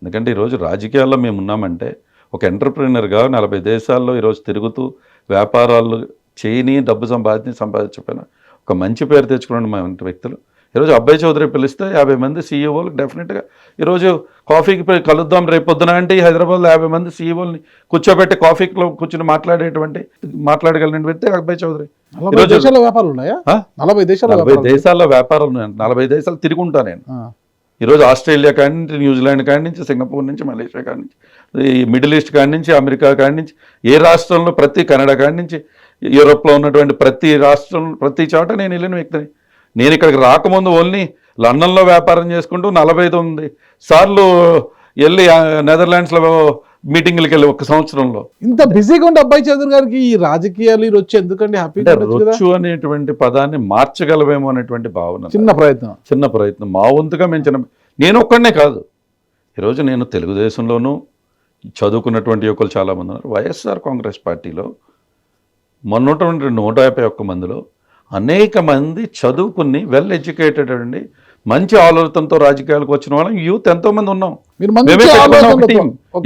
ఎందుకంటే ఈరోజు రాజకీయాల్లో మేము ఉన్నామంటే ఒక ఎంటర్ప్రీనర్గా 40 దేశాల్లో ఈరోజు తిరుగుతూ వ్యాపారాలు చేయని డబ్బు సంపాదించకపోయినా ఒక మంచి పేరు తెచ్చుకున్నాడు మా వ్యక్తులు. ఈరోజు అబ్బాయి చౌదరి పిలిస్తే 50 మంది సీఈఓలు డెఫినెట్గా ఈరోజు కాఫీకి కలుద్దాం రేపు పొద్దున అంటే హైదరాబాద్లో 50 మంది సీఈఓల్ని కూర్చోబెట్టి కాఫీలో కూర్చొని మాట్లాడగలిగిన వ్యక్తి అబ్బాయి చౌదరి. 40 దేశాల్లో వ్యాపారాలు ఉన్నాయా? 40 దేశాల్లో వ్యాపారాలు ఉన్నాయి. 40 దేశాలు తిరుగుంటా నేను. ఈరోజు ఆస్ట్రేలియా కాడి నుంచి, న్యూజిలాండ్ కాడి నుంచి, సింగపూర్ నుంచి, మలేషియా కాడి నుంచి, ఈ మిడిల్ ఈస్ట్ కాడి నుంచి, అమెరికా కాడి నుంచి, ఏ రాష్ట్రంలో కెనడా కాడి నుంచి, యూరోప్లో ఉన్నటువంటి ప్రతి రాష్ట్రం ప్రతి చోట నేను వెళ్ళిన వ్యక్తిని. నేను ఇక్కడికి రాకముందు ఓన్లీ లండన్లో వ్యాపారం చేసుకుంటూ 49 సార్లు వెళ్ళి నెదర్లాండ్స్లో మీటింగ్లకి వెళ్ళి 1 సంవత్సరంలో. ఇంత బిజీగా ఉండే అబ్బాయి చౌదరి గారికి ఈ రాజకీయాలు వచ్చి ఎందుకంటే హ్యాపీగా రొచ్చు అనేటువంటి పదాన్ని మార్చగలవేమో అనేటువంటి భావన, చిన్న ప్రయత్నం మా వంతుగా మేము నేను ఒక్కడనే కాదు. ఈరోజు నేను తెలుగుదేశంలోనూ చదువుకున్నటువంటి యువకులు చాలామంది ఉన్నారు. వైఎస్ఆర్ కాంగ్రెస్ పార్టీలో మొన్నటువంటి 151 మందిలో అనేక మంది చదువుకుని వెల్ ఎడ్యుకేటెడ్ అండి, మంచి ఆలోచనతో రాజకీయాలకు వచ్చిన వాళ్ళం యూత్ ఎంతో మంది ఉన్నాం.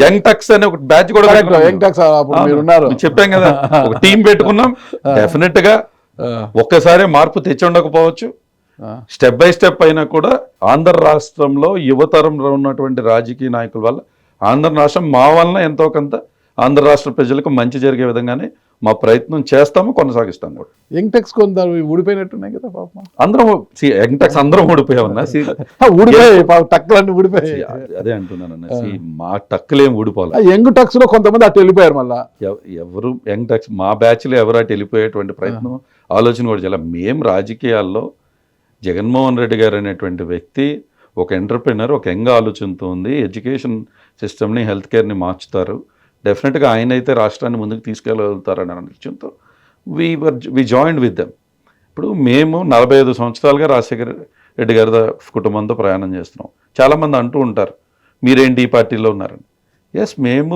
యంగ్ టక్స్ అనే ఒక బ్యాచ్ కూడా చెప్పాం కదా, ఒక టీం పెట్టుకున్నాం. డెఫినెట్ గా ఒక్కసారి మార్పు తెచ్చి ఉండకపోవచ్చు, స్టెప్ బై స్టెప్ అయినా కూడా ఆంధ్ర రాష్ట్రంలో యువతరంలో ఉన్నటువంటి రాజకీయ నాయకుల వల్ల ఆంధ్ర రాష్ట్రం మా వలన ఎంతో కొంత ఆంధ్ర రాష్ట్ర ప్రజలకు మంచి జరిగే విధంగానే మా ప్రయత్నం చేస్తాము, కొనసాగిస్తాము కూడా. యంగ్ టెక్స్ కొంత ఊడిపోయినట్టున్నాయి కదా పాపం. అందరం యంగ్టెక్స్ అందరం ఊడిపోయామన్నా. ఊడిపోయాయి టక్కులన్నీ ఊడిపోయాయి. అదే అంటున్నానన్న, మా టక్కులు ఏం ఊడిపోవాలి. యంగ్ టెక్స్ లో కొంతమంది అటు వెళ్ళిపోయారు మళ్ళా. ఎవరు యంగ్ టెక్స్ మా బ్యాచ్ లో ఎవరు అటు వెళ్ళిపోయేటువంటి ప్రయత్నం ఆలోచన కూడా చేయాలి. మేము రాజకీయాల్లో జగన్మోహన్ రెడ్డి గారు అనేటువంటి వ్యక్తి ఒక ఎంటర్ప్రినర్, ఒక యంగ్ ఆలోచనతో ఉంది. ఎడ్యుకేషన్ సిస్టమ్ని, హెల్త్ కేర్ని మార్చుతారు. డెఫినెట్గా ఆయన అయితే రాష్ట్రాన్ని ముందుకు తీసుకెళ్ళగలుగుతారని ఆలోచనతో వి జాయిన్డ్ విత్ దెమ్. ఇప్పుడు మేము 45 సంవత్సరాలుగా రాజశేఖర రెడ్డి గారి కుటుంబంతో ప్రయాణం చేస్తున్నాం. చాలామంది అంటూ ఉంటారు మీరేంటి ఈ పార్టీలో ఉన్నారని. ఎస్, మేము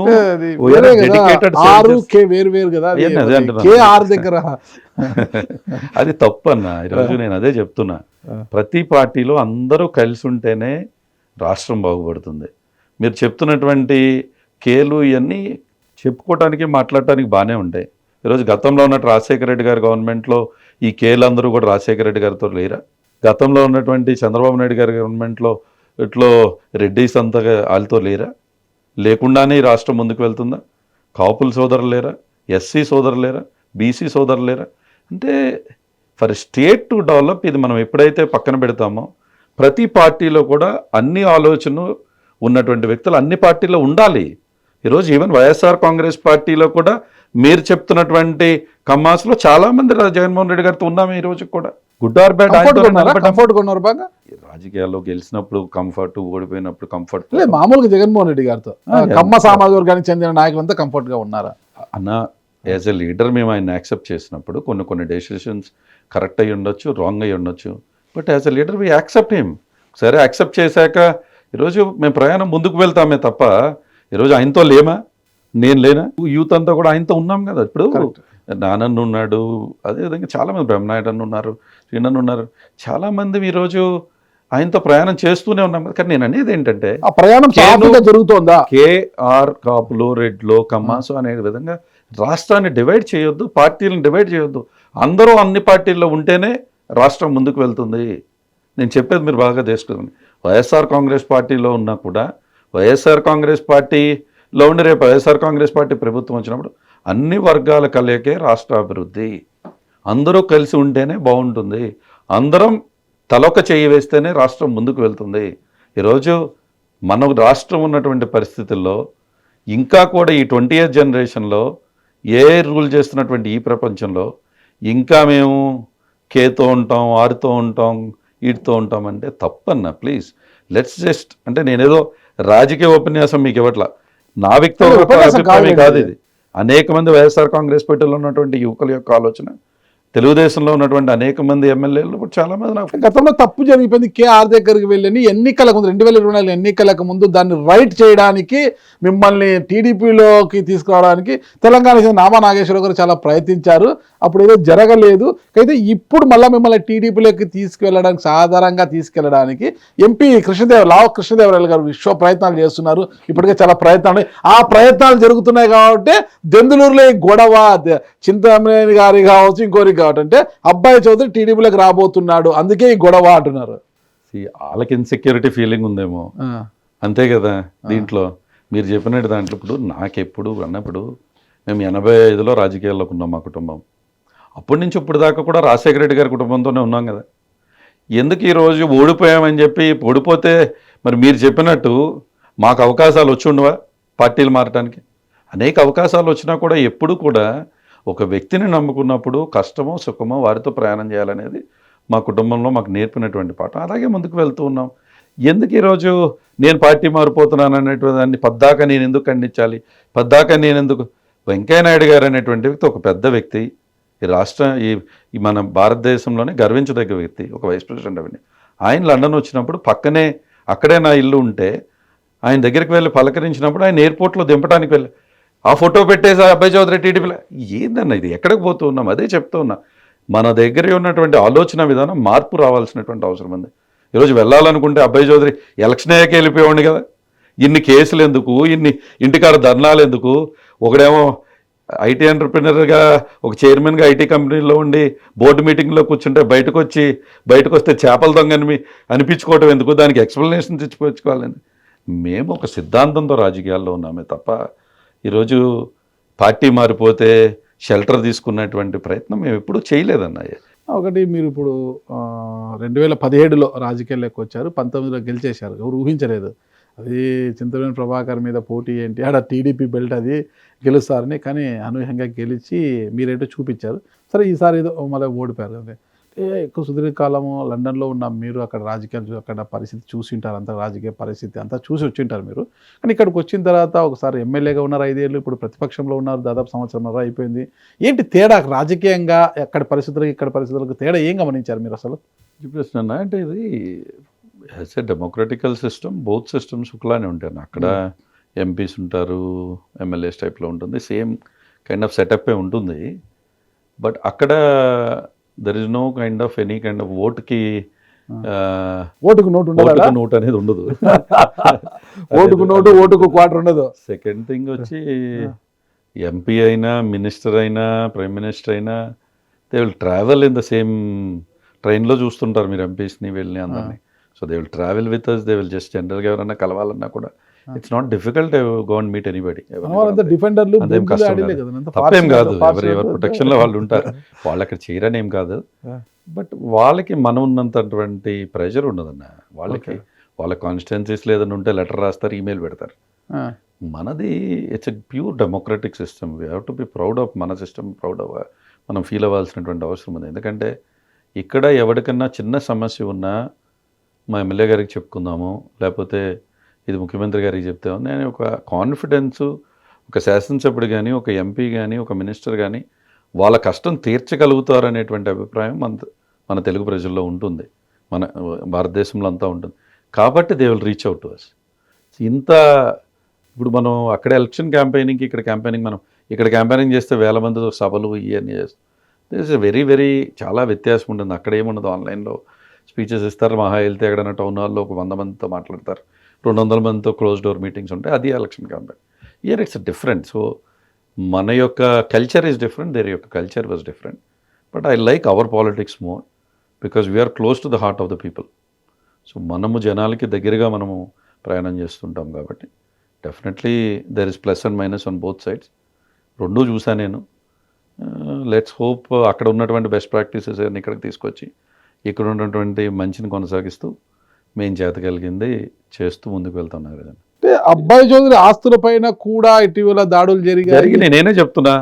అది తప్పు అన్న. ఈరోజు నేను అదే చెప్తున్నా, ప్రతి పార్టీలో అందరూ కలిసి ఉంటేనే రాష్ట్రం బాగుపడుతుంది. మీరు చెప్తున్నటువంటి కేలు ఇవన్నీ చెప్పుకోవటానికి మాట్లాడటానికి బాగానే ఉంటాయి. ఈరోజు గతంలో ఉన్నట్టు రాజశేఖర రెడ్డి గారి గవర్నమెంట్లో ఈ కేలు అందరూ కూడా రాజశేఖర రెడ్డి గారితో లేరా? గతంలో ఉన్నటువంటి చంద్రబాబు నాయుడు గారి గవర్నమెంట్లో ఇట్లో రెడ్డిస్ అంతగా వాళ్ళతో లేరా? లేకుండానే ఈ రాష్ట్రం ముందుకు వెళ్తుందా? కాపుల సోదరులు లేరా? ఎస్సీ సోదరులు లేరా? బీసీ సోదరులు లేరా? అంటే ఫర్ స్టేట్ టు డెవలప్ ఇది మనం ఎప్పుడైతే పక్కన పెడతామో, ప్రతి పార్టీలో కూడా అన్ని ఆలోచనలు ఉన్నటువంటి వ్యక్తులు అన్ని పార్టీలో ఉండాలి. ఈరోజు ఈవెన్ వైఎస్ఆర్ కాంగ్రెస్ పార్టీలో కూడా మీరు చెప్తున్నటువంటి కమ్మాస్లో చాలామంది జగన్మోహన్ రెడ్డి గారితో ఉన్నాము. ఈ రోజు కూడా గుడ్ ఆర్ బ్యాడ్ రాజకీయాల్లో గెలిచినప్పుడు కంఫర్ట్, ఓడిపోయినప్పుడు కంఫర్ట్. మామూలుగా జగన్మోహన్ రెడ్డి గారితో కమ్మ సామాజిక వర్గానికి చెందిన నాయకులంతా కంఫర్ట్ గా ఉన్నారా అన్న? యాజ్ ఎ లీడర్ మేము ఆయన యాక్సెప్ట్ చేసినప్పుడు కొన్ని డెసిషన్స్ కరెక్ట్ అయ్యి ఉండొచ్చు, రాంగ్ అయ్యి ఉండొచ్చు. But as a leader we accept him. సరే, యాక్సెప్ట్ చేశాక ఈరోజు మేము ప్రయాణం ముందుకు వెళ్తామే తప్ప ఈరోజు ఆయనతో లేమా? నేను లేనా? యూత్ అంతా కూడా ఆయనతో ఉన్నాం కదా. ఇప్పుడు నానన్న ఉన్నాడు, అదేవిధంగా చాలామంది బ్రహ్మనాయుడు అన్న ఉన్నారు, శ్రీనన్న ఉన్నారు, చాలామంది ఈరోజు ఆయనతో ప్రయాణం చేస్తూనే ఉన్నాం కదా. కానీ నేను అనేది ఏంటంటే ఆ ప్రయాణం జరుగుతోందా? కేఆర్ కాపులు, రెడ్లో, కమ్మాసు అనే విధంగా రాష్ట్రాన్ని డివైడ్ చేయొద్దు, పార్టీలను డివైడ్ చేయొద్దు. అందరూ అన్ని పార్టీల్లో ఉంటేనే రాష్ట్రం ముందుకు వెళ్తుంది. నేను చెప్పేది మీరు బాగా తెలుసుకోండి. వైఎస్ఆర్ కాంగ్రెస్ పార్టీలో ఉన్నా కూడా వైఎస్ఆర్ కాంగ్రెస్ పార్టీలో ఉండి రేపు వైఎస్ఆర్ కాంగ్రెస్ పార్టీ ప్రభుత్వం వచ్చినప్పుడు అన్ని వర్గాల కలయికే రాష్ట్ర అభివృద్ధి. అందరూ కలిసి ఉంటేనే బాగుంటుంది. అందరం తలొక చేయి వేస్తేనే రాష్ట్రం ముందుకు వెళ్తుంది. ఈరోజు మన రాష్ట్రం ఉన్నటువంటి పరిస్థితుల్లో ఇంకా కూడా ఈ 20th జనరేషన్లో ఏ రూల్ చేస్తున్నటువంటి ఈ ప్రపంచంలో ఇంకా మేము కేతో ఉంటాం, ఆరుతో ఉంటాం, వీటితో ఉంటాం అంటే తప్పన్నా. ప్లీజ్ లెట్స్ జస్ట్, అంటే నేనేదో రాజకీయ ఉపన్యాసం మీకు ఇవ్వట్లా, నా వ్యక్తిగత అభిప్రాయం కాదు ఇది. అనేక మంది వైఎస్ఆర్ కాంగ్రెస్ పార్టీలో ఉన్నటువంటి యువకుల యొక్క ఆలోచన, తెలుగుదేశంలో ఉన్నటువంటి అనేక మంది ఎమ్మెల్యేలు చాలా మంది నాకు గతంలో తప్పు జరిగిపోయింది. కేఆర్ దగ్గరికి వెళ్ళని ఎన్నికలకు ముందు 2024 ఎన్నికలకు ముందు దాన్ని రైట్ చేయడానికి, మిమ్మల్ని టీడీపీలోకి తీసుకురావడానికి తెలంగాణ నామా నాగేశ్వరరావు గారు చాలా ప్రయత్నించారు. అప్పుడు ఏదో జరగలేదు. అయితే ఇప్పుడు మళ్ళీ మిమ్మల్ని టీడీపీలోకి తీసుకువెళ్ళడానికి, సాధారణంగా తీసుకెళ్ళడానికి ఎంపీ లావు కృష్ణదేవరాయలు గారు విశ్వ ప్రయత్నాలు చేస్తున్నారు. ఇప్పటికే చాలా ప్రయత్నాలు, ఆ ప్రయత్నాలు జరుగుతున్నాయి కాబట్టి దెందులూరులో గొడవ, చింతమనేని గారి కావచ్చు, ఇంకోరి అంటే అబ్బాయి చౌదరి టీడీపీలోకి రాబోతున్నాడు, అందుకే ఈ గొడవ అంటున్నారు. వాళ్ళకి ఇన్సెక్యూరిటీ ఫీలింగ్ ఉందేమో, అంతే కదా. దీంట్లో మీరు చెప్పినట్టు దాంట్లో ఇప్పుడు నాకెప్పుడు అన్నప్పుడు మేము 85లో రాజకీయాల్లోకి ఉన్నాం మా కుటుంబం. అప్పటి నుంచి ఇప్పుడు దాకా కూడా రాజశేఖర రెడ్డి గారి కుటుంబంతోనే ఉన్నాం కదా. ఎందుకు ఈరోజు ఓడిపోయామని చెప్పి, ఓడిపోతే మరి మీరు చెప్పినట్టు మాకు అవకాశాలు వచ్చి ఉండవా పార్టీలు మారటానికి? అనేక అవకాశాలు వచ్చినా కూడా ఎప్పుడు కూడా ఒక వ్యక్తిని నమ్ముకున్నప్పుడు కష్టమో సుఖమో వారితో ప్రయాణం చేయాలనేది మా కుటుంబంలో మాకు నేర్పినటువంటి పాఠం. అలాగే ముందుకు వెళ్తూ ఉన్నాం. ఎందుకు ఈరోజు నేను పార్టీ మారిపోతున్నాను అనేటువంటి దాన్ని పద్దాకా నేను ఎందుకు ఖండించాలి? పద్దాకా నేను ఎందుకు? వెంకయ్యనాయుడు గారు అనేటువంటి వ్యక్తి ఒక పెద్ద వ్యక్తి, ఈ రాష్ట్ర ఈ మన భారతదేశంలోనే గర్వించదగ్గ వ్యక్తి, ఒక వైస్ ప్రెసిడెంట్ అవన్నీ. ఆయన లండన్ వచ్చినప్పుడు పక్కనే అక్కడే నా ఇల్లు ఉంటే ఆయన దగ్గరికి వెళ్ళి పలకరించినప్పుడు ఆయన ఎయిర్పోర్ట్లో దింపడానికి వెళ్ళి ఆ ఫోటో పెట్టేసి అబ్బాయి చౌదరి టీడీపీలో ఏందన్న ఇది? ఎక్కడికి పోతూ ఉన్నాం? అదే చెప్తూ ఉన్నా, మన దగ్గర ఉన్నటువంటి ఆలోచన విధానం మార్పు రావాల్సినటువంటి అవసరం ఉంది. ఈరోజు వెళ్ళాలనుకుంటే అబ్బాయి చౌదరి ఎలక్షన్ అయ్యాక వెళ్ళిపోయాడు కదా. ఇన్ని కేసులు ఎందుకు, ఇన్ని ఇంటికాడ ధర్నాలు ఎందుకు? ఒకడేమో ఐటీ ఎంటర్ప్రినర్గా, ఒక చైర్మన్గా ఐటీ కంపెనీలో ఉండి బోర్డు మీటింగ్లో కూర్చుంటే బయటకు వస్తే చేపల దొంగని అనిపించుకోవటం ఎందుకు? దానికి ఎక్స్ప్లెనేషన్ తెచ్చుకోవాలని మేము ఒక సిద్ధాంతంతో రాజకీయాల్లో ఉన్నామే తప్ప ఈరోజు పార్టీ మారిపోతే షెల్టర్ తీసుకున్నటువంటి ప్రయత్నం మేము ఎప్పుడూ చేయలేదన్నయ్య. ఒకటి మీరు ఇప్పుడు 2017లో రాజకీయాల్లోకి వచ్చారు, 19లో గెలిచేశారు, ఎవరు ఊహించలేదు అది చింతమనేని ప్రభాకర్ మీద పోటీ ఏంటి, ఆడ టీడీపీ బెల్ట్ అది గెలుస్తారని. కానీ అనూహ్యంగా గెలిచి మీరేంటో చూపించారు. సరే ఈసారి ఏదో మళ్ళీ ఓడిపోయారు కదా. ఎక్కువ సుదీర్ఘకాలము లండన్లో ఉన్న మీరు అక్కడ రాజకీయాలు అక్కడ పరిస్థితి చూసి ఉంటారు, అంత రాజకీయ పరిస్థితి అంతా చూసి వచ్చి ఉంటారు మీరు. కానీ ఇక్కడికి వచ్చిన తర్వాత ఒకసారి ఎమ్మెల్యేగా ఉన్నారు 5 ఏళ్ళు, ఇప్పుడు ప్రతిపక్షంలో ఉన్నారు దాదాపు సంవత్సరంన్నర అయిపోయింది. ఏంటి తేడా రాజకీయంగా అక్కడ పరిస్థితులకు ఇక్కడ పరిస్థితులకు తేడా ఏం గమనించారు మీరు అసలు? ఈ ప్రశ్న అన్న అంటే ఇది as a democratical system both systems ఒకలానే ఉంటాయి. అక్కడ ఎంపీస్ ఉంటారు, ఎమ్మెల్యేస్ టైప్లో ఉంటుంది, సేమ్ కైండ్ ఆఫ్ సెటప్పే ఉంటుంది. బట్ అక్కడ there is no kind of any kind of ఓటుకి ఓటుకు నోటు అనేది ఉండదు. ఓటుకు నోటు ఓటుకు క్వార్టర్ ఉండదు. సెకండ్ థింగ్ వచ్చి ఎంపీ అయినా మినిస్టర్ అయినా ప్రైమ్ మినిస్టర్ అయినా they will travel in the same ట్రైన్లో చూస్తుంటారు మీరు ఎంపీస్ని వీళ్ళని అందరినీ. So they will travel with us, they will just జనరల్గా ఎవరైనా కలవాలన్నా కూడా it's not difficult go and meet anybody. అదేం కష్టం కాదు, తప్పేం కాదు, ఎవరి ప్రొటెక్షన్లో వాళ్ళు ఉంటారు, వాళ్ళు అక్కడ చేయరని ఏం కాదు. బట్ వాళ్ళకి మనం ఉన్నంతటువంటి ప్రెషర్ ఉండదన్న. వాళ్ళకి వాళ్ళ కాన్స్టిట్యున్సీస్ లేదని ఉంటే లెటర్ రాస్తారు, ఈమెయిల్ పెడతారు. మనది it's a pure democratic system. We have to be proud of మన సిస్టమ్, ప్రౌడ్ ఆఫ్ మనం ఫీల్ అవ్వాల్సినటువంటి అవసరం ఉంది. ఎందుకంటే ఇక్కడ ఎవరికన్నా చిన్న సమస్య ఉన్నా మా ఎమ్మెల్యే గారికి చెప్పుకుందాము, లేకపోతే ఇది ముఖ్యమంత్రి గారికి చెప్తాము, నేను ఒక కాన్ఫిడెన్సు ఒక శాసనసభ్యుడు కానీ ఒక ఎంపీ కానీ ఒక మినిస్టర్ కానీ వాళ్ళ కష్టం తీర్చగలుగుతారు అనేటువంటి అభిప్రాయం మన తెలుగు ప్రజల్లో ఉంటుంది, మన భారతదేశంలో అంతా ఉంటుంది. కాబట్టి they will reach out to us. ఇంత ఇప్పుడు మనం అక్కడ ఎలక్షన్ క్యాంపెయినింగ్కి ఇక్కడ క్యాంపెయినింగ్, మనం ఇక్కడ క్యాంపెయినింగ్ చేస్తే 1000 మందితో సభలు ఇవన్నీ చేస్తాం. దిస్ ఇస్ వెరీ చాలా వ్యత్యాసం ఉంటుంది. అక్కడ ఏముండదు, ఆన్లైన్లో స్పీచెస్ ఇస్తారు, మహా వెళ్తే ఎక్కడైనా టౌన్ హాల్లో ఒక 100 మందితో మాట్లాడతారు, 200 మందితో క్లోజ్ డోర్ మీటింగ్స్ ఉంటాయి, అది election campaign. Year it's different. So మన యొక్క కల్చర్ ఈజ్ డిఫరెంట్, దేర్ యొక్క culture was different. But I like our politics more because we're close to the heart of the people. So మనము జనాలకి దగ్గరగా మనము ప్రయాణం చేస్తుంటాం కాబట్టి definitely there is plus and minus on both sides. రెండూ చూసాను నేను. లెట్స్ హోప్ అక్కడ ఉన్నటువంటి బెస్ట్ ప్రాక్టీసెస్ అన్ని ఇక్కడికి తీసుకొచ్చి ఇక్కడ ఉన్నటువంటి మంచిని కొనసాగిస్తూ మేము చేతగలిగింది చేస్తూ ముందుకు వెళ్తున్నారు. అంటే అబ్బాయి చౌదరి ఆస్తుల పైన కూడా ఇటీవల దాడులు జరిగి నేనే చెప్తున్నా,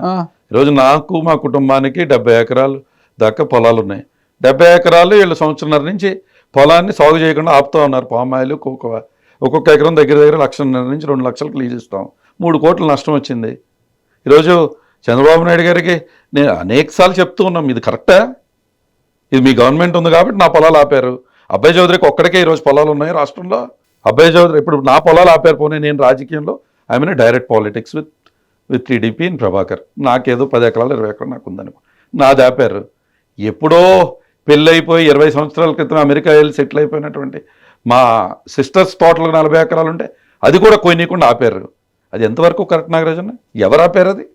ఈరోజు నాకు మా కుటుంబానికి 70 ఎకరాలు దాకా పొలాలు ఉన్నాయి. 70 ఎకరాలు వీళ్ళు సంవత్సరంన్నర నుంచి పొలాన్ని సాగు చేయకుండా ఆపుతూ ఉన్నారు. పామాయిల్ ఒక్కొక్క ఎకరం దగ్గర 1.5 నుంచి 2 లక్షలకు లీజ్ ఇస్తాం, 3 కోట్ల నష్టం వచ్చింది. ఈరోజు చంద్రబాబు నాయుడు గారికి నేను అనేకసార్లు చెప్తూ ఉన్నాం, ఇది కరెక్టా, ఇది మీ గవర్నమెంట్ ఉంది కాబట్టి నా పొలాలు ఆపారు. అబ్బాయి చౌదరికి ఒక్కడికే ఈరోజు పొలాలు ఉన్నాయి రాష్ట్రంలో. అబ్బాయి చౌదరి ఇప్పుడు నా పొలాలు ఆపారు, పోనీ నేను రాజకీయంలో I mean direct politics with TDP in Prabhakar, నాకేదో 10 ఎకరాలు 20 ఎకరాలు నాకు ఉందని నాది ఆపారు. ఎప్పుడో పెళ్ళైపోయి 20 సంవత్సరాల క్రితం అమెరికా వెళ్ళి సెటిల్ అయిపోయినటువంటి మా సిస్టర్స్ తోటలకు 40 ఎకరాలు ఉంటే అది కూడా కొయ్యకుండా ఆపారు. అది ఎంతవరకు కరెక్ట్ నాగరాజన్న? ఎవరు ఆపారు? అది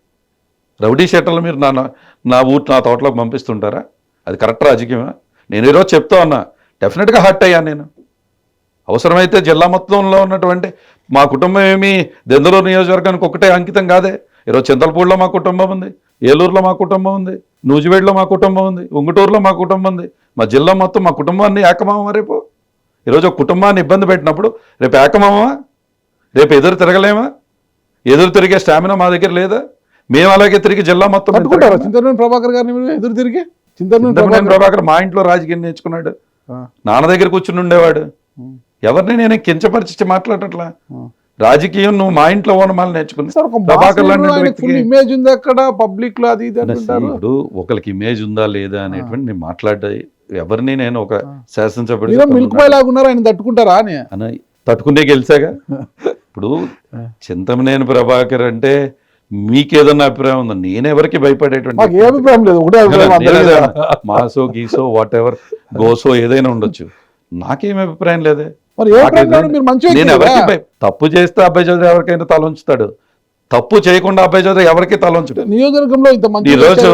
రౌడీ షెటర్లు మీరు నా తోటలోకి పంపిస్తుంటారా? అది కరెక్ట్ రాజకీయమా? నేను ఈరోజు చెప్తా ఉన్నా, డెఫినెట్గా హర్ట్ అయ్యాను నేను. అవసరమైతే జిల్లా మొత్తంలో ఉన్నటువంటి మా కుటుంబం ఏమీ దెందులూరు నియోజకవర్గానికి ఒకటే అంకితం కాదే. ఈరోజు చింతలపూడిలో మా కుటుంబం ఉంది, ఏలూరులో మా కుటుంబం ఉంది, నూజివేడులో మా కుటుంబం ఉంది, ఉంగుటూరులో మా కుటుంబం ఉంది. మా జిల్లా మొత్తం మా కుటుంబాన్ని ఏకమామా. రేపు ఈరోజు ఒక కుటుంబాన్ని ఇబ్బంది పెట్టినప్పుడు రేపు ఏకమామా? రేపు ఎదురు తిరగలేమా? ఎదురు తిరిగే స్టామినా మా దగ్గర లేదా? మేము అలాగే తిరిగి జిల్లా మొత్తం చింతమనేని ప్రభాకర్ గారిని ఎదురు తిరిగి చింతమనేని ప్రభాకర్ మా ఇంట్లో రాజకీయం నేర్చుకున్నాడు, నాన్న దగ్గర కూర్చుని ఉండేవాడు. ఎవరిని నేను కించపరిచి మాట్లాడట్లా. రాజకీయం నువ్వు మా ఇంట్లో ఓనమాలు నేర్చుకుని ప్రభాకర్ ఇమేజ్ ఉంది అక్కడ పబ్లిక్ లో, అది ఇప్పుడు ఒకరికి ఇమేజ్ ఉందా లేదా అనేటువంటి నేను మాట్లాడే ఎవరిని నేను ఒక శాసనసభ్యుడు మిల్క్ బాయ్ లాగా ఉన్నారు, ఆయన తట్టుకుంటారా అని తట్టుకునే గెలిచాగా. ఇప్పుడు చింతమనేని ప్రభాకర్ అంటే మీకేదన్నా అభిప్రాయం ఉందా? నేనెవరికి భయపడేటువంటి అభిప్రాయం లేదు. మాసో గీసో వాట్ ఎవర్ గోసో ఏదైనా ఉండొచ్చు, నాకేం అభిప్రాయం లేదే. నేను ఎవరికి తప్పు చేస్తే అబ్బాయి చౌదరి ఎవరికైనా తల ఉంచుతాడు, తప్పు చేయకుండా అబ్బాయి చౌదరి ఎవరికి తల ఉంచుతాడు. నియోజకవర్గంలో ఈరోజు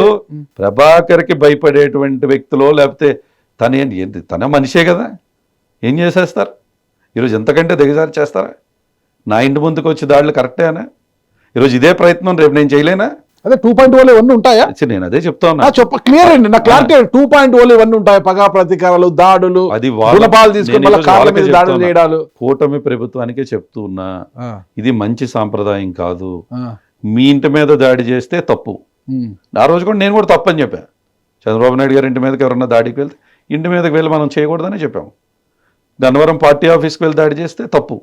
ప్రభాకర్కి భయపడేటువంటి వ్యక్తులు లేకపోతే తన మనిషే కదా, ఏం చేసేస్తారు? ఈరోజు ఎంతకంటే దిగజారి చేస్తారా? నా ఇంటి ముందుకు వచ్చి దాడులు కరెక్టేనా? ఈరోజు ఇదే ప్రయత్నం రేపు నేను చేయలేనా? అదే 2.0 ఇవన్నీ ఉంటాయా? నేను అదే చెప్తా ఉన్నా. క్లియర్ అండి, నా క్లారిటీ 2.0 ఇవన్నీ ఉంటాయి. పగా ప్రతీకారాలు, దాడులు, అది గుణపాలు తీసుకుని మళ్ళీ కార్ల మీద దాడులు చేయడాలు. కూటమి ప్రభుత్వానికే చెప్తూ ఉన్నా, ఇది మంచి సాంప్రదాయం కాదు. మీ ఇంటి మీద దాడి చేస్తే తప్పు. ఆ రోజు కూడా నేను కూడా తప్పని చెప్పా. చంద్రబాబు నాయుడు గారి ఇంటి మీదకి ఎవరన్నా దాడికి వెళ్తే ఇంటి మీదకి వెళ్ళి మనం చేయకూడదని చెప్పాము. గన్నవరం పార్టీ ఆఫీస్కి వెళ్ళి దాడి చేస్తే తప్పు.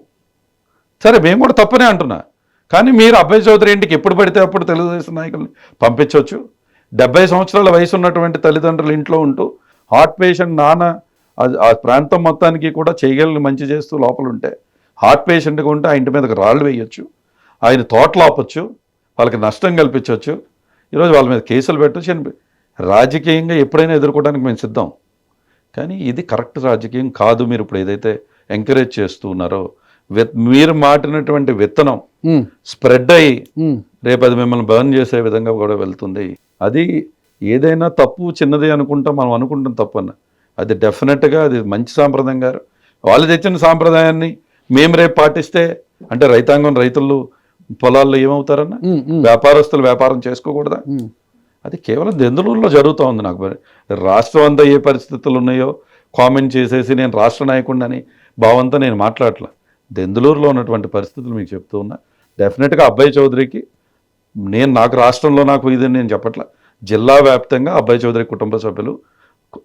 సరే, మేము కూడా తప్పనే అంటున్నా. కానీ మీరు అబ్బాయి చౌదరి ఇంటికి ఎప్పుడు పడితే అప్పుడు తెలుగుదేశం నాయకుల్ని పంపించవచ్చు. 70 సంవత్సరాల వయసు ఉన్నటువంటి తల్లిదండ్రులు ఇంట్లో ఉంటూ హార్ట్ పేషెంట్ నాన్న ఆ ప్రాంతం మొత్తానికి కూడా చేయగలిగిన మంచి చేస్తూ లోపల ఉంటే, హార్ట్ పేషెంట్గా ఉంటే ఆ ఇంటి మీదకి రాళ్ళు వేయచ్చు, ఆయన తోటలు ఆపచ్చు, వాళ్ళకి నష్టం కల్పించవచ్చు. ఈరోజు వాళ్ళ మీద కేసులు పెట్టచ్చు. రాజకీయంగా ఎప్పుడైనా ఎదుర్కోవడానికి మేము సిద్ధం. కానీ ఇది కరెక్ట్ రాజకీయం కాదు. మీరు ఇప్పుడు ఏదైతే ఎంకరేజ్ చేస్తూ ఉన్నారో, మీరు మాటినటువంటి విత్తనం స్ప్రెడ్ అయ్యి రేపు అది మిమ్మల్ని బర్న్ చేసే విధంగా కూడా వెళ్తుంది. అది ఏదైనా తప్పు చిన్నది అనుకుంటాం, మనం అనుకుంటాం తప్పు అన్న. అది డెఫినెట్గా అది మంచి సాంప్రదాయం గారు. వాళ్ళు తెచ్చిన సాంప్రదాయాన్ని మేము రేపు పాటిస్తే అంటే రైతులు పొలాల్లో ఏమవుతారన్న? వ్యాపారస్తులు వ్యాపారం చేసుకోకూడదా? అది కేవలం దెందులూరులో జరుగుతూ ఉంది. నాకు రాష్ట్రం అంతా ఏ పరిస్థితులు ఉన్నాయో కామెంట్ చేసేసి నేను రాష్ట్ర నాయకుడిని భావంతో నేను మాట్లాడట్లా. దెందులూరులో ఉన్నటువంటి పరిస్థితులు మీకు చెప్తూ ఉన్నా. డెఫినెట్గా అబ్బాయి చౌదరికి నాకు రాష్ట్రంలో నాకు ఇది నేను చెప్పట్లా, జిల్లా వ్యాప్తంగా అబ్బాయి చౌదరి కుటుంబ సభ్యులు,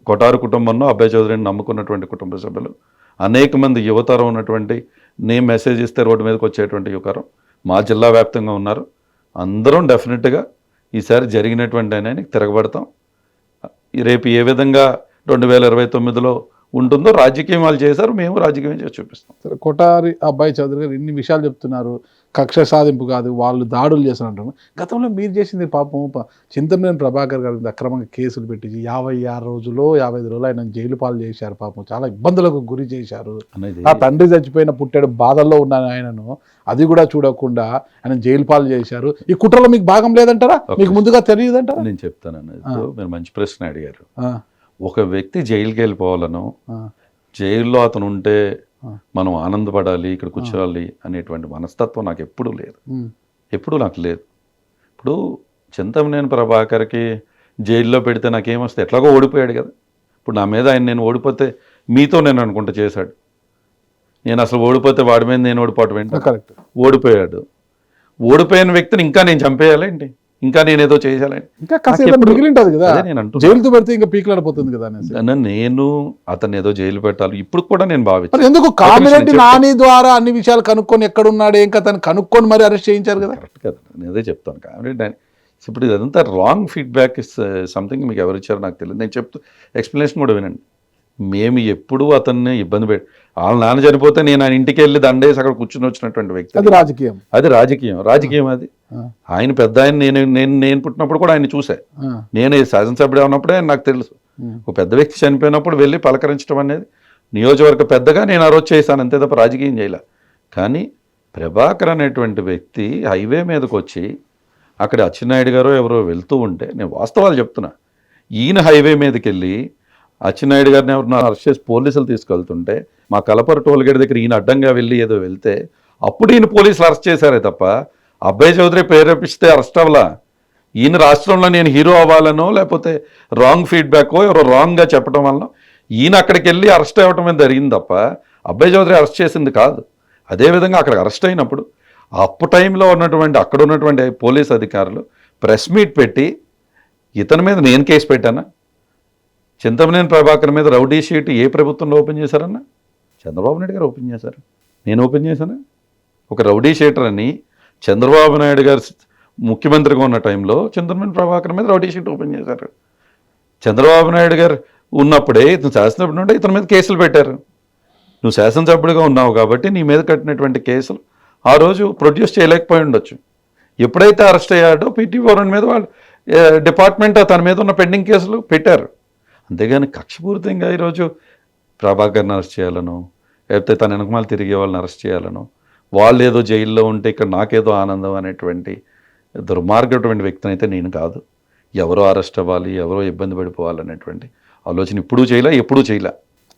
కొటారు కుటుంబంలో అబ్బాయి చౌదరిని నమ్ముకున్నటువంటి కుటుంబ సభ్యులు, అనేక మంది యువతరం ఉన్నటువంటి, నేను మెసేజ్ ఇస్తే రోడ్డు మీదకి వచ్చేటువంటి యువతరం మా జిల్లా వ్యాప్తంగా ఉన్నారు. అందరం డెఫినెట్గా ఈసారి జరిగినటువంటి ఆయనకి తిరగబడతాం. రేపు ఏ విధంగా 2029లో ఉంటుందో రాజకీయం వాళ్ళు చేశారు, మేము రాజకీయం చేసి చూపిస్తాం. సరే, కొటారి అబ్బాయి చౌదరి గారు ఇన్ని విషయాలు చెప్తున్నారు. కక్ష సాధింపు కాదు, వాళ్ళు దాడులు చేస్తున్నారు. గతంలో మీరు చేసింది పాపం చింతమనేని ప్రభాకర్ గారి మీద అక్రమంగా కేసులు పెట్టించి 56 రోజులు 55 రోజులు ఆయన జైలు పాలు చేశారు. పాపం చాలా ఇబ్బందులకు గురి చేశారు. ఆ తండ్రి చచ్చిపోయిన పుట్టాడు, బాధల్లో ఉన్నాను ఆయనను, అది కూడా చూడకుండా ఆయన జైలు పాలు చేశారు. ఈ కుట్రలో మీకు భాగం లేదంటారా? మీకు ముందుగా తెలియదంటారా? నేను చెప్తానన్నది. మీరు మంచి ప్రశ్న అడిగారు. ఒక వ్యక్తి జైలుకి వెళ్ళిపోవాలను, జైల్లో అతను ఉంటే మనం ఆనందపడాలి, ఇక్కడ కూర్చోవాలి అనేటువంటి మనస్తత్వం నాకు ఎప్పుడూ లేదు. నాకు లేదు. ఇప్పుడు చింతమనేని ప్రభాకర్కి జైల్లో పెడితే నాకేమొస్తే, ఎట్లాగో ఓడిపోయాడు కదా. ఇప్పుడు నా మీద నేను ఓడిపోతే మీతో నేను అనుకుంటా చేశాడు. నేను అసలు ఓడిపోతే వాడి మీద నేను ఓడిపోవటం ఏంటి? కరెక్ట్. ఓడిపోయాడు. ఓడిపోయిన వ్యక్తిని ఇంకా నేను చంపేయాలేంటి? ఇంకా నేనేదో చేయాలని ఇంకా మిగిలింటది కదా, జైలుతో పెడితే ఇంకా పీకులాడిపోతుంది కదా. నేను అతన్ని ఏదో జైలు పెట్టాలి ఇప్పుడు కూడా నేను భావించాను. ఎందుకు కామిరెడ్డి నాని ద్వారా అన్ని విషయాలు కనుక్కొని ఎక్కడున్నాడు ఏం కథ కనుక్కొని మరి అరెస్ట్ చేయించారు కదా. కరెక్ట్ కదా, నేను అదే చెప్తాను. కామిరెడ్డి ఇప్పుడు ఇదంతా రాంగ్ ఫీడ్బ్యాక్ ఇస్ సంథింగ్. మీకు ఎవరు ఇచ్చారో నాకు తెలియదు. నేను చెప్తూ ఎక్స్ప్లెనేషన్ కూడా వినండి. మేము ఎప్పుడూ అతన్ని ఇబ్బంది పెట్టి, వాళ్ళ నాన్న చనిపోతే నేను ఆయన ఇంటికి వెళ్ళి దండేసి అక్కడ కూర్చుని వచ్చినటువంటి వ్యక్తి. అది రాజకీయం. అది ఆయన పెద్ద ఆయన. నేను పుట్టినప్పుడు కూడా ఆయన చూసా. నేను శాసనసభ్యుడు ఉన్నప్పుడే నాకు తెలుసు. ఒక పెద్ద వ్యక్తి చనిపోయినప్పుడు వెళ్ళి పలకరించడం అనేది నియోజకవర్గ పెద్దగా నేను ఆ రోజు చేశాను, అంతే తప్ప రాజకీయం చేయలే. కానీ ప్రభాకర్ అనేటువంటి వ్యక్తి హైవే మీదకి వచ్చి అక్కడ అచ్చెన్నాయుడు గారు ఎవరో వెళ్తూ ఉంటే, నేను వాస్తవాలు చెప్తున్నా, ఈయన హైవే మీదకి వెళ్ళి అచ్చెన్నాయుడు గారిని ఎవరు అరెస్ట్ చేసి పోలీసులు తీసుకెళ్తుంటే, మా కలపర టోల్గేట్ దగ్గర ఈయన అడ్డంగా వెళ్ళి ఏదో వెళ్తే అప్పుడు ఈయన పోలీసులు అరెస్ట్ చేశారే తప్ప అబ్బాయి చౌదరి ప్రేరేపిస్తే అరెస్ట్ అవ్వాలా. ఈయన రాష్ట్రంలో నేను హీరో అవ్వాలనో లేకపోతే రాంగ్ ఫీడ్బ్యాకో ఎవరో రాంగ్గా చెప్పడం వల్ల ఈయన అక్కడికి వెళ్ళి అరెస్ట్ అవ్వటమే జరిగింది తప్ప అబ్బాయి చౌదరి అరెస్ట్ చేసింది కాదు. అదేవిధంగా అక్కడ అరెస్ట్ అయినప్పుడు అప్పు టైంలో ఉన్నటువంటి అక్కడ ఉన్నటువంటి పోలీస్ అధికారులు ప్రెస్ మీట్ పెట్టి ఇతని మీద నేను కేసు పెట్టానా? చింతమనేని ప్రభాకర్ మీద రౌడీ షీట్ ఏ ప్రభుత్వంలో ఓపెన్ చేశారన్నా? చంద్రబాబు నాయుడు గారు ఓపెన్ చేశారు. నేను ఓపెన్ చేశానా? ఒక రౌడీ షీటర్ అని చంద్రబాబు నాయుడు గారు ముఖ్యమంత్రిగా ఉన్న టైంలో చింతమనేని ప్రభాకర్ మీద రౌడీ షీట్ ఓపెన్ చేశారు. చంద్రబాబు నాయుడు గారు ఉన్నప్పుడే ఇతను శాసనసభ్యుడు ఉంటే ఇతని మీద కేసులు పెట్టారు. నువ్వు శాసనసభ్యుడిగా ఉన్నావు కాబట్టి నీ మీద కట్టినటువంటి కేసులు ఆ రోజు ప్రొడ్యూస్ చేయలేకపోయి ఉండొచ్చు. ఎప్పుడైతే అరెస్ట్ అయ్యాడో పీటీ వారెంట్ మీద వాళ్ళు డిపార్ట్మెంట్ తన మీద ఉన్న పెండింగ్ కేసులు పెట్టారు. అంతేగాని కక్షపూరితంగా ఈరోజు ప్రభాకర్ని అరెస్ట్ చేయాలను, లేకపోతే తన వెనకమాల తిరిగే వాళ్ళని అరెస్ట్ చేయాలను, వాళ్ళు ఏదో జైల్లో ఉంటే ఇక్కడ నాకేదో ఆనందం అనేటువంటి దుర్మార్గటువంటి వ్యక్తిని అయితే నేను కాదు. ఎవరో అరెస్ట్ అవ్వాలి, ఎవరో ఇబ్బంది పడిపోవాలనేటువంటి ఆలోచన ఇప్పుడు చేయలే, ఎప్పుడూ చేయలే.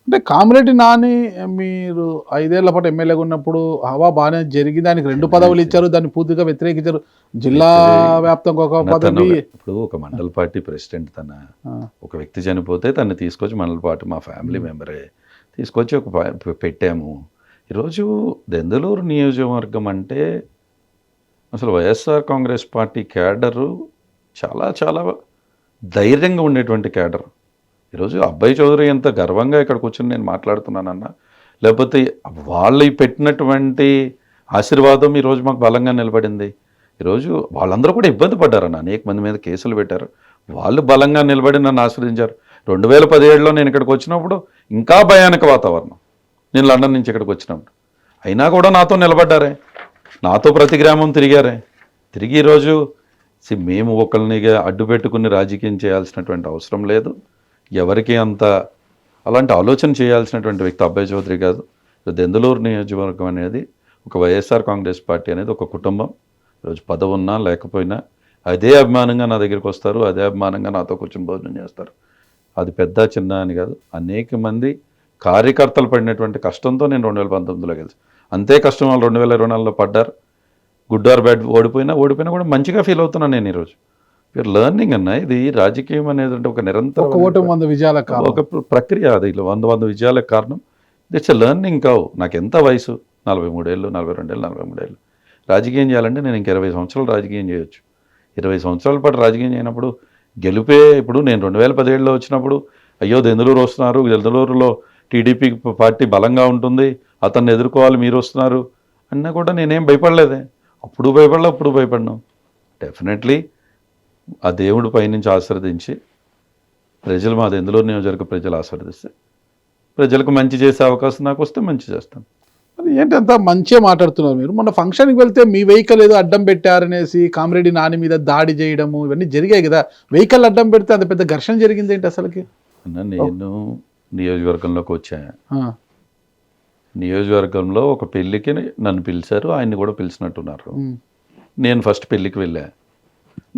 అంటే కామిరెడ్డి నాని మీరు 5 ఏళ్ల పాటు ఎమ్మెల్యేగా ఉన్నప్పుడు హవా బాగానే జరిగింది, దానికి 2 పదవులు ఇచ్చారు, దాన్ని పూర్తిగా వ్యతిరేకించారు, జిల్లా వ్యాప్తంగా ఒక పదవి. ఇప్పుడు ఒక మండల పార్టీ ప్రెసిడెంట్ ఒక వ్యక్తి చనిపోతే తను తీసుకొచ్చి మండల పార్టీ మా ఫ్యామిలీ మెంబరే తీసుకొచ్చి పెట్టాము. ఈరోజు దెందులూరు నియోజకవర్గం అంటే అసలు వైఎస్ఆర్ కాంగ్రెస్ పార్టీ క్యాడరు చాలా చాలా ధైర్యంగా ఉండేటువంటి క్యాడర్. ఈరోజు అబ్బాయి చౌదరి ఎంత గర్వంగా ఇక్కడ కూర్చొని నేను మాట్లాడుతున్నానన్నా, లేకపోతే వాళ్ళు పెట్టినటువంటి ఆశీర్వాదం ఈరోజు మాకు బలంగా నిలబడింది. ఈరోజు వాళ్ళందరూ కూడా ఇబ్బంది పడ్డారన్న, అనేక మంది మీద కేసులు పెట్టారు, వాళ్ళు బలంగా నిలబడి నన్ను ఆశ్రయించారు. 2017లో నేను ఇక్కడికి వచ్చినప్పుడు ఇంకా భయానక వాతావరణం, నేను లండన్ నుంచి ఇక్కడికి వచ్చినప్పుడు, అయినా కూడా నాతో నిలబడ్డారే, నాతో ప్రతి గ్రామం తిరిగారే. తిరిగి ఈరోజు మేము ఒకరిని అడ్డు పెట్టుకుని రాజకీయం చేయాల్సినటువంటి అవసరం లేదు, ఎవరికి అంత అలాంటి ఆలోచన చేయాల్సినటువంటి వ్యక్తి అబ్బాయి చౌదరి కాదు. దెందులూరు నియోజకవర్గం అనేది ఒక వైఎస్ఆర్ కాంగ్రెస్ పార్టీ అనేది ఒక కుటుంబం. ఈరోజు పదవి ఉన్నా లేకపోయినా అదే అభిమానంగా నా దగ్గరికి వస్తారు, అదే అభిమానంగా నాతో కూర్చొని భోజనం చేస్తారు. అది పెద్ద చిన్న అని కాదు, అనేక మంది కార్యకర్తలు పడినటువంటి కష్టంతో నేను 2019లో గెలిచి, అంతే కష్టం వాళ్ళు 2024లో పడ్డారు. గుడ్ ఆర్ బ్యాడ్ ఓడిపోయినా కూడా మంచిగా ఫీల్ అవుతున్నాను నేను ఈరోజు. యూఆర్ లెర్నింగ్ అన్న, ఇది రాజకీయం అనేది అంటే ఒక నిరంతరం ఒక ప్రక్రియ, అది 100 విజయాలకు కారణం. ఇట్స్ ఎ లెర్నింగ్ కావు. నాకు ఎంత వయసు, 43 ఏళ్ళు, 42 ఏళ్ళు, 43 ఏళ్ళు. రాజకీయం చేయాలంటే నేను ఇంక 20 సంవత్సరాలు రాజకీయం చేయొచ్చు. 20 సంవత్సరాల పాటు రాజకీయం చేయనప్పుడు గెలిపే. ఇప్పుడు నేను 2017లో వచ్చినప్పుడు అయ్యో దెందులూరు వస్తున్నారు, దెందులూరులో టీడీపీ పార్టీ బలంగా ఉంటుంది, అతన్ని ఎదుర్కోవాలి, మీరు వస్తున్నారు అన్నా కూడా నేనేం భయపడలేదే. అప్పుడు భయపడినాం. డెఫినెట్లీ ఆ దేవుడు పైనుంచి ఆశీర్వదించి ప్రజలు, మా దెందులూరు నియోజకవర్గ ప్రజలు ఆశీర్వదిస్తే ప్రజలకు మంచి చేసే అవకాశం నాకు వస్తే మంచి చేస్తాను. అది ఏంటి అంత మంచిగా మాట్లాడుతున్నారు మీరు. మొన్న ఫంక్షన్కి వెళ్తే మీ వెహికల్ ఏదో అడ్డం పెట్టారనేసి కామిరెడ్డి నాని మీద దాడి చేయడము ఇవన్నీ జరిగాయి కదా, వెహికల్ అడ్డం పెడితే అంత పెద్ద ఘర్షణ జరిగింది ఏంటి అసలుకి? నేను నియోజకవర్గంలోకి వచ్చాను. నియోజకవర్గంలో ఒక పెళ్ళికి నన్ను పిలిచారు, ఆయన్ని కూడా పిలిచినట్టున్నారు. నేను ఫస్ట్ పెళ్ళికి వెళ్ళా,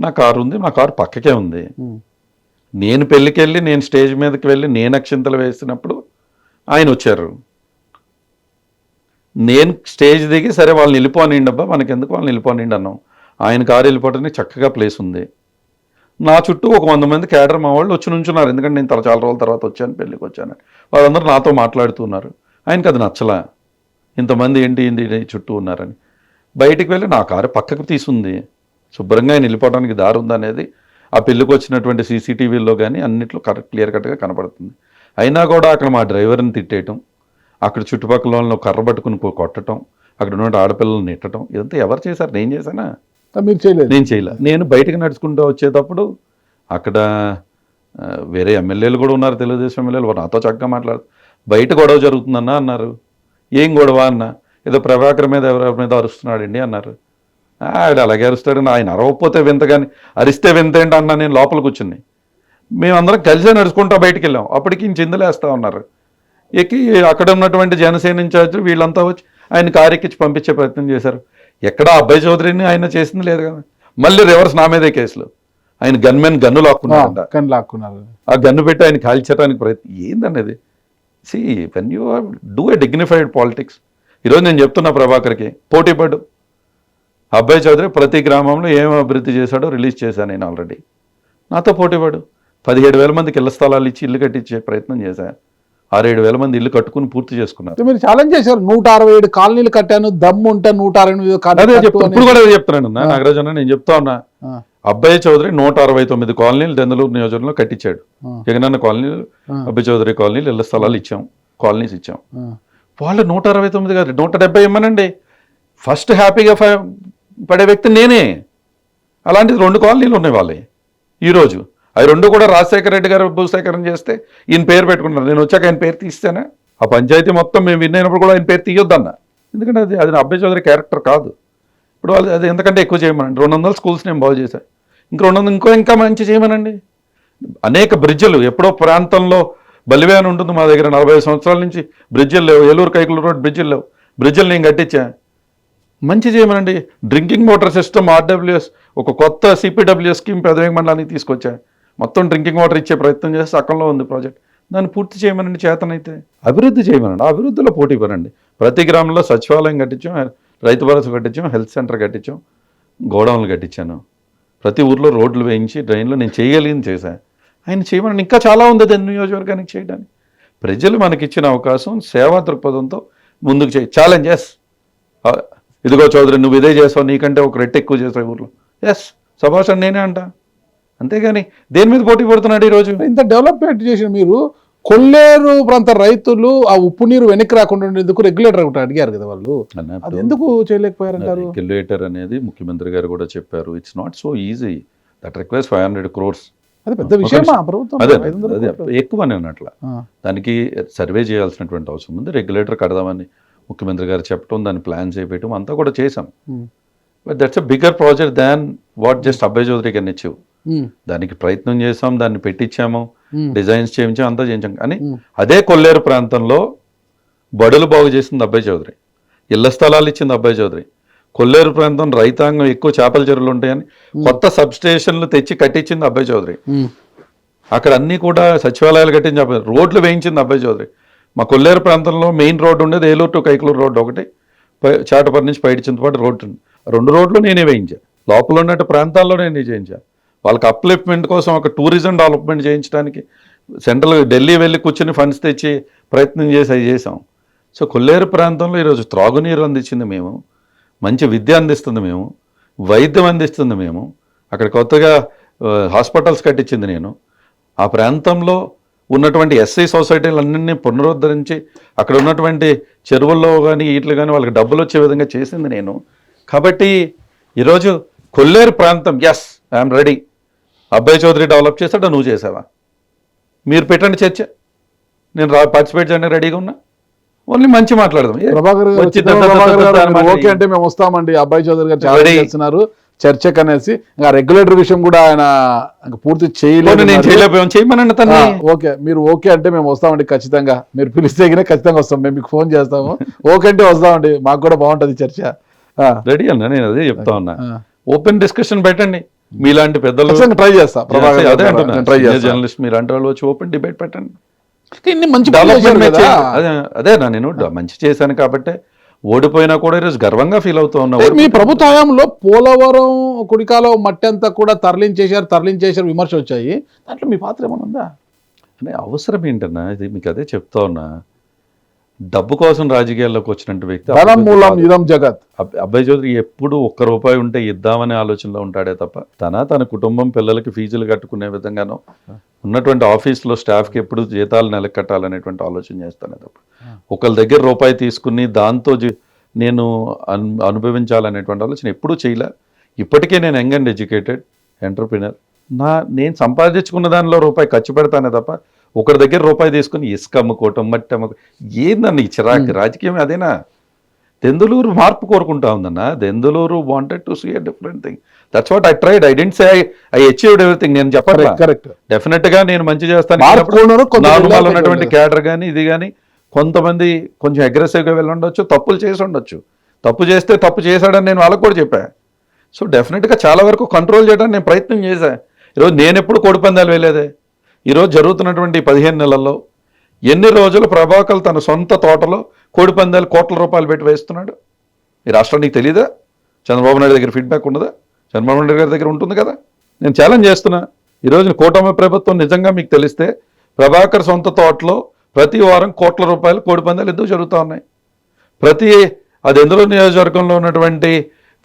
నా కారు ఉంది, నా కారు పక్కకే ఉంది. నేను పెళ్ళికి వెళ్ళి నేను స్టేజ్ మీదకి వెళ్ళి నేను అక్షింతలు వేసినప్పుడు ఆయన వచ్చారు. నేను స్టేజ్ దిగి సరే వాళ్ళని వెళ్ళిపోనిండి అబ్బా, మనకెందుకు వాళ్ళని వెళ్ళిపోనిండి అన్నాం. ఆయన కారు వెళ్ళిపోవడానికి చక్కగా ప్లేస్ ఉంది. నా చుట్టూ ఒక 100 మంది క్యాడర్ మా వాళ్ళు వచ్చి నుంచున్నారు, ఎందుకంటే నేను చాలా రోజుల తర్వాత వచ్చాను, పెళ్ళికి వచ్చాను. వాళ్ళందరూ నాతో మాట్లాడుతున్నారు. ఆయనకి అది నచ్చలా, ఇంతమంది ఏంటి చుట్టూ ఉన్నారని. బయటికి వెళ్ళి నా కారు పక్కకు తీసుంది, శుభ్రంగా ఆయన వెళ్ళిపోవడానికి దారి ఉందనేది ఆ పెళ్ళికి వచ్చినటువంటి సీసీటీవీలో కానీ అన్నిట్లో క్లియర్ కట్గా కనపడుతుంది. అయినా కూడా అక్కడ మా డ్రైవర్ని తిట్టేయటం, అక్కడ చుట్టుపక్కల వాళ్ళని కర్ర పట్టుకుని కొట్టడం, అక్కడ ఉన్న ఆడపిల్లల్ని నెట్టడం, ఇదంతా ఎవరు చేశారు? నేను చేశానా? మీరు చేయలేదు? నేను చేయలే. నేను బయటకు నడుచుకుంటూ వచ్చేటప్పుడు అక్కడ వేరే ఎమ్మెల్యేలు కూడా ఉన్నారు, తెలుగుదేశం ఎమ్మెల్యేలు, వారు నాతో చక్కగా మాట్లాడు. బయట గొడవ జరుగుతుందన్నా అన్నారు. ఏం గొడవ అన్న? ఏదో ప్రభాకర్ మీద ఎవరి మీద అరుస్తున్నాడండి అన్నారు. ఆయన అలాగే అరుస్తాడని, ఆయన అరవకపోతే వింత, కానీ అరిస్తే వింత ఏంటి అన్నా. నేను లోపల కూర్చుని మేమందరం కలిసే నడుచుకుంటా బయటికి వెళ్ళాం. అప్పటికి చిందులేస్తూ ఉన్నారు. ఎక్కి అక్కడ ఉన్నటువంటి జనసేన ఇన్ఛార్జీలు వీళ్ళంతా వచ్చి ఆయన కారు ఎక్కించి పంపించే ప్రయత్నం చేశారు. ఎక్కడ అబ్బాయి చౌదరిని ఆయన చేసింది లేదు కదా. మళ్ళీ రివర్స్ నా మీదే కేసులు. ఆయన గన్ను లాక్కున్నారు. ఆ గన్ను పెట్టి ఆయన కాల్చడానికి ప్రయత్నం ఏందనేది. See when you do a dignified politics. ఈరోజు నేను చెప్తున్నా ప్రభాకర్కి, పోటీపడు. అబ్బాయి చౌదరి ప్రతి గ్రామంలో ఏం అభివృద్ధి చేశాడో రిలీజ్ చేశాను నేను ఆల్రెడీ. నాతో పోటీపడు. 17,000 మందికి ఇళ్ల స్థలాలు ఇచ్చి ఇల్లు కట్టించే ప్రయత్నం చేశాను. 6-7 మంది ఇల్లు కట్టుకుని పూర్తి చేసుకున్నారు. మీరు ఛాలెంజ్ చేశారు, 167 కాలనీలు కట్టాను, దమ్ము ఉంటే 168. ఇప్పుడు కూడా చెప్తున్నాను నాగరాజు అన్న, నేను చెప్తా ఉన్నా. అబ్బాయి చౌదరి 169 కాలనీలు దెందులూరు నియోజకవర్గంలో కట్టించాడు. జగనన్న కాలనీలు, అబ్బాయి చౌదరి కాలనీలు ఇళ్ల స్థలాలు ఇచ్చాం, కాలనీస్ ఇచ్చాం. వాళ్ళు 169 కాదు 170 ఇమ్మనండి. ఫస్ట్ హ్యాపీగా పడే వ్యక్తి నేనే. అలాంటిది 2 కాలనీలు ఉన్నాయి వాళ్ళే ఈరోజు. అవి 2 కూడా రాజశేఖర రెడ్డి గారు భూసేకరణ చేస్తే ఈయన పేరు పెట్టుకున్నారు. నేను వచ్చాక ఆయన పేరు తీస్తేనే ఆ పంచాయతీ మొత్తం మేము విన్నైనప్పుడు కూడా ఆయన పేరు తీయొద్దన్న. ఎందుకంటే అది అబ్బాయి చౌదరి క్యారెక్టర్ కాదు. ఇప్పుడు వాళ్ళు అది ఎందుకంటే ఎక్కువ చేయమనండి. 200 స్కూల్స్ నేను బాగు చేశాను. ఇంకా 200 ఇంకా మంచి చేయమనండి. అనేక బ్రిడ్జిలు ఎప్పుడో ప్రాంతంలో బలివేన ఉంటుంది మా దగ్గర 45 సంవత్సరాల నుంచి బ్రిడ్జిలు లేవు. ఏలూరు కైకులు రోడ్ బ్రిడ్జిలు లేవు. బ్రిడ్జిలు నేను కట్టించా. మంచి చేయమనండి. డ్రింకింగ్ వాటర్ సిస్టమ్ ఆర్డబ్ల్యూఎస్ ఒక కొత్త సిపిడబ్ల్యూఎస్ స్కీమ్ పెదవేగ మండలానికి తీసుకొచ్చా. మొత్తం డ్రింకింగ్ వాటర్ ఇచ్చే ప్రయత్నం చేస్తే అక్కడలో ఉంది ప్రాజెక్ట్. దాన్ని పూర్తి చేయమనండి చేతనైతే. అభివృద్ధి చేయమనండి, అభివృద్ధిలో పోటీ పడండి. ప్రతి గ్రామంలో సచివాలయం కట్టించాం, రైతు భరోసా కట్టించాం, హెల్త్ సెంటర్ కట్టించాం, గోడౌన్లు కట్టించాను, ప్రతి ఊర్లో రోడ్లు వేయించి డ్రైన్లు నేను చేయగలిగింది చేశాను. ఆయన చేయమని ఇంకా చాలా ఉంది దాని నియోజకవర్గానికి చేయడానికి. ప్రజలు మనకిచ్చిన అవకాశం సేవా దృక్పథంతో ముందుకు చేయి. ఛాలెంజ్ ఇదిగో చౌదరి నువ్వు ఇదే చేస్తావు, నీకంటే ఒక రెట్టు ఎక్కువ చేస్తావు ఊర్లో, సభాషణ నేనే అంట. అంతేగాని దేని మీద పోటీ పడుతున్నాడు ఈరోజు? ఇంత డెవలప్మెంట్ చేసిన మీరు కొల్లేరు ప్రాంత రైతులు ఆ ఉప్పు నీరు వెనక్కి రాకుండా ఉండేందుకు రెగ్యులేటర్ ఒకటి అడిగారు కదా వాళ్ళు, అది ఎందుకు చేయలేకపోయారంటారు? రెగ్యులేటర్ అనేది ముఖ్యమంత్రి గారు కూడా చెప్పారు, it's not so easy, that requires 500 crores. అది పెద్ద విషయమా ప్రభుత్వం? అదే ఎక్కువనే ఉన్నట్ల. దానికి సర్వే చేయాల్సినటువంటి అవసరం ఉంది. రెగ్యులేటర్ కడదామని ముఖ్యమంత్రి గారు చెప్పడం, దాన్ని ప్లాన్ చేయటం అంతా కూడా చేసాం. But that's a bigger project than what just అబ్బాయి చౌదరి కెన్ అచీవ్. దానికి ప్రయత్నం చేసాం, దాన్ని పెట్టించాము, డిజైన్స్ చేయించాం, అంతా చేయించాం. కానీ అదే కొల్లేరు ప్రాంతంలో బడులు బాగు చేసింది అబ్బాయి చౌదరి, ఇళ్ల స్థలాలు ఇచ్చింది అబ్బాయి చౌదరి. కొల్లేరు ప్రాంతం రైతాంగం ఎక్కువ చేపల చెరువులు ఉంటాయని కొత్త సబ్ స్టేషన్లు తెచ్చి కట్టించింది అబ్బాయి చౌదరి. అక్కడ అన్ని కూడా సచివాలయాలు కట్టించి రోడ్లు వేయించింది అబ్బాయి చౌదరి. మా కొల్లేరు ప్రాంతంలో మెయిన్ రోడ్డు ఉండేది ఏలూరు టు కైకలూరు రోడ్డు ఒకటి, చాటపర్రి నుంచి పైడి చింతపాటు రోడ్డు, 2 రోడ్లు నేనే వేయించాను. లోపల ఉన్నట్టు ప్రాంతాల్లో నేనే చేయించాను. వాళ్ళకి అప్లిప్మెంట్ కోసం ఒక టూరిజం డెవలప్మెంట్ చేయించడానికి సెంట్రల్ ఢిల్లీ వెళ్ళి కూర్చొని ఫండ్స్ తెచ్చి ప్రయత్నం చేసి అవి చేసాం. సో కొల్లేరు ప్రాంతంలో ఈరోజు త్రాగునీరు అందించింది మేము, మంచి విద్య అందిస్తుంది మేము, వైద్యం అందిస్తుంది మేము, అక్కడ కొత్తగా హాస్పిటల్స్ కట్టించింది నేను. ఆ ప్రాంతంలో ఉన్నటువంటి ఎస్సీ సొసైటీలన్నింటినీ పునరుద్ధరించి అక్కడ ఉన్నటువంటి చెరువుల్లో కానీ వీటిలో కానీ వాళ్ళకి డబ్బులు వచ్చే విధంగా చేసింది నేను. కాబట్టి ఈరోజు కొల్లేరు ప్రాంతం ఐఎమ్ రెడీ. అబ్బాయి చౌదరి డెవలప్ చేస్తాడా, నువ్వు చేసావా? మీరు పెట్టండి చర్చ, నేను పార్టిసిపేట్ చేయడానికి రెడీగా ఉన్నా. ఓన్లీ మంచి మాట్లాడదాం. ప్రభాకర్ ఓకే అంటే మేము వస్తామండి, అబ్బాయి చౌదరి గారు చాలా చేస్తున్నారు చర్చకు అనేసి. రెగ్యులేటర్ విషయం కూడా ఆయన పూర్తి చేయలేదు, నేను చేయలేకపోయాను, చేయమనండి తను. ఓకే మీరు ఓకే అంటే మేము వస్తామండి ఖచ్చితంగా, మీరు పిలిస్తే ఖచ్చితంగా వస్తాం, మేము మీకు ఫోన్ చేస్తాము. ఓకే అంటే వస్తామండి, మాకు కూడా బాగుంటుంది చర్చ. రెడీ అన్నా, నేను అదే చెప్తా ఉన్నా. ఓపెన్ డిస్కషన్ పెట్టండి, మీలాంటి పెద్దలు ట్రై చేస్తా. అదే అంటున్నా, జర్నలిస్ట్ మీలాంటి వాళ్ళు వచ్చి ఓపెన్ డిబేట్ పెట్టండి. అదేనా నేను మంచి చేశాను కాబట్టి ఓడిపోయినా కూడా ఈరోజు గర్వంగా ఫీల్ అవుతూ ఉన్నా. మీ ప్రభుత్వ హయాంలో పోలవరం కుడికాలో మట్టి అంతా కూడా తరలించేశారు విమర్శ వచ్చాయి, దాంట్లో మీ పాత్ర ఏమైనా ఉందా? అనే అవసరం ఏంటన్నా, ఇది మీకు అదే చెప్తా ఉన్నా. డబ్బు కోసం రాజకీయాల్లోకి వచ్చినట్టు వ్యక్తి అబ్బాయి చౌదరి ఎప్పుడు ₹1 ఉంటే ఇద్దామనే ఆలోచనలో ఉంటాడే తప్ప తన కుటుంబం పిల్లలకి ఫీజులు కట్టుకునే విధంగానో ఉన్నటువంటి ఆఫీస్లో స్టాఫ్కి ఎప్పుడు జీతాలు నెలకు కట్టాలనేటువంటి ఆలోచన చేస్తానే తప్ప ఒకళ్ళ దగ్గర రూపాయి తీసుకుని దాంతో నేను అనుభవించాలనేటువంటి ఆలోచన ఎప్పుడూ చేయలే. ఇప్పటికే నేను యంగ్ అండ్ ఎడ్యుకేటెడ్ ఎంటర్ప్రినర్. నేను సంపాదించుకున్న దానిలో రూపాయి ఖర్చు పెడతానే తప్ప ఒకరి దగ్గర రూపాయి తీసుకుని ఇసుక అమ్ముకోవటం, మట్టి ఏందన్న ఈ చిరాకు రాజకీయం? అదేనా? దెందులూరు మార్పు కోరుకుంటా ఉందన్న. Denduluru wanted to see a different thing. That's what I tried. I didn't say I achieved everything. నేను చెప్పాలి కరెక్ట్, డెఫినెట్ గా నేను మంచి చేస్తాను. ఉన్నటువంటి క్యాడర్ కానీ ఇది కానీ కొంతమంది కొంచెం అగ్రెసివ్గా వెళ్ళి ఉండొచ్చు, తప్పులు చేసి ఉండొచ్చు. తప్పు చేస్తే తప్పు చేశాడని నేను వాళ్ళకు కూడా చెప్పాను. సో డెఫినెట్గా చాలా వరకు కంట్రోల్ చేయడానికి నేను ప్రయత్నం చేశాను. ఈరోజు నేను ఎప్పుడు కోడిపందాలు వేయలేదే. ఈరోజు జరుగుతున్నటువంటి 15 నెలల్లో ఎన్ని రోజులు ప్రభాకర్ తన సొంత తోటలో కోడిపందాలు ₹1,00,00,000 పెట్టి వేస్తున్నాడు? ఈ రాష్ట్రానికి తెలీదా? చంద్రబాబు నాయుడు దగ్గర ఫీడ్బ్యాక్ ఉండదా? చంద్రబాబు నాయుడు గారి దగ్గర ఉంటుంది కదా. నేను ఛాలెంజ్ చేస్తున్నా, ఈరోజు కూటమి ప్రభుత్వం నిజంగా మీకు తెలిస్తే ప్రభాకర్ సొంత తోటలో ప్రతి వారం ₹1,00,00,000 కోడిపందాలు ఎందుకు జరుగుతూ ఉన్నాయి? అది ఎందులో నియోజకవర్గంలో ఉన్నటువంటి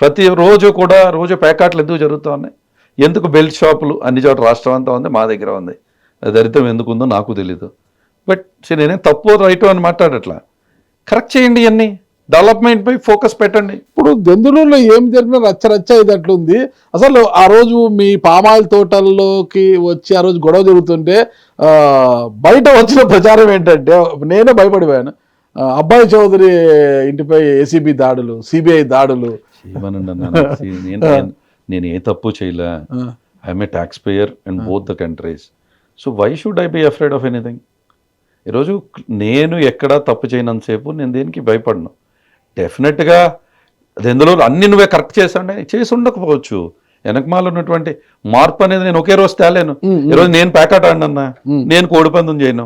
ప్రతి రోజు కూడా ప్యాకాట్లు ఎందుకు జరుగుతూ ఉన్నాయి? ఎందుకు బెల్ట్ షాపులు అన్ని చోట్ల రాష్ట్రం అంతా ఉంది, మా దగ్గర ఉంది. దరిద్రం ఎందుకు ఉందో నాకు తెలీదు. బట్ నేనేం తప్పు రైటు అని మాట్లాడట్లా. కరెక్ట్ చేయండి, ఇవన్నీ డెవలప్మెంట్ పై ఫోకస్ పెట్టండి. ఇప్పుడు దెందులూరులో ఏం జరిగినా రచ్చ ఇదట్లుంది. అసలు ఆ రోజు మీ పామాయిల్ తోటల్లోకి వచ్చి ఆ రోజు గొడవ జరుగుతుంటే బయట వచ్చిన ప్రచారం ఏంటంటే నేనే భయపడిపోయాను. అబ్బాయి చౌదరి ఇంటిపై ఏసీబీ దాడులు, సిబిఐ దాడులు. నేను ఏ తప్పు చేయలే. I'm a tax payer in both the countries. So why should I be afraid of anything? ఈరోజు నేను ఎక్కడా తప్పు చేయనంతసేపు నేను దేనికి భయపడను. డెఫినెట్గా అది ఎందులో అన్ని నువ్వే కరెక్ట్ చేసి ఉండకపోవచ్చు. వెనకమాల ఉన్నటువంటి మార్పు అనేది నేను ఒకే రోజు తేలేను. ఈరోజు నేను ప్యాకెట్ ఆడినన్నా, నేను కోడిపందం చేయను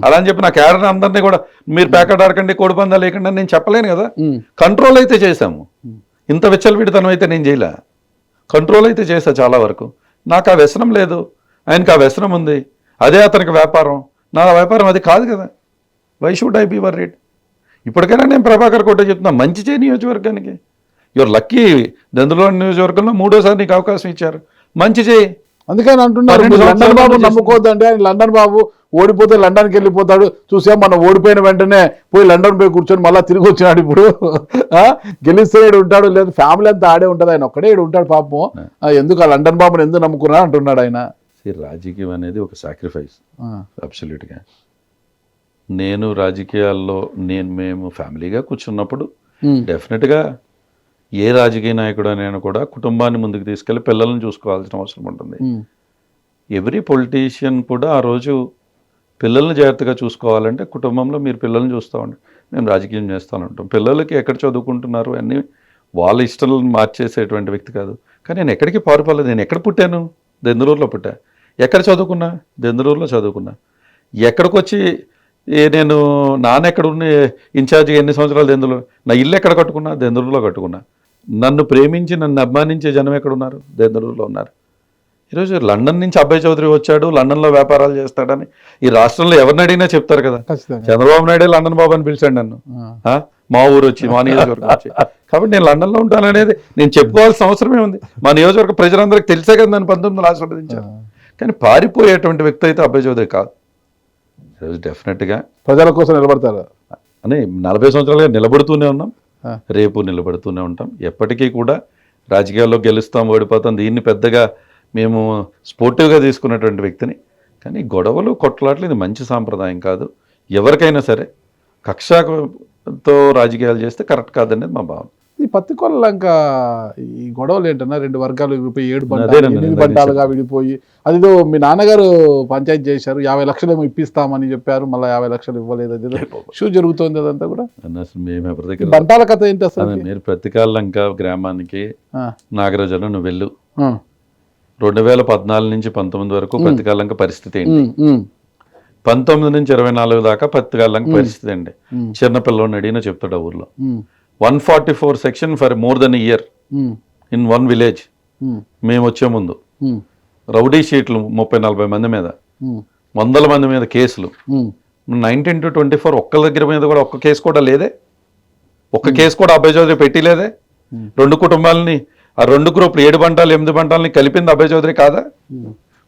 అలా అని చెప్పి నా క్యాడర్ అందరినీ కూడా మీరు ప్యాకెట్ ఆడకండి కోడిపందాలు లేకుండా నేను చెప్పలేను కదా. కంట్రోల్ అయితే చేశాము, ఇంత విచ్చలవిడితనం అయితే నేను చేయలే, కంట్రోల్ అయితే చేశా చాలా వరకు. నాకు ఆ వ్యసనం లేదు, ఆయనకి ఆ వ్యసనం ఉంది, అదే అతనికి వ్యాపారం, నా వ్యాపారం అది కాదు కదా. Why should I be worried? ఇప్పటికైనా నేను ప్రభాకర్ కోట చెప్తున్నా, మంచి చేయి నియోజకవర్గానికి. యువర్ లక్కీ, దెందులూరు నియోజకవర్గంలో 3వ సారి నీకు అవకాశం ఇచ్చారు, మంచి చేయి. అందుకని అంటున్నారు లండన్ బాబు నమ్ముకోవద్దండి, ఆయన లండన్ బాబు ఓడిపోతే లండన్కి వెళ్ళిపోతాడు. చూసాం మనం ఓడిపోయిన వెంటనే పోయి లండన్ పోయి కూర్చొని మళ్ళీ తిరిగి వచ్చినాడు. ఇప్పుడు గెలిస్తే ఏడు ఉంటాడు, లేదు ఫ్యామిలీ అంతా ఆడే ఉంటుంది, ఆయన ఒక్కడే ఏడు ఉంటాడు పాపం. ఎందుకు ఆ లండన్ బాబుని ఎందుకు నమ్ముకున్నా అంటున్నాడు ఆయన. రాజకీయం అనేది ఒక సాక్రిఫైస్ అబ్సల్యూట్గా. నేను రాజకీయాల్లో మేము ఫ్యామిలీగా కూర్చున్నప్పుడు డెఫినెట్గా ఏ రాజకీయ నాయకుడు అయినా కూడా కుటుంబాన్ని ముందుకు తీసుకెళ్లి పిల్లల్ని చూసుకోవాల్సిన అవసరం ఉంటుంది. ఎవ్రీ పొలిటీషియన్ కూడా ఆ రోజు పిల్లల్ని జాగ్రత్తగా చూసుకోవాలంటే కుటుంబంలో మీరు పిల్లల్ని చూస్తామండి, మేము రాజకీయం చేస్తాను ఉంటాం. పిల్లలకి ఎక్కడ చదువుకుంటున్నారు అన్నీ వాళ్ళ ఇష్టాలను మార్చేసేటువంటి వ్యక్తి కాదు. కానీ నేను ఎక్కడికి పారిపోలేదు. నేను ఎక్కడ పుట్టాను? దెందులూరులో పుట్టా. ఎక్కడ చదువుకున్నా? దెందులూరులో చదువుకున్నా. ఎక్కడికి వచ్చి నేను నాన్న ఎక్కడ ఉన్న ఇన్ఛార్జిగా ఎన్ని సంవత్సరాలు దెందులూరు, నా ఇల్లు ఎక్కడ కట్టుకున్నా? దెందులూరులో కట్టుకున్నా. నన్ను ప్రేమించి నన్ను అభిమానించే జనం ఎక్కడున్నారు? దెందులూరులో ఉన్నారు. ఈరోజు లండన్ నుంచి అబ్బాయి చౌదరి వచ్చాడు, లండన్లో వ్యాపారాలు చేస్తాడని ఈ రాష్ట్రంలో ఎవరిని అడిగినా చెప్తారు కదా. చంద్రబాబు నాయుడే లండన్ బాబు అని పిలిచాడు నన్ను, మా ఊరు వచ్చి, మా నియోజకవర్గం వచ్చి. కాబట్టి నేను లండన్లో ఉంటాననేది నేను చెప్పుకోవాల్సిన అవసరమే ఉంది. మా నియోజకవర్గ ప్రజలందరికీ తెలిసే కదా నన్ను 19 ఆశీర్వదించారు. కానీ పారిపోయేటువంటి వ్యక్తి అయితే అబ్బాయి చౌదరి కాదు. ఈరోజు డెఫినెట్గా ప్రజల కోసం నిలబడతారు అని 40 సంవత్సరాలుగా నిలబడుతూనే ఉన్నాం, రేపు నిలబడుతూనే ఉంటాం. ఎప్పటికీ కూడా రాజకీయాల్లో గెలుస్తాం ఓడిపోతాం దీన్ని పెద్దగా మేము స్పోర్టివ్గా తీసుకున్నటువంటి వ్యక్తిని. కానీ గొడవలు కొట్లాట్లు ఇది మంచి సాంప్రదాయం కాదు. ఎవరికైనా సరే కక్షతో రాజకీయాలు చేస్తే కరెక్ట్ కాదనేది మా భావన. ఈ పత్తికొల్లంక ఈ గొడవలు ఏంటన్నా, 2 వర్గాలు విడిపోయి 7 బంటాలుగా విడిపోయి, అదిదో మీ నాన్నగారు పంచాయతీ చేశారు, 50 లక్షలు ఏమో ఇప్పిస్తామని చెప్పారు, మళ్ళీ 50 లక్షలు ఇవ్వలేదు. అది షూ జరుగుతుంది అదంతా కూడా. అసలు మేము ఎవరి బంటాల కథ ఏంటి అసలు? మీరు పత్తికొల్లంక గ్రామానికి నాగరాజు నువ్వు వెళ్ళు. 2014 నుంచి 19 వరకు పత్తికొల్లంక పరిస్థితి ఏంటి? 19 నుంచి 24 దాకా పత్తికొల్లంక పరిస్థితి అండి. చిన్నపిల్లని అడిగినా చెప్తాడు ఊర్లో. 144 section for more than year in 1 village. మేము వచ్చే ముందు రౌడీ షీట్లు 30-40 మంది మీద, 100 మంది మీద కేసులు. 19 to 24 ఒక్కరి దగ్గర మీద కూడా ఒక్క కేసు కూడా లేదే, ఒక్క కేసు కూడా అబ్బాయి చౌదరి పెట్టిలేదే. 2 కుటుంబాలని, ఆ 2 గ్రూపులు 7 బంటాలు 8 బంటాలని కలిపింది అబ్బాయి చౌదరి కాదా?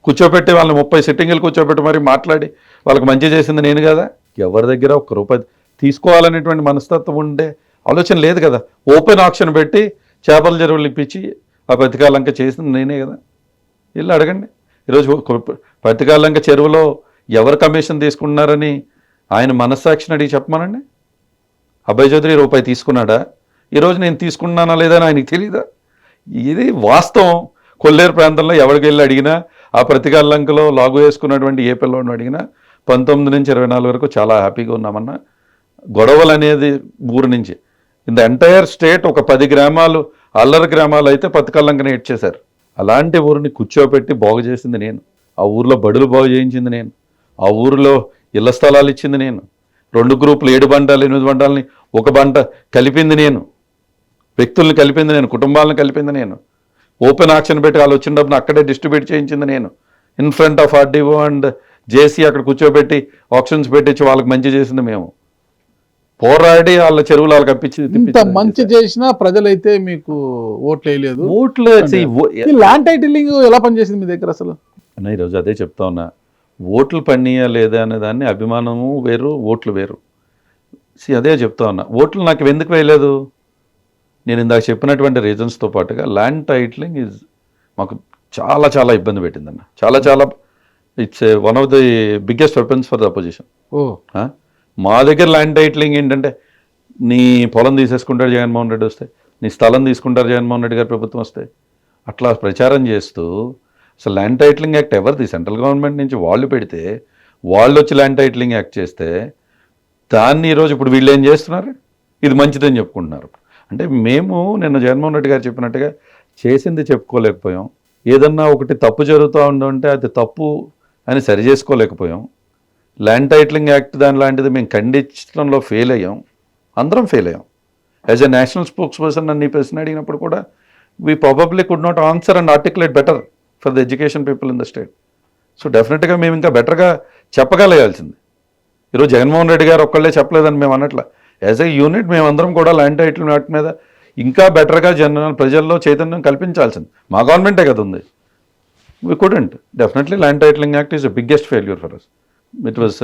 కూర్చోబెట్టి వాళ్ళని 30 సిట్టింగులు కూర్చోబెట్టి మరి మాట్లాడి వాళ్ళకి మంచి చేసింది నేను కదా. ఎవరి దగ్గర ₹1 తీసుకోవాలనేటువంటి మనస్తత్వం ఉండే ఆలోచన లేదు కదా. ఓపెన్ ఆప్షన్ పెట్టి చేపల చెరువులు ఇప్పించి ఆ పత్తికొల్లంక చేసింది నేనే కదా. వెళ్ళి అడగండి. ఈరోజు పత్తికొల్లంక చెరువులో ఎవరు కమిషన్ తీసుకున్నారని ఆయన మనస్సాక్షిని అడిగి చెప్పమనండి. అబ్బాయి చౌదరి ₹1 తీసుకున్నాడా? ఈరోజు నేను తీసుకున్నానా లేదా అని ఆయనకి తెలీదా? ఇది వాస్తవం. కొల్లేరు ప్రాంతంలో ఎవరికి వెళ్ళి అడిగినా, ఆ పత్తికొల్లంకలో లాగు వేసుకున్నటువంటి ఏ పిల్లవాడిని అడిగినా 19 నుంచి 24 వరకు చాలా హ్యాపీగా ఉన్నామన్నా. గొడవలు అనేది ఊరు నుంచి ఇన్ ద ఎంటైర్ స్టేట్ ఒక 10 గ్రామాలు అల్లరి గ్రామాలు అయితే పత్తికొల్లంకని ఇచ్చేశారు. అలాంటి ఊరిని కూర్చోబెట్టి బాగు చేసింది నేను. ఆ ఊరిలో బడులు బాగు చేయించింది నేను. ఆ ఊరిలో ఇళ్ల స్థలాలు ఇచ్చింది నేను. 2 గ్రూపులు 7 బంటాలు 8 బంటాలని ఒక బంట కలిపింది నేను. వ్యక్తుల్ని కలిపింది నేను, కుటుంబాలను కలిపింది నేను. ఓపెన్ ఆక్షన్ పెట్టి వాళ్ళు వచ్చిన డబ్బును అక్కడే డిస్ట్రిబ్యూట్ చేయించింది నేను. In front of RDO and జేసీ అక్కడ కూర్చోబెట్టి ఆప్షన్స్ పెట్టించి వాళ్ళకి మంచి చేసింది మేము. పోరాడి వాళ్ళ చెరువులు వాళ్ళకి అప్పించి మంచి చేసినా ప్రజలైతే మీకు ఓట్లు వేయలేదు. ఓట్లు ల్యాండ్ టైటిలింగ్ ఎలా పనిచేసింది మీ దగ్గర అసలు? అన్న ఈరోజు అదే చెప్తా ఉన్నా. ఓట్లు పడినాయా లేదా అనే దాన్ని అభిమానము వేరు, ఓట్లు వేరు. అదే చెప్తా ఉన్నా. ఓట్లు నాకు ఎందుకు వేయలేదు? నేను ఇందాక చెప్పినటువంటి రీజన్స్తో పాటుగా ల్యాండ్ టైటిలింగ్ ఈజ్ మాకు చాలా చాలా ఇబ్బంది పెట్టిందన్న. చాలా చాలా it's one of the biggest weapons for the opposition. మా దగ్గర ల్యాండ్ టైటిలింగ్ ఏంటంటే, నీ పొలం తీసేసుకుంటాడు జగన్మోహన్ రెడ్డి వస్తే, నీ స్థలం తీసుకుంటారు జగన్మోహన్ రెడ్డి గారి ప్రభుత్వం వస్తే, అట్లా ప్రచారం చేస్తూ అసలు ల్యాండ్ టైటిలింగ్ యాక్ట్ ఎవరిది? సెంట్రల్ గవర్నమెంట్ నుంచి వాళ్ళు పెడితే వాళ్ళు వచ్చి ల్యాండ్ టైటిలింగ్ యాక్ట్ చేస్తే దాన్ని ఈరోజు ఇప్పుడు వీళ్ళు ఏం చేస్తున్నారు? ఇది మంచిదని చెప్పుకుంటున్నారు. అంటే మేము నిన్న జగన్మోహన్ రెడ్డి గారు చెప్పినట్టుగా చేసింది చెప్పుకోలేకపోయాం, ఏదన్నా ఒకటి తప్పు జరుగుతూ ఉందంటే అది తప్పు అని సరి చేసుకోలేకపోయాం, ల్యాండ్ టైటిలింగ్ యాక్ట్ దాని లాంటిది మేము ఖండించడంలో ఫెయిల్ అయ్యాం, అందరం ఫెయిల్ అయ్యాం. As a national spokes person నన్ను ఈ ప్రశ్న అడిగినప్పుడు కూడా we probably could not answer and articulate better for the education people in the state. So డెఫినెట్గా మేము ఇంకా బెటర్గా చెప్పగలగాల్సింది. ఈరోజు జగన్మోహన్ రెడ్డి గారు ఒక్కళ్ళే చెప్పలేదని మేము అన్నట్ల, యాజ్ ఎ యూనిట్ మేమందరం కూడా ల్యాండ్ టైటిల్ వాటి మీద ఇంకా బెటర్గా ప్రజల్లో చైతన్యం కల్పించాల్సింది. మా గవర్నమెంటే కదా ఉంది. We couldn't. Definitely land titling act is the biggest failure for us. It was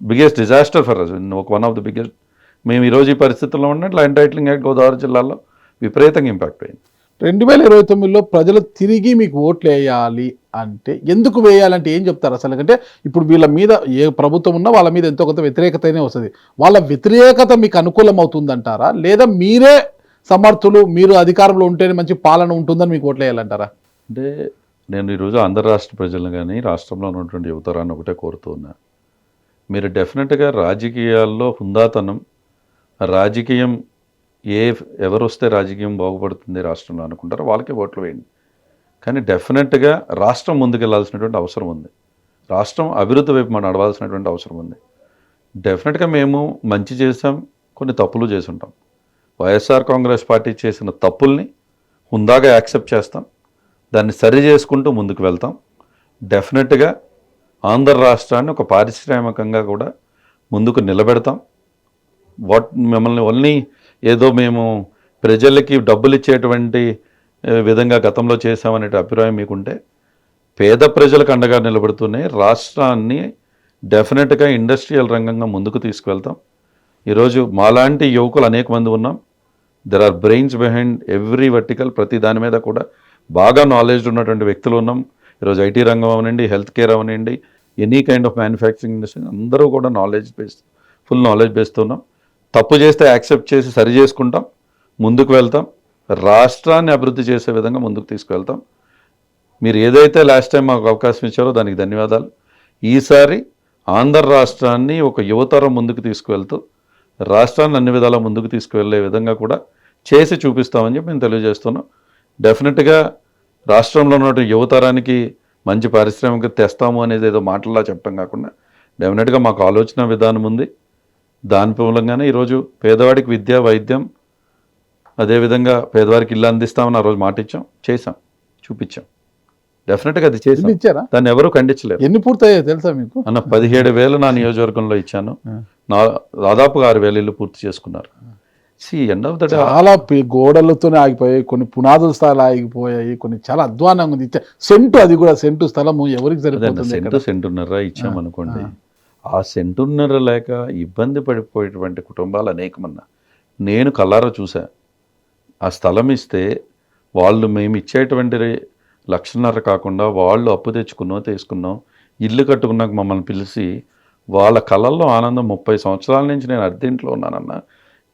biggest disaster for us, one of the biggest. మేము ఈరోజు ఈ పరిస్థితుల్లో ఉన్నట్టు ల్యాండ్ టైటిలింగ్ యాక్ట్ గోదావరి జిల్లాలో విపరీతంగా ఇంపాక్ట్ అయింది. 2029లో ప్రజలు తిరిగి మీకు ఓట్లు వేయాలి అంటే ఎందుకు వేయాలంటే ఏం చెప్తారు అసలు? అంటే ఇప్పుడు వీళ్ళ మీద ఏ ప్రభుత్వం ఉన్నా వాళ్ళ మీద ఎంతో కొంత వ్యతిరేకతనే వస్తుంది. వాళ్ళ వ్యతిరేకత మీకు అనుకూలం అవుతుందంటారా, లేదా మీరే సమర్థులు, మీరు అధికారంలో ఉంటేనే మంచి పాలన ఉంటుందని మీకు ఓట్లు వేయాలంటారా? అంటే నేను ఈరోజు ఆంధ్ర రాష్ట్ర ప్రజలను కానీ రాష్ట్రంలో ఉన్నటువంటి యువతరాన్ని ఒకటే కోరుతూ ఉన్నా, మీరు డెఫినెట్గా రాజకీయాల్లో హుందాతనం, రాజకీయం ఎవరు వస్తే రాజకీయం బాగుపడుతుంది రాష్ట్రంలో అనుకుంటారో వాళ్ళకే ఓట్లు వేయండి. కానీ డెఫినెట్గా రాష్ట్రం ముందుకెళ్లాల్సినటువంటి అవసరం ఉంది. రాష్ట్రం అభివృద్ధి వైపు మనం నడవాల్సినటువంటి అవసరం ఉంది. డెఫినెట్గా మేము మంచి చేసాం, కొన్ని తప్పులు చేసి ఉంటాం. వైఎస్ఆర్ కాంగ్రెస్ పార్టీ చేసిన తప్పుల్ని హుందాగా యాక్సెప్ట్ చేస్తాం, దాన్ని సరి చేసుకుంటూ ముందుకు వెళ్తాం. డెఫినెట్గా ఆంధ్ర రాష్ట్రాన్ని ఒక పారిశ్రామికంగా కూడా ముందుకు నిలబెడతాం. మిమ్మల్ని ఓన్లీ ఏదో మేము ప్రజలకి డబ్బులు ఇచ్చేటువంటి విధంగా గతంలో చేశామనే అభిప్రాయం మీకుంటే, పేద ప్రజలకు అండగా నిలబడుతూనే రాష్ట్రాన్ని డెఫినెట్గా ఇండస్ట్రియల్ రంగంగా ముందుకు తీసుకువెళ్తాం. ఈరోజు మాలాంటి యువకులు అనేక మంది ఉన్నాం. There are brains behind every vertical. ప్రతి దాని మీద కూడా బాగా నాలెడ్జ్ ఉన్నటువంటి వ్యక్తులు ఉన్నాం. ఈరోజు ఐటీ రంగం అవనండి, హెల్త్ కేర్ అవనండి, any kind of manufacturing industry, అందరూ కూడా knowledge based, full knowledge based ఉన్నాం. తప్పు చేస్తే యాక్సెప్ట్ చేసి సరి చేసుకుంటాం, ముందుకు వెళ్తాం, రాష్ట్రాన్ని అభివృద్ధి చేసే విధంగా ముందుకు తీసుకువెళ్తాం. మీరు ఏదైతే లాస్ట్ టైం మాకు అవకాశం ఇచ్చారో దానికి ధన్యవాదాలు. ఈసారి ఆంధ్ర రాష్ట్రాన్ని ఒక యువతరం ముందుకు తీసుకువెళ్తూ రాష్ట్రాన్ని అన్ని విధాలా ముందుకు తీసుకువెళ్ళే విధంగా కూడా చేసి చూపిస్తామని చెప్పి మేము తెలియజేస్తున్నాం. డెఫినెట్గా రాష్ట్రంలో ఉన్న యువతరానికి మంచి పారిశ్రామిక తెస్తాము అనేది ఏదో మాటల్లా చెప్పడం కాకుండా డెఫినెట్గా మాకు ఆలోచన విధానం ఉంది. దాని మూలంగానే ఈరోజు పేదవాడికి విద్య, వైద్యం, అదేవిధంగా పేదవారికి ఇల్లు అందిస్తామని ఆ రోజు మాట ఇచ్చాం, చేసాం, చూపించాం. డెఫినెట్గా అది చేసాం, దాన్ని ఎవరూ ఖండించలేరు. ఎన్ని పూర్తయ్యా తెలుసా మీకు? అన్న 17,000 నా నియోజకవర్గంలో ఇచ్చాను. దాదాపుగా 6,000 ఇల్లు పూర్తి చేసుకున్నారు. ఎండ్ ఆఫ్ ద డే చాలా గోడలతోనే ఆగిపోయాయి, కొన్ని పునాదుల స్థలాలు ఆగిపోయాయి, కొన్ని చాలా అధ్వానంగా ఉంది. సెంటు, అది కూడా సెంటు స్థలము ఎవరికి సరిపోతుంది? సెంటున్నర ఇచ్చామనుకోండి, ఆ సెంటున్నర లేక ఇబ్బంది పడిపోయేటువంటి కుటుంబాలు అనేకమన్నా నేను కల్లారా చూసా. ఆ స్థలం ఇస్తే వాళ్ళు మేము ఇచ్చేటువంటి 1,50,000 కాకుండా వాళ్ళు అప్పు తీసుకున్నాం, ఇల్లు కట్టుకున్నాక మమ్మల్ని పిలిచి వాళ్ళ కళల్లో ఆనందం. 30 సంవత్సరాల నుంచి నేను అద్దెంట్లో ఉన్నానన్న,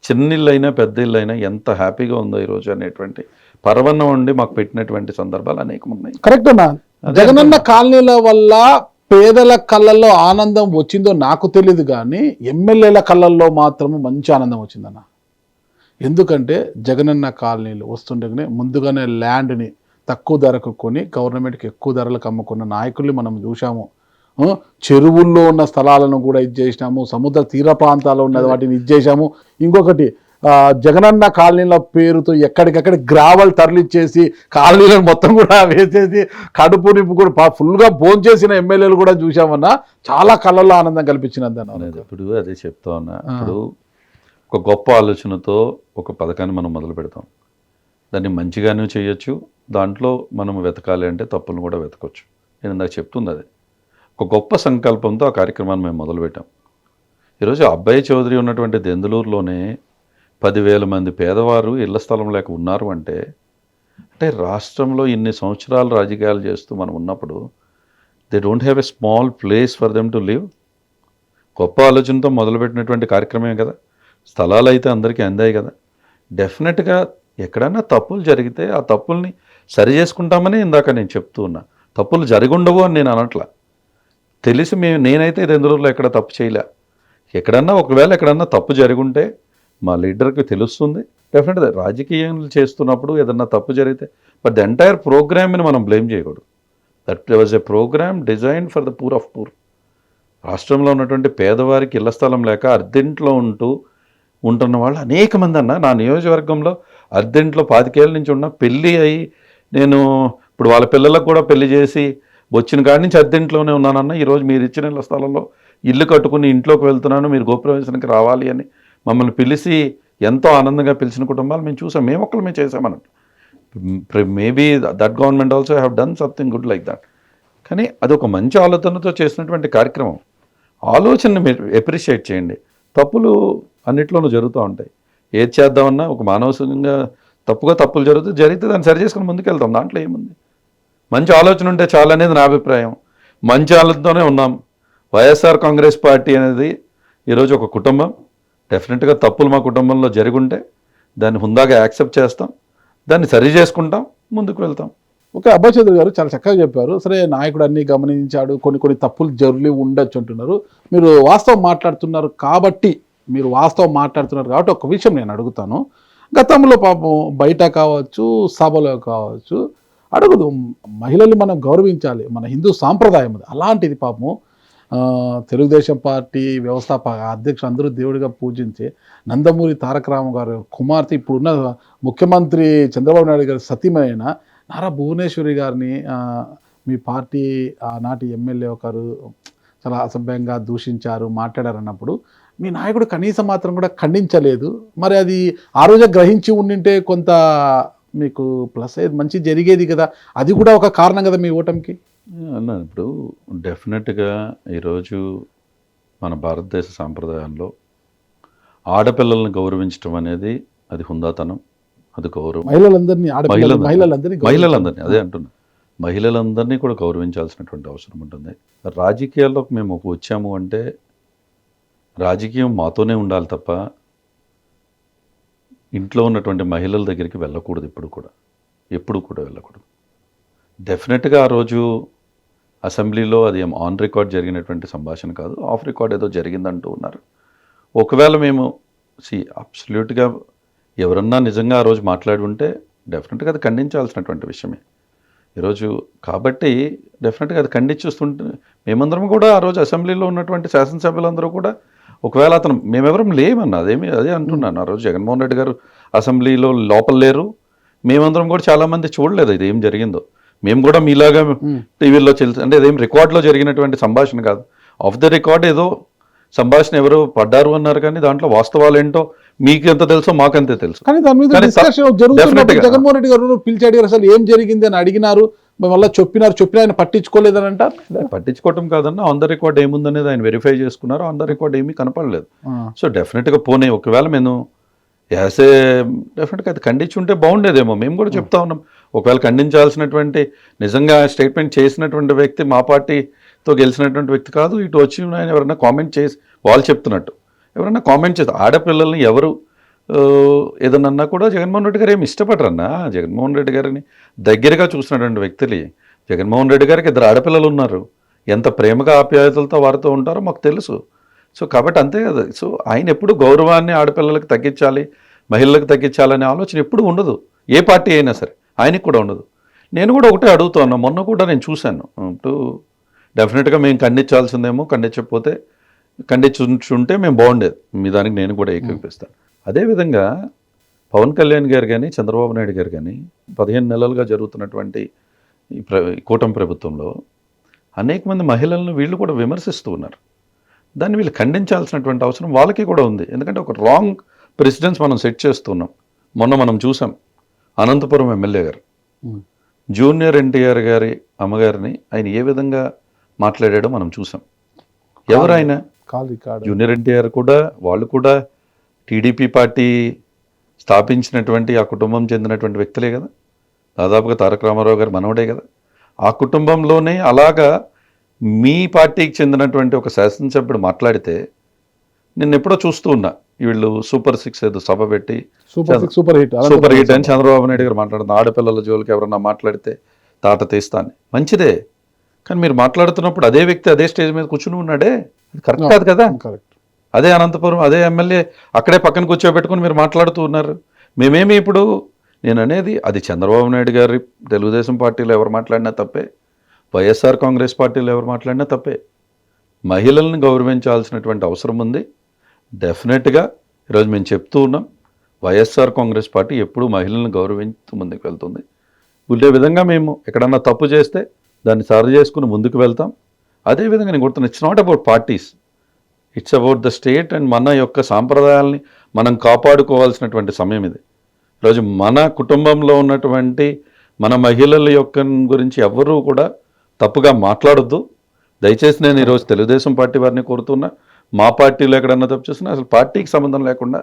చిన్న ఇల్లు అయినా పెద్ద ఇల్లు అయినా ఎంత హ్యాపీగా ఉందో ఈరోజు అనేటువంటి పరవన్నం ఉండి మాకు పెట్టినటువంటి సందర్భాలు అనేకం ఉన్నాయి. కరెక్ట్ అన్న. జగనన్న కాలనీల వల్ల పేదల కళ్ళల్లో ఆనందం వచ్చిందో నాకు తెలియదు, కానీ ఎమ్మెల్యేల కళ్ళల్లో మాత్రము మంచి ఆనందం వచ్చిందన్న. ఎందుకంటే జగనన్న కాలనీలు వస్తుండగానే ముందుగానే ల్యాండ్ని తక్కువ ధరకు కొని గవర్నమెంట్కి ఎక్కువ ధరలకు అమ్ముకున్న నాయకుల్ని మనం చూసాము. చెరువుల్లో ఉన్న స్థలాలను కూడా ఇచ్చేసినాము, సముద్ర తీర ప్రాంతాల్లో ఉన్న వాటిని ఇచ్చేసాము. ఇంకొకటి జగనన్న కాలనీల పేరుతో ఎక్కడికక్కడ గ్రావెల్ తరలిచ్చేసి కాలనీలను మొత్తం కూడా వేసేసి కడుపు నింపు కూడా ఫుల్గా భోంచేసిన ఎమ్మెల్యేలు కూడా చూసామన్నా. చాలా కళ్ళల్లో ఆనందం కల్పించినది. ఇప్పుడు అదే చెప్తా ఉన్నా. ఇప్పుడు ఒక గొప్ప ఆలోచనతో ఒక పథకాన్ని మనం మొదలు పెడతాం, దాన్ని మంచిగానే చేయొచ్చు, దాంట్లో మనం వెతకాలి అంటే తప్పులను కూడా వెతకొచ్చు. నేను ఇందాక చెప్తుంది అదే. ఒక గొప్ప సంకల్పంతో ఆ కార్యక్రమాన్ని మేము మొదలుపెట్టాం. ఈరోజు అబ్బాయి చౌదరి ఉన్నటువంటి దెందులూరులోనే 10,000 మంది పేదవారు ఇళ్ల స్థలం లేక ఉన్నారు అంటే రాష్ట్రంలో ఇన్ని సంవత్సరాలు రాజకీయాలు చేస్తూ మనం ఉన్నప్పుడు they don't have a small place for them to live. గొప్ప ఆలోచనతో మొదలుపెట్టినటువంటి కార్యక్రమమే కదా. స్థలాలు అయితే అందరికీ అందాయి కదా. డెఫినెట్గా ఎక్కడైనా తప్పులు జరిగితే ఆ తప్పుల్ని సరి చేసుకుంటామని ఇందాక నేను చెప్తూ ఉన్నా. తప్పులు జరిగుండవు అని నేను అనట్లా. తెలిసి నేనైతే దెందులూరులో ఎక్కడ తప్పు చేయలే. ఒకవేళ ఎక్కడన్నా తప్పు జరుగుంటే మా లీడర్కి తెలుస్తుంది, డెఫినెట్గా రాజకీయాలు చేస్తున్నప్పుడు ఏదన్నా తప్పు జరిగితే బట్ ద ఎంటైర్ ప్రోగ్రామ్ని మనం బ్లేమ్ చేయకూడదు. That was a programme design for the poor of poor. రాష్ట్రంలో ఉన్నటువంటి పేదవారికి ఇళ్ల స్థలం లేక అద్దెంట్లో ఉంటున్న వాళ్ళు అనేక మంది అన్న. నా నియోజకవర్గంలో అద్దెంట్లో 25 ఏళ్ళ నుంచి ఉన్న పెళ్ళి అయ్యి నేను ఇప్పుడు వాళ్ళ పిల్లలకు కూడా పెళ్లి చేసి వచ్చిన కాడి నుంచి అద్దెంట్లోనే ఉన్నానన్న. ఈరోజు మీరు ఇచ్చిన ఇళ్ల స్థలంలో ఇల్లు కట్టుకుని ఇంట్లోకి వెళ్తున్నాను, మీరు గృహప్రవేశానికి రావాలి అని మమ్మల్ని పిలిచి ఎంతో ఆనందంగా పిలిచిన కుటుంబాలు మేము చూసాం. మేము ఒక్కరు మేము చేసామన్నట్టు. Maybe that government also have done something good like that. కానీ అది ఒక మంచి ఆలోచనతో చేసినటువంటి కార్యక్రమం. ఆలోచనని మీరు ఎప్రిషియేట్ చేయండి. తప్పులు అన్నిట్లోనూ జరుగుతూ ఉంటాయి. ఏది చేద్దామన్నా ఒక మానసికంగా తప్పులు జరిగితే దాన్ని సరి చేసుకుని ముందుకు వెళ్తాం. దాంట్లో ఏముంది? మంచి ఆలోచన ఉంటే చాలా అనేది నా అభిప్రాయం. మంచి ఆలోచనతోనే ఉన్నాం. వైఎస్ఆర్ కాంగ్రెస్ పార్టీ అనేది ఈరోజు ఒక కుటుంబం. డెఫినెట్గా తప్పులు మా కుటుంబంలో జరుగుంటే దాన్ని హుందాగా యాక్సెప్ట్ చేస్తాం, దాన్ని సరి చేసుకుంటాం, ముందుకు వెళ్తాం. ఓకే, అబ్బాయి చౌదరి గారు చాలా చక్కగా చెప్పారు. సరే, నాయకుడు అన్ని గమనించాడు, కొన్ని తప్పులు జరిగి ఉండొచ్చు అంటున్నారు. మీరు వాస్తవం మాట్లాడుతున్నారు కాబట్టి ఒక విషయం నేను అడుగుతాను. గతంలో పాపం బయట కావచ్చు, సభలో కావచ్చు, అడుగుదు మహిళల్ని మనం గౌరవించాలి, మన హిందూ సాంప్రదాయం అది. అలాంటిది పాపం తెలుగుదేశం పార్టీ వ్యవస్థాపక అధ్యక్షులు అందరూ దేవుడిగా పూజించే నందమూరి తారక రామారావు గారు కుమార్తె, ఇప్పుడున్న ముఖ్యమంత్రి చంద్రబాబు నాయుడు గారి సతీమైన నారా భువనేశ్వరి గారిని మీ పార్టీ ఆనాటి ఎమ్మెల్యే ఒకరు చాలా అసభ్యంగా దూషించారు, మాట్లాడారు అన్నప్పుడు మీ నాయకుడు కనీసం మాత్రం కూడా ఖండించలేదు. మరి అది ఆ రోజే గ్రహించి ఉండింటే కొంత మీకు ప్లస్ అయ్యేది, మంచి జరిగేది కదా. అది కూడా ఒక కారణం కదా మీ ఓటమికి అన్నాను. ఇప్పుడు డెఫినెట్గా ఈరోజు మన భారతదేశ సాంప్రదాయంలో ఆడపిల్లలను గౌరవించడం అనేది అది హుందాతనం, అది గౌరవం. మహిళలందరినీ అదే అంటున్నా, మహిళలందరినీ కూడా గౌరవించాల్సినటువంటి అవసరం ఉంటుంది. రాజకీయాల్లోకి మేము వచ్చాము అంటే రాజకీయం మాతోనే ఉండాలి తప్ప ఇంట్లో ఉన్నటువంటి మహిళల దగ్గరికి వెళ్ళకూడదు. ఎప్పుడు కూడా వెళ్ళకూడదు. డెఫినెట్గా ఆ రోజు అసెంబ్లీలో అది ఆన్ రికార్డ్ జరిగినటువంటి సంభాషణ కాదు, ఆఫ్ రికార్డ్ ఏదో జరిగిందంటూ ఉన్నారు. ఒకవేళ మేము అబ్సల్యూట్గా ఎవరన్నా నిజంగా ఆ రోజు మాట్లాడి ఉంటే డెఫినెట్గా అది ఖండించాల్సినటువంటి విషయమే ఈరోజు. కాబట్టి డెఫినెట్గా అది ఖండించేస్తుంటే మేమందరం కూడా ఆ రోజు అసెంబ్లీలో ఉన్నటువంటి శాసనసభ్యులందరూ కూడా ఒకవేళ మేమెవరం లేమన్నా అదే అంటున్నాను. ఆ రోజు జగన్మోహన్ రెడ్డి గారు అసెంబ్లీలో లోపల లేరు, మేమందరం కూడా చాలామంది చూడలేదు ఇది ఏం జరిగిందో. మేము కూడా మీలాగా టీవీలో అంటే ఇదేం రికార్డులో జరిగినటువంటి సంభాషణ కాదు, ఆఫ్ ద రికార్డ్ ఏదో సంభాషణ ఎవరో పడ్డారు అన్నారు, కానీ దాంట్లో వాస్తవాలు ఏంటో మీకు ఎంత తెలుసో మాకంతే తెలుసు. కానీ దాని మీద డిస్కషన్ జరుగుతున్నప్పుడు జగన్మోహన్ రెడ్డి గారు పిలిచాడు, అసలు ఏం జరిగింది అని అడిగినారు, మళ్ళీ చెప్పిన ఆయన పట్టించుకోలేదని అంటారు. పట్టించుకోవటం కాదన్నా, ఆన్ ద రికార్డ్ ఏముందనేది ఆయన వెరిఫై చేసుకున్నారు. ఆన్ ద రికార్డ్ ఏమీ కనపడలేదు. సో డెఫినెట్గా పోనీ ఒకవేళ మేము డెఫినెట్గా అది ఖండించి ఉంటే బాగుండేదేమో. మేము కూడా చెప్తా ఉన్నాం, ఒకవేళ ఖండించాల్సినటువంటి నిజంగా స్టేట్మెంట్ చేసినటువంటి వ్యక్తి మా పార్టీతో గెలిచినటువంటి వ్యక్తి కాదు, ఇటు వచ్చి ఆయన ఎవరైనా కామెంట్ చేసి వాళ్ళు చెప్తున్నట్టు ఎవరైనా కామెంట్ చేసి ఆడపిల్లల్ని ఎవరు ఏదన్నా కూడా జగన్మోహన్ రెడ్డి గారు ఏమి ఇష్టపడరన్నా. జగన్మోహన్ రెడ్డి గారిని దగ్గరగా చూసినటువంటి వ్యక్తులు. జగన్మోహన్ రెడ్డి గారికి 2 ఆడపిల్లలు ఉన్నారు, ఎంత ప్రేమగా ఆప్యాయతలతో వారితో ఉంటారో మాకు తెలుసు. సో కాబట్టి అంతే కదా. సో ఆయన ఎప్పుడు గౌరవాన్ని ఆడపిల్లలకు తగ్గించాలి, మహిళలకు తగ్గించాలనే ఆలోచన ఎప్పుడు ఉండదు, ఏ పార్టీ అయినా సరే. ఆయనకి కూడా ఉండదు. నేను కూడా ఒకటే అడుగుతాను, మొన్న కూడా నేను చూశాను. ఇప్పుడు డెఫినెట్గా మేము ఖండించాల్సిందేమో, ఖండించుంటే మేము బాగుండేది, మీ దానికి నేను కూడా ఏకీపిస్తాను. అదేవిధంగా పవన్ కళ్యాణ్ గారు కానీ చంద్రబాబు నాయుడు గారు కానీ 15 నెలలుగా జరుగుతున్నటువంటి ఈ కూటమి ప్రభుత్వంలో అనేక మంది మహిళలను వీళ్ళు కూడా విమర్శిస్తూ ఉన్నారు. దాన్ని వీళ్ళు ఖండించాల్సినటువంటి అవసరం వాళ్ళకి కూడా ఉంది. ఎందుకంటే ఒక రాంగ్ ప్రెసిడెన్స్ మనం సెట్ చేస్తున్నాం. మొన్న మనం చూసాం అనంతపురం ఎమ్మెల్యే గారు జూనియర్ ఎన్టీఆర్ గారి అమ్మగారిని ఆయన ఏ విధంగా మాట్లాడాడో మనం చూసాం. ఎవరు ఆయన? జూనియర్ ఎన్టీఆర్ కూడా వాళ్ళు కూడా టీడీపీ పార్టీ స్థాపించినటువంటి ఆ కుటుంబం చెందినటువంటి వ్యక్తులే కదా. దాదాపుగా తారక రామారావు గారు మనవడే కదా. ఆ కుటుంబంలోనే అలాగా మీ పార్టీకి చెందినటువంటి ఒక శాసనసభ్యుడు మాట్లాడితే నేను ఎప్పుడో చూస్తూ ఉన్నా, వీళ్ళు సూపర్ 6 ఏదో సభ పెట్టి సూపర్ హిట్ అని చంద్రబాబు నాయుడు గారు మాట్లాడుతున్నారు. ఆడపిల్లల జోలికి ఎవరన్నా మాట్లాడితే తాట తీస్తాను, మంచిదే. కానీ మీరు మాట్లాడుతున్నప్పుడు అదే వ్యక్తి అదే స్టేజ్ మీద కూర్చుని ఉన్నాడే, అది కరెక్ట్ కాదు కదా. అదే అనంతపురం అదే ఎమ్మెల్యే అక్కడే పక్కన కూర్చోబెట్టుకుని మీరు మాట్లాడుతూ ఉన్నారు. మేమేమి ఇప్పుడు నేను అనేది అది చంద్రబాబు నాయుడు గారి తెలుగుదేశం పార్టీలో ఎవరు మాట్లాడినా తప్పే, వైఎస్ఆర్ కాంగ్రెస్ పార్టీలో ఎవరు మాట్లాడినా తప్పే. మహిళల్ని గౌరవించాల్సినటువంటి అవసరం ఉంది. డెఫినెట్గా ఈరోజు మేము చెప్తూ ఉన్నాం, వైఎస్ఆర్ కాంగ్రెస్ పార్టీ ఎప్పుడూ మహిళల్ని గౌరవించు ముందుకు వెళ్తుంది. ఉండే విధంగా మేము ఎక్కడన్నా తప్పు చేస్తే దాన్ని సరి చేసుకుని ముందుకు వెళ్తాం. అదేవిధంగా నేను కొడుతున్నా, it's not about parties, it's about the state and మన యొక్క సాంప్రదాయాల్ని మనం కాపాడుకోవాల్సినటువంటి సమయం ఇది. ఈరోజు మన కుటుంబంలో ఉన్నటువంటి మన మహిళల యొక్క గురించి ఎవరూ కూడా తప్పుగా మాట్లాడొద్దు. దయచేసి నేను ఈరోజు తెలుగుదేశం పార్టీ వారిని కోరుతున్నా, మా పార్టీలో ఎక్కడన్నా తప్పు చేస్తున్నా అసలు పార్టీకి సంబంధం లేకుండా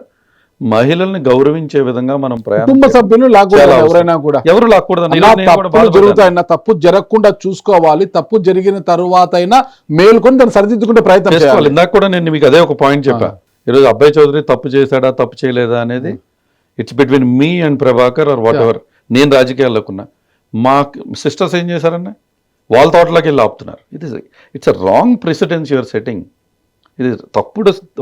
మహిళల్ని గౌరవించే విధంగా మనం కుటుంబ సభ్యులు లాక్కూడదు, ఎవరైనా కూడా ఎవరు లాక్కూడదు. తప్పులు జరుగుతాయన్న తప్పు జరగకుండా చూసుకోవాలి. తప్పు జరిగిన తరువాత అయినా మేల్కొని దాన్ని సరిదిద్దుకుంటే ప్రయత్నం చేయాలి. ఇందాక కూడా నేను మీకు అదే ఒక పాయింట్ చెప్పా. ఈరోజు అబ్బాయి చౌదరి తప్పు చేశాడా తప్పు చేయలేదా అనేది it's between me and Prabhakar or whatever. నేను రాజకీయాల్లోకున్నా, మా సిస్టర్స్ ఏం చేశారన్నా వాళ్ళ తోటలోకి వెళ్ళి ఆపుతున్నారు. It's a wrong precedence your setting. ఇది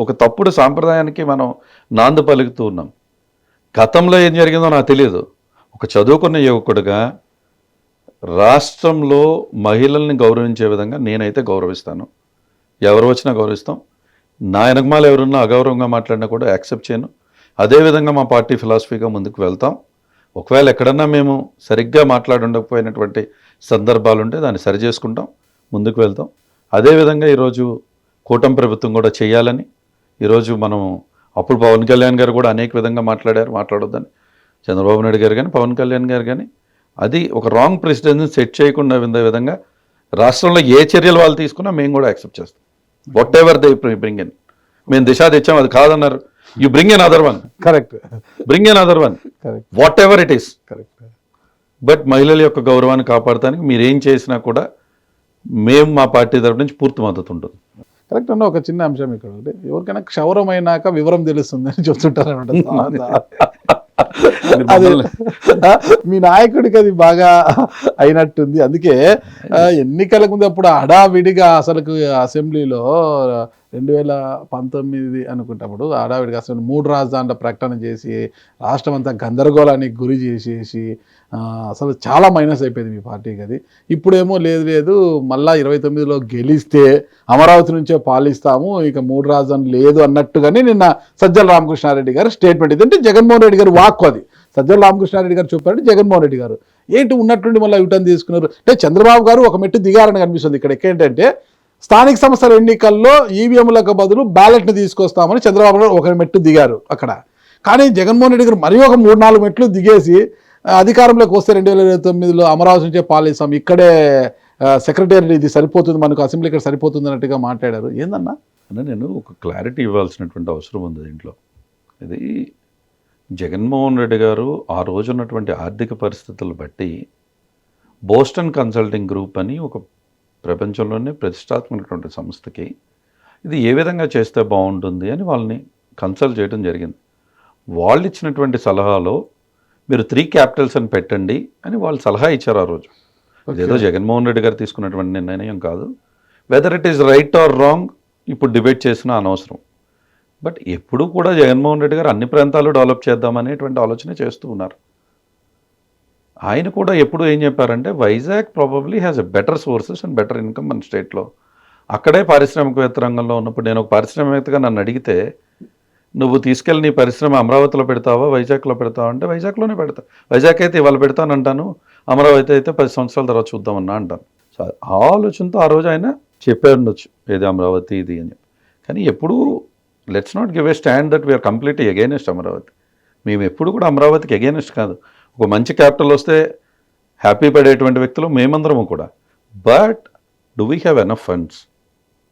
ఒక తప్పుడు సాంప్రదాయానికి మనం నాంది పలుకుతూ ఉన్నాం. గతంలో ఏం జరిగిందో నాకు తెలియదు. ఒక చదువుకున్న యువకుడుగా రాష్ట్రంలో మహిళల్ని గౌరవించే విధంగా నేనైతే గౌరవిస్తాను. ఎవరు వచ్చినా గౌరవిస్తాం. నా వెనకమాల ఎవరున్నా అగౌరవంగా మాట్లాడినా కూడా యాక్సెప్ట్ చేయను. అదేవిధంగా మా పార్టీ ఫిలాసఫీగా ముందుకు వెళ్తాం. ఒకవేళ ఎక్కడన్నా మేము సరిగ్గా మాట్లాడుండకపోయినటువంటి సందర్భాలు ఉంటే దాన్ని సరి చేసుకుంటాం, ముందుకు వెళ్తాం. అదేవిధంగా ఈరోజు కూటమి ప్రభుత్వం కూడా చేయాలని ఈరోజు మనం అప్పుడు పవన్ కళ్యాణ్ గారు కూడా అనేక విధంగా మాట్లాడొద్దని చంద్రబాబు నాయుడు గారు కానీ పవన్ కళ్యాణ్ గారు కానీ అది ఒక రాంగ్ ప్రెసిడెన్స్ని సెట్ చేయకుండా ఉండే విధంగా రాష్ట్రంలో ఏ చర్యలు వాళ్ళు తీసుకున్నా మేము కూడా యాక్సెప్ట్ చేస్తాం. Whatever they bring in. మేము దిశ తెచ్చాం, అది కాదన్నారు. You bring another one. Correct. Bring another one. Whatever it is. Correct. But మహిళల యొక్క గౌరవాన్ని కాపాడటానికి మీరు ఏం చేసినా కూడా మేము మా పార్టీ తరపు నుంచి పూర్తి మద్దతు ఉంటుంది. కరెక్ట్ అన్న. ఒక చిన్న అంశం ఇక్కడ ఒకటి, ఎవరికైనా క్షౌరమైనాక వివరం తెలుస్తుంది అని చెప్తుంటారు అనమాట. అది మీ నాయకుడికి అది బాగా అయినట్టుంది. అందుకే ఎన్నికల ముందు అప్పుడు హడావిడిగా అసలు అసెంబ్లీలో 2019 అనుకుంటప్పుడు హడావిడిగా అసలు 3 రాజధానుల ప్రకటన చేసి రాష్ట్రం అంతా గందరగోళానికి గురి చేసేసి అసలు చాలా మైనస్ అయిపోయింది మీ పార్టీకి. అది ఇప్పుడేమో లేదు మళ్ళా 29లో గెలిస్తే అమరావతి నుంచే పాలిస్తాము, ఇక 3 రాజధానులు లేదు అన్నట్టుగానే నిన్న సజ్జల రామకృష్ణారెడ్డి గారు స్టేట్మెంట్. ఇదంటే జగన్మోహన్ రెడ్డి గారు వాక్కు. అది సజ్జల రామకృష్ణారెడ్డి గారు చెప్పారంటే జగన్మోహన్ రెడ్డి గారు ఏంటి ఉన్నట్టుండి మళ్ళీ యూటర్న్ తీసుకున్నారు. అంటే చంద్రబాబు గారు ఒక మెట్టు దిగారని కనిపిస్తుంది ఇక్కడ. ఏంటంటే స్థానిక సంస్థల ఎన్నికల్లో ఈవీఎంలకు బదులు బ్యాలెట్ని తీసుకొస్తామని చంద్రబాబు గారు ఒక మెట్టు దిగారు అక్కడ. కానీ జగన్మోహన్ రెడ్డి గారు మరి ఒక 3-4 మెట్లు దిగేసి అధికారంలోకి వస్తే 2029లో అమరావతి నుంచే పాలిస్తాం, ఇక్కడే సెక్రటేరియట్ ఇది సరిపోతుంది, మనకు అసెంబ్లీ ఇక్కడ సరిపోతుంది అన్నట్టుగా మాట్లాడారు. ఏందన్నా అన్న, నేను ఒక క్లారిటీ ఇవ్వాల్సినటువంటి అవసరం ఉంది దీంట్లో. ఇది జగన్మోహన్ రెడ్డి గారు ఆ రోజు ఉన్నటువంటి ఆర్థిక పరిస్థితులు బట్టి బోస్టన్ కన్సల్టింగ్ గ్రూప్ అని ఒక ప్రపంచంలోనే ప్రతిష్టాత్మకమైనటువంటి సంస్థకి ఇది ఏ విధంగా చేస్తే బాగుంటుంది అని వాళ్ళని కన్సల్ట్ చేయడం జరిగింది. వాళ్ళు ఇచ్చినటువంటి సలహాలో మీరు 3 క్యాపిటల్స్ అని పెట్టండి అని వాళ్ళు సలహా ఇచ్చారు ఆ రోజు. ఇదేదో జగన్మోహన్ రెడ్డి గారు తీసుకున్నటువంటి నిర్ణయం కాదు. Whether it is right are wrong ఇప్పుడు డిబేట్ చేసినా అనవసరం. బట్ ఎప్పుడూ కూడా జగన్మోహన్ రెడ్డి గారు అన్ని ప్రాంతాలు డెవలప్ చేద్దామనేటువంటి ఆలోచన చేస్తూ ఉన్నారు. ఆయన కూడా ఎప్పుడు ఏం చెప్పారంటే Vizag probably has a better sources and better income మన స్టేట్లో. అక్కడే పారిశ్రామికవేత్త రంగంలో ఉన్నప్పుడు నేను ఒక పారిశ్రామికవేత్తగా నన్ను అడిగితే నువ్వు తీసుకెళ్ళి నీ పరిశ్రమ అమరావతిలో పెడతావా వైజాగ్లో పెడతావా అంటే వైజాగ్లోనే పెడతా. వైజాగ్ అయితే ఇవాళ పెడతానంటాను, అమరావతి అయితే 10 సంవత్సరాల తర్వాత చూద్దామన్నా అంటాను. సో ఆ ఆలోచనతో ఆ రోజు ఆయన చెప్పే ఉండొచ్చు ఏది అమరావతి ఇది అని. కానీ ఎప్పుడూ let's not give a stand that we're completely against Amaravati. మేము ఎప్పుడు కూడా అమరావతికి అగైనెస్ట్ కాదు. ఒక మంచి క్యాపిటల్ వస్తే హ్యాపీ పడేటువంటి వ్యక్తులు మేమందరము కూడా. But do we have enough funds?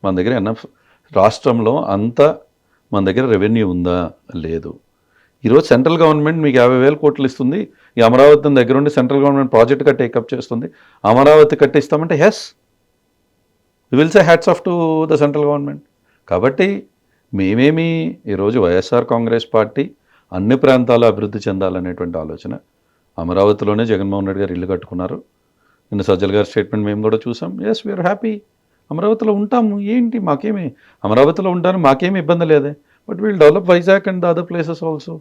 మన దగ్గర ఎనఫ్ రాష్ట్రంలో అంతా మన దగ్గర రెవెన్యూ ఉందా? లేదు. ఈరోజు సెంట్రల్ గవర్నమెంట్ మీకు 50,000 కోట్లు ఇస్తుంది, ఈ అమరావతి దగ్గర ఉండి సెంట్రల్ గవర్నమెంట్ ప్రాజెక్ట్గా టేకప్ చేస్తుంది, అమరావతి కట్టిస్తామంటే yes we will say hats off to the central government. కాబట్టి మేమేమి ఈరోజు వైఎస్ఆర్ కాంగ్రెస్ పార్టీ అన్ని ప్రాంతాలు అభివృద్ధి చెందాలనేటువంటి ఆలోచన. అమరావతిలోనే జగన్మోహన్ రెడ్డి గారు ఇల్లు కట్టుకున్నారు. నిన్న సజ్జల గారి స్టేట్మెంట్ మేము కూడా చూసాం. ఎస్ వీఆర్ హ్యాపీ, అమరావతిలో ఉంటాము, ఏంటి మాకేమి అమరావతిలో ఉంటాను మాకేమి ఇబ్బంది లేదే. But we'll develop Vizag and the other places also.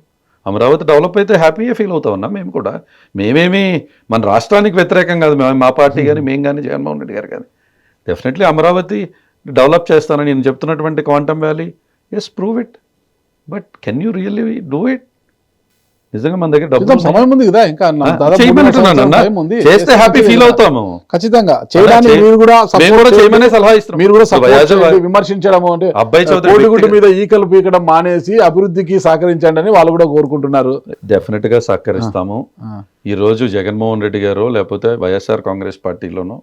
Amaravati develop అయితే హ్యాపీగా ఫీల్ అవుతా ఉన్నాం మేము కూడా. మేమేమి మన రాష్ట్రానికి వ్యతిరేకం కాదు, మా పార్టీ కానీ మేము కానీ జగన్మోహన్ రెడ్డి గారు కానీ. డెఫినెట్లీ అమరావతి డెవలప్ చేస్తానని నేను చెప్తున్నటువంటి quantum valley, yes prove it, but can you really do it? నిజంగా మన దగ్గర డబ్బులు సమయం ఉంది కదా, ఇంకా దాదాపు చేయమంటున్నాను అన్న. టైం ఉంది. చేస్తే హ్యాపీ ఫీల్ అవుతాము. ఖచ్చితంగా చేయడానికి మీరు కూడా మేము కూడా చేయమనే సలహా ఇస్తున్నాం. మీరు కూడా support As a- చేయండి, విమర్శించడం అంటే అబ్బాయి చౌదరి కోడిగుడ్డు మీద ఈకలు పీకడం మానేసి అభివృద్ధికి సహకరించండి అని వాళ్ళు కూడా కోరుకుంటున్నారు. డెఫినెట్ గా సహకరిస్తాము. ఈ రోజు జగన్మోహన్ రెడ్డి గారు లేకపోతే వైఎస్ఆర్ కాంగ్రెస్ పార్టీలోనూ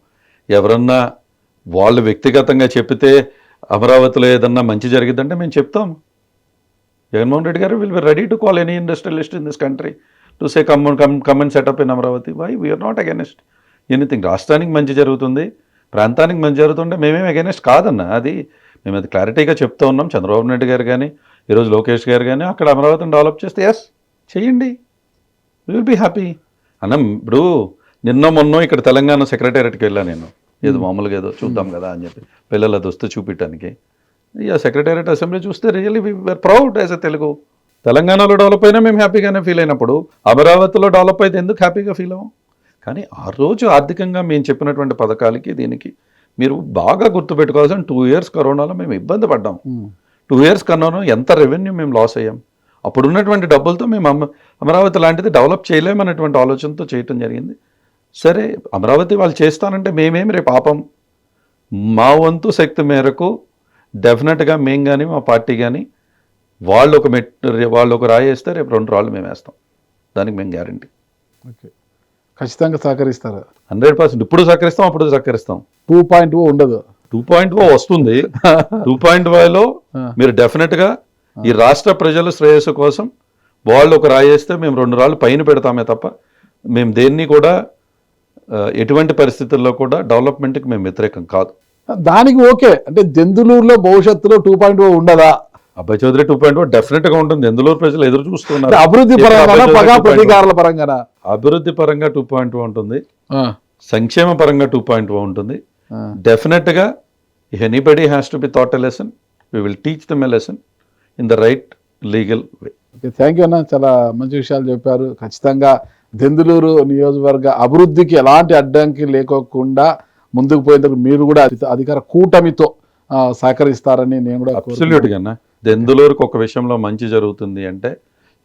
ఎవరన్నా వాళ్ళు వ్యక్తిగతంగా చెప్పితే అమరావతిలో ఏదన్నా మంచి జరిగిద్దంటే మేము చెప్తాం. జగన్మోహన్ రెడ్డి గారు will be ready to call any industrialist in this country to say come and set up in Amaravati. Why we are not against anything. రాష్ట్రానికి మంచి జరుగుతుంది, ప్రాంతానికి మంచి జరుగుతుంటే మేమేం అగెనిస్ట్ కాదన్న. అది మేము అది క్లారిటీగా చెప్తూ ఉన్నాం. చంద్రబాబు నాయుడు గారు కానీ ఈరోజు లోకేష్ గారు కానీ అక్కడ అమరావతిని డెవలప్ చేస్తే ఎస్ చేయండి, విల్ బీ హ్యాపీ అన్న. ఇప్పుడు మొన్న ఇక్కడ తెలంగాణ సెక్రటేరియట్కి వెళ్ళాను నేను, ఏదో మామూలుగా ఏదో చూద్దాం కదా అని చెప్పి పిల్లల దొస్తు చూపించడానికి. ఇక సెక్రటేరియట్ అసెంబ్లీ చూస్తే really we are proud as a Telugu. తెలంగాణలో డెవలప్ అయినా మేము హ్యాపీగానే ఫీల్ అయినప్పుడు అమరావతిలో డెవలప్ అయితే ఎందుకు హ్యాపీగా ఫీల్ అవ్వం? కానీ ఆ రోజు ఆర్థికంగా మేము చెప్పినటువంటి పథకాలకి దీనికి మీరు బాగా గుర్తుపెట్టుకోవాల్సిన 2 years కరోనాలో మేము ఇబ్బంది పడ్డాం. 2 years కరోనా ఎంత రెవెన్యూ మేము లాస్ అయ్యాం. అప్పుడు ఉన్నటువంటి డబ్బులతో మేము అమరావతి లాంటిది డెవలప్ చేయలేమన్నటువంటి ఆలోచనతో చేయటం జరిగింది. సరే అమరావతి వాళ్ళు చేస్తానంటే మేమేమి రేపు ఆపం. మా వంతు శక్తి మేరకు డెఫినెట్గా మేము కానీ మా పార్టీ కానీ వాళ్ళు ఒక రాయి వేస్తే రేపు 2 రాళ్ళు మేము వేస్తాం. దానికి మేము గ్యారంటీ. ఓకే, ఖచ్చితంగా సహకరిస్తారు. 100% ఇప్పుడు సహకరిస్తాం, అప్పుడు సహకరిస్తాం. 2.0 ఉండదు, 2.0 వస్తుంది. 2.0లో మీరు డెఫినెట్గా ఈ రాష్ట్ర ప్రజల శ్రేయస్సు కోసం వాళ్ళు ఒక రాయి వేస్తే మేము 2 రాళ్ళు పైన పెడతామే తప్ప మేము దేన్ని కూడా ఎటువంటి పరిస్థితుల్లో కూడా డెవలప్మెంట్కి మేము వ్యతిరేకం కాదు. దానికి ఓకే అంటే దెందులూరులో భవిష్యత్తులో 2.0 ఉండదా? అబ్బాయి చౌదరి 2.0 డెఫినెట్గా ఉంటుంది. ఎందులో ప్రజలు ఎదురు చూస్తున్నారు. అభివృద్ధి పరంగా పగా ప్రతీకారాల పరంగా అభివృద్ధి పరంగా 2.0 ఉంటుంది, సంక్షేమ పరంగా 2.0 ఉంటుంది. డెఫినెట్గా if anybody has to B thought a lesson, we will teach them a lesson in the right legal way. Okay, thank you అన్న, చాలా మంచి విషయాలు చెప్పారు. ఖచ్చితంగా దెందులూరు నియోజకవర్గ అభివృద్ధికి ఎలాంటి అడ్డంకి లేకోకుండా ముందుకు పోయేందుకు మీరు కూడా అధికార కూటమితో సహకరిస్తారని నేను కూడా అబ్సల్యూట్గా అన్న. దెందులూరుకి ఒక విషయంలో మంచి జరుగుతుంది అంటే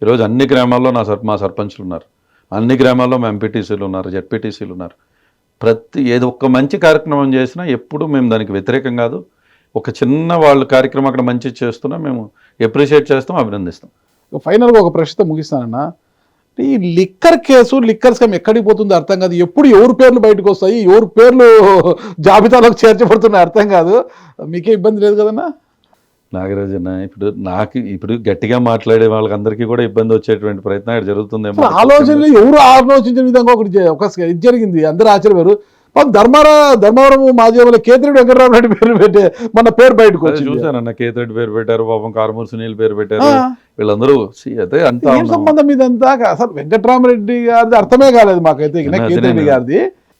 ఈరోజు అన్ని గ్రామాల్లో మా సర్పంచ్లు ఉన్నారు, అన్ని గ్రామాల్లో మా ఎంపీటీసీలు ఉన్నారు, జెడ్పీటీసీలు ఉన్నారు. ఏదో ఒక్క మంచి కార్యక్రమం చేసినా ఎప్పుడు మేము దానికి వ్యతిరేకం కాదు. ఒక చిన్న వాళ్ళు కార్యక్రమం అక్కడ మంచి చేస్తున్నా మేము ఎప్రిషియేట్ చేస్తాం, అభినందిస్తాం. ఫైనల్గా ఒక ప్రశ్నతో ముగిస్తానన్నా. ఈ లిక్కర్ కేసు, లిక్కర్ స్కామ్ ఎక్కడికి పోతుందో అర్థం కాదు. ఎప్పుడు ఎవరి పేర్లు బయటకు వస్తాయి, ఎవరి పేర్లు జాబితాలోకి చేర్చబడుతున్నాయి అర్థం కాదు. మీకే ఇబ్బంది లేదు కదన్నా? నాగరాజన్న, ఇప్పుడు గట్టిగా మాట్లాడే వాళ్ళకందరికీ కూడా ఇబ్బంది వచ్చేటువంటి ప్రయత్నం ఇక్కడ జరుగుతుందేమో. ఆలోచనలు ఎవరు ఆలోచించిన విధంగా ఒక ఇది జరిగింది, అందరూ ఆశ్చర్యపోయారు. ధర్మవరం మాజీ ఎమ్మెల్యే కేతిరెడ్డి వెంకటరామరెడ్డి పేరు పెట్టే మన పేరు బయటకు వచ్చింది. చూసానన్న, కేతిరెడ్డి పేరు పెట్టారు, పాపం కారుమూరి సునీల్ పేరు పెట్టారు. వీళ్ళందరూ అదే అంతా ఏం సంబంధం ఇదంతా? అసలు వెంకటరామరెడ్డి గారిది అర్థమే కాలేదు మాకైతే. కేతిరెడ్డి గారిది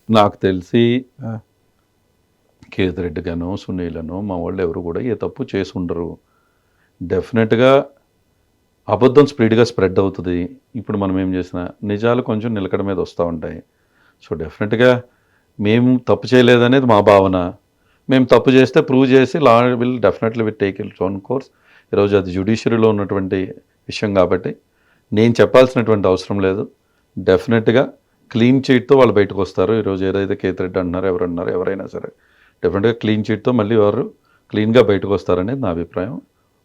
నాకు తెలిసి కేతిరెడ్డి గాను సునీలను మా వాళ్ళు ఎవరు కూడా ఏ తప్పు చేసి ఉండరు. డెఫినెట్గా అబద్ధం స్పీడ్గా స్ప్రెడ్ అవుతుంది. ఇప్పుడు మనం ఏం చేసినా నిజాలు కొంచెం నిలకడ మీద వస్తూ ఉంటాయి. సో డెఫినెట్గా మేము తప్పు చేయలేదనేది మా భావన. మేము తప్పు చేస్తే ప్రూవ్ చేసి law will definitely take it own course. ఈరోజు అది జ్యుడిషియరీలో ఉన్నటువంటి విషయం కాబట్టి నేను చెప్పాల్సినటువంటి అవసరం లేదు. డెఫినెట్గా క్లీన్ చీట్తో వాళ్ళు బయటకు వస్తారు. ఈరోజు ఏదైతే కేతిరెడ్డి అంటున్నారో ఎవరైనా సరే డెఫినెట్గా క్లీన్ చీట్తో మళ్ళీ వారు క్లీన్గా బయటకు వస్తారనేది నా అభిప్రాయం.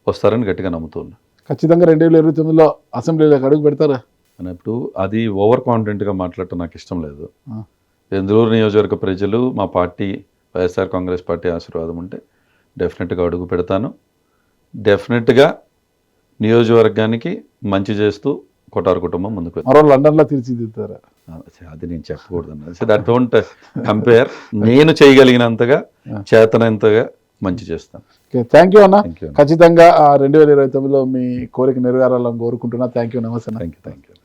వస్తారని గట్టిగా నమ్ముతున్నాను. ఖచ్చితంగా 2029లో అసెంబ్లీలోకి అడుగు పెడతారా అన్నప్పుడు అది ఓవర్ కాన్ఫిడెంట్గా మాట్లాడటం నాకు ఇష్టం లేదు. దెందులూరు నియోజకవర్గ ప్రజలు మా పార్టీ వైఎస్ఆర్ కాంగ్రెస్ పార్టీ ఆశీర్వాదం ఉంటే డెఫినెట్గా అడుగు పెడతాను. డెఫినెట్గా నియోజకవర్గానికి మంచి చేస్తూ కొటారు కుటుంబం ముందుకు మరో లండన్లో తీర్చిదిద్దుతారా? అది నేను చెప్పకూడదు అన్నది. That don't compare. నేను చేయగలిగినంతగా చేతనంతగా మంచి చేస్తాను. ఓకే, థ్యాంక్ యూ అన్న. ఖచ్చితంగా 2029లో మీ కోరిక నెరవేరాలని కోరుకుంటున్నా. థ్యాంక్ యూ, నమస్తే. Thank you.